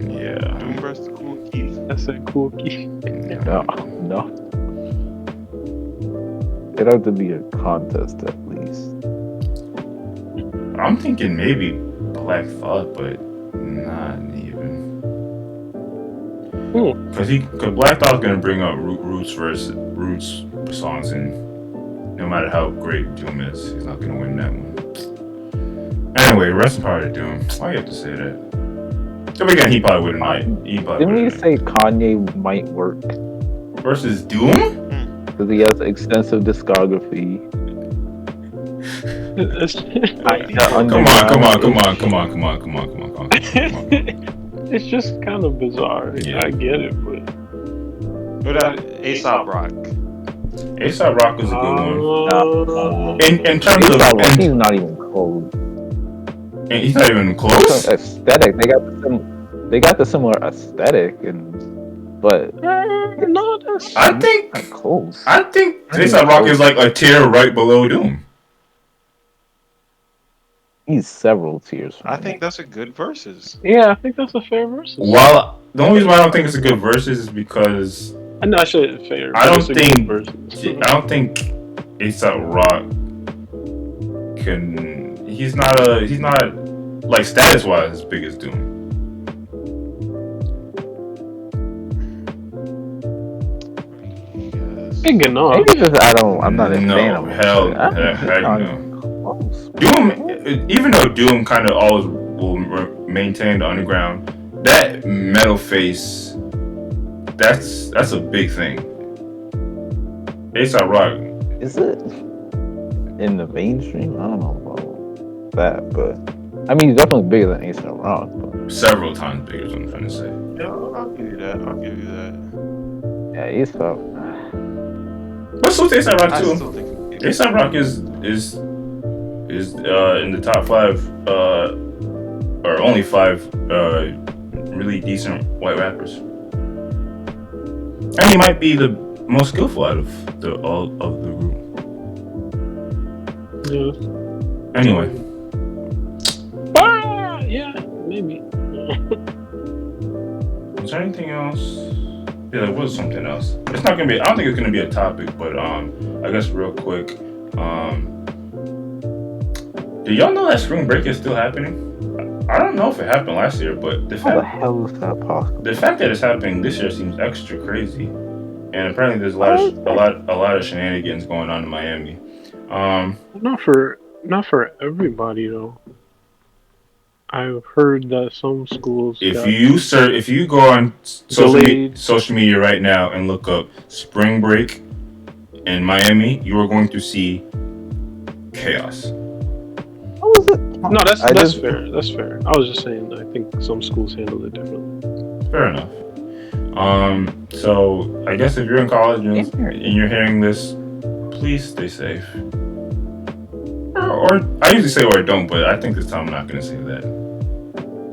Yeah. Doom versus Cool Keith. I said Cool Keith. No. It'd have to be a contest at least. I'm thinking maybe Black Thought, but not even. Because Black Thought's gonna bring up Roots songs, and no matter how great Doom is, he's not gonna win that one. Anyway, rest in power to Doom. Why you have to say that? Then again, he probably wouldn't. Didn't we say Kanye might work? Versus Doom? Because he has extensive discography. Come on. It's just kind of bizarre. Yeah. I get it, but A$AP Rock. A$AP Rock is a good one. In terms of, he's not even close. And he's not even close. Aesthetic, they got the similar aesthetic, but no, that's I think not close. I think A$AP Rock is like a tier right below Doom. He's several tiers. I think that's a good versus. Yeah, I think that's a fair versus. While the only reason why I don't think it's a good versus is because I know I said fair. I don't think A$AP Rock can. He's not like status wise as big as Doom. Big enough. Maybe just I'm not a fan of him. Heck no. Doom, even though Doom kind of always will maintain the underground, that metal face, that's a big thing. A$AP Rock. Is it in the mainstream? I don't know about that, but I mean, he's definitely bigger than A$AP Rock. But... several times bigger, is what I'm trying to say. Yeah, I'll give you that. Yeah, A$AP. What's with A$AP Rock I too? still think A$AP Rock is in the top 5 or only 5 really decent white rappers, and he might be the most skillful out of all of the group. Yeah. Anyway, yeah, maybe. was there anything else? Yeah, there was something else. It's not gonna be. I don't think it's gonna be a topic, but I guess real quick. Do y'all know that spring break is still happening? I don't know if it happened last year, but How the hell is that possible? the fact that it's happening this year seems extra crazy. And apparently there's a lot of shenanigans going on in Miami. Not for everybody though. I've heard that some schools. If you go on social media right now and look up spring break in Miami, you are going to see chaos. No, that's fair. That's fair. I was just saying. I think some schools handle it differently. Fair enough. So I guess if you're in college and you're hearing this, please stay safe. Or I usually say or don't, but I think this time I'm not going to say that.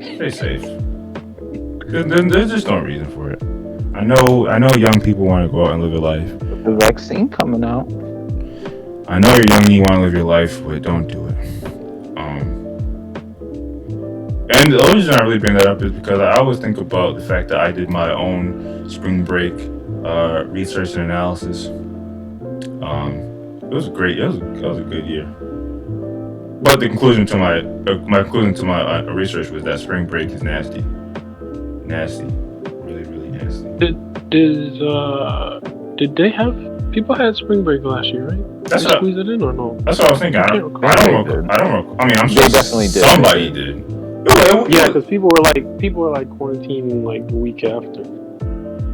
Stay safe. There's just no reason for it. I know young people want to go out and live their life. The vaccine coming out. I know you're young and you want to live your life, but don't do it. And the only reason I really bring that up is because I always think about the fact that I did my own spring break research and analysis. It was great. It was a good year. But the conclusion to my conclusion to my research was that spring break is nasty, really, really nasty. Did they have people had spring break last year, right? That's what, squeeze it in or no? That's what I was thinking. I don't recall. I mean, I'm sure definitely did. Somebody did. Yeah, because people were like quarantining like the week after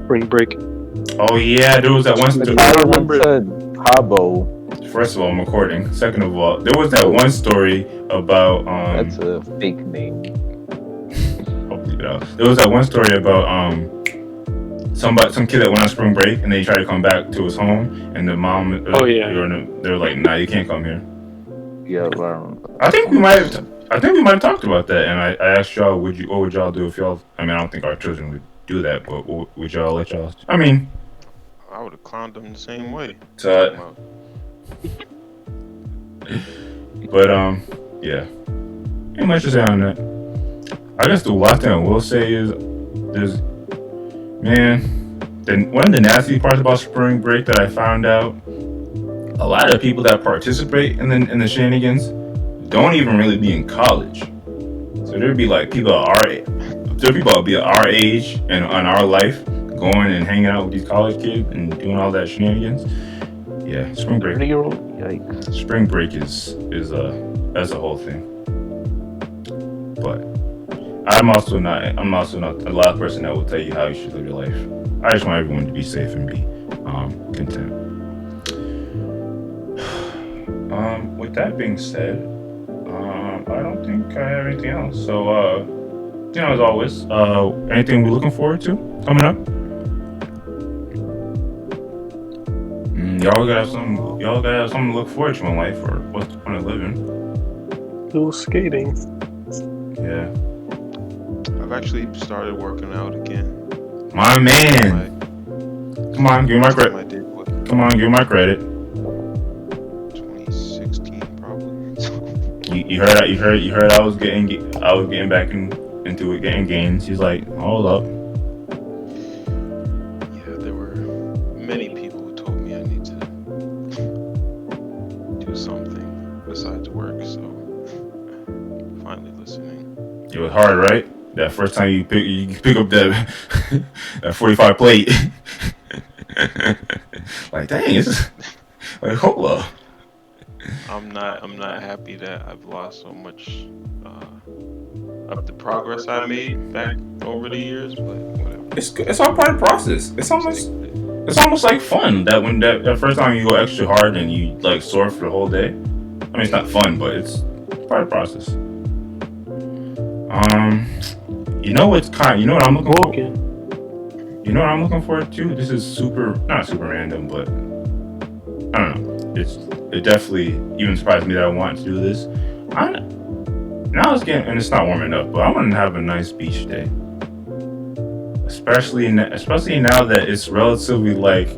spring break. Oh yeah, there was that one story. I remember Cabo. First of all, I'm recording. Second of all, there was that one story about That's a fake name. I'll leave it out. There was that one story about some kid that went on spring break and then he tried to come back to his home and the mom they were like, nah, you can't come here. Yeah, I think we might have talked about that, and I asked y'all, what would y'all do if y'all? I mean, I don't think our children would do that, but would y'all let y'all? I mean, I would have clowned them the same way. But yeah. Ain't much to say on that. I guess the last thing I will say is, one of the nasty parts about spring break that I found out, a lot of people that participate in the shenanigans don't even really be in college. So there'd be like people our age and on our life going and hanging out with these college kids and doing all that shenanigans. Yeah, spring break. 30-year-old, yikes. Spring break is that's a whole thing. But I'm also not a loud person that will tell you how you should live your life. I just want everyone to be safe and be content. With that being said, I don't think I have anything else. So, as always, anything we're looking forward to coming up? Y'all gotta have something to look forward to in life, or what's the point of living? Little skating. Yeah. I've actually started working out again. My man. Come on, give me my credit. Come on, give me my credit. 2016 probably. You heard I was getting back into it, getting gains. He's like, hold up. Yeah, there were many people who told me I need to do something besides work, so finally listening. It was hard, right? That first time you pick up that 45 plate. Like, dang, it's like, hold up. I'm not happy that I've lost so much of the progress I made back over the years, but whatever. It's all part of the process. It's almost like fun that when that first time you go extra hard and you like sore for the whole day. I mean, it's not fun, but it's part of the process. You know what I'm looking for? You know what I'm looking forward to? This is not super random, but I don't know. It definitely even surprised me that I want to do this. Now it's getting, and it's not warming up, but I want to have a nice beach day. Especially now that it's relatively like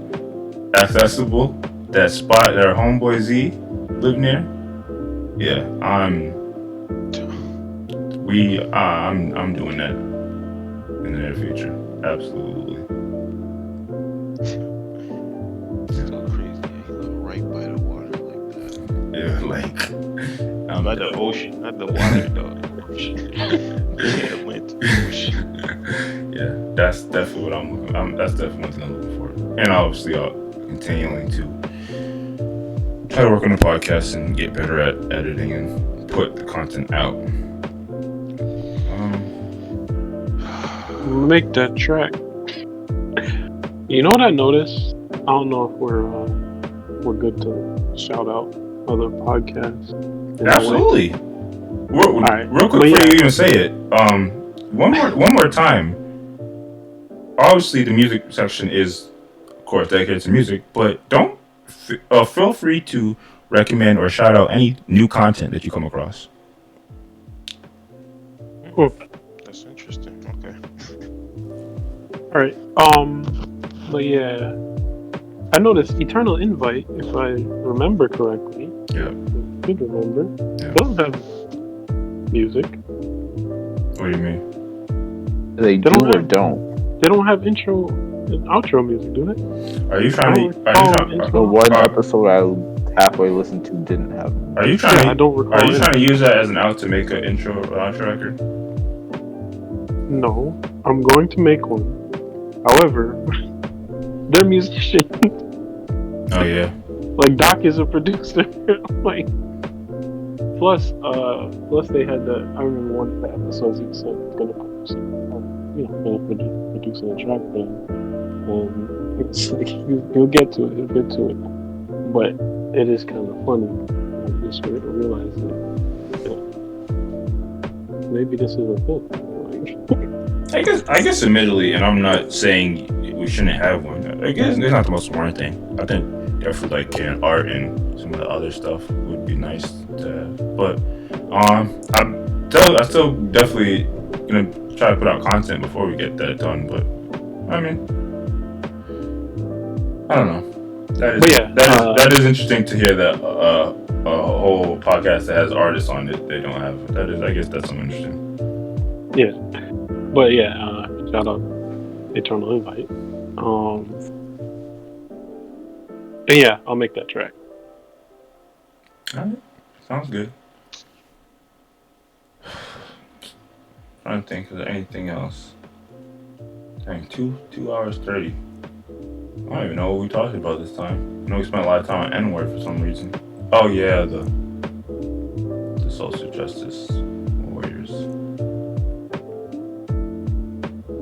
accessible. That spot that our homeboy Z live near. Yeah, I'm doing that in the near future. Absolutely. Still crazy. He live right by the water like that. Yeah, like By the ocean, not the water, though. The ocean. Yeah, ocean. Yeah, that's definitely what that's definitely one thing I'm looking for. And obviously, I'll continuing to try to work on the podcast and get better at editing and put the content out. Make that track. You know what I noticed? I don't know if we're good to shout out other podcasts. Absolutely. Real quick before you even say it, one more time. Obviously, the music section is, of course, dedicated to music, but feel free to recommend or shout out any new content that you come across. That's interesting. Okay. All right. But yeah, I noticed Eternal Invite, if I remember correctly. Yeah. Good remember. Yeah. Doesn't have music. What do you mean? They do or don't? They don't have intro and outro music, do they? Are you trying to? The one episode I halfway listened to didn't have. Are you trying? I don't recall. Are you trying to use that as an out to make an intro or outro record? No, I'm going to make one. However, they're musicians. Oh yeah. Like Doc is a producer. Like plus they had the. I remember one of the episodes he said he's gonna produce producing a track for him. It's like he'll get to it. But it is kind of funny. I just realized that maybe this is a thing. I guess admittedly, and I'm not saying we shouldn't have one. I guess it's not the most important thing. I think definitely like art and some of the other stuff would be nice to have. But I'm still definitely gonna try to put out content before we get that done. But I mean, I don't know. That is interesting to hear that whole podcast that has artists on it. They don't have that. I guess that's something interesting. Yeah, but yeah, shout out Eternal Invite. And yeah, I'll make that track. All right. Sounds good. Trying to think, is there anything else? Dang, 2 hours 30. I don't even know what we talked about this time. I know we spent a lot of time on N-word for some reason. Oh yeah, the social justice warriors.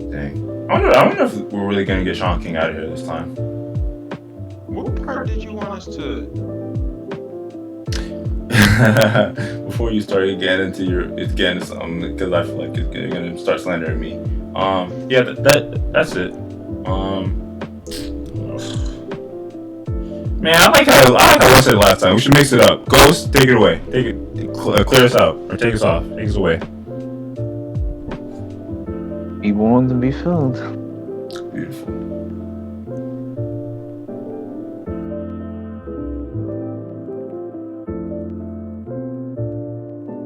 Dang. I wonder if we're really gonna get Sean King out of here this time. What part did you want us to? Before you start getting into something, because I feel like you're gonna start slandering me. Yeah, that's it. Man, I like how I said last time. We should mix it up. Ghost, take it away. Clear us out or take us off. Take us away. Be warned and be filled. Beautiful.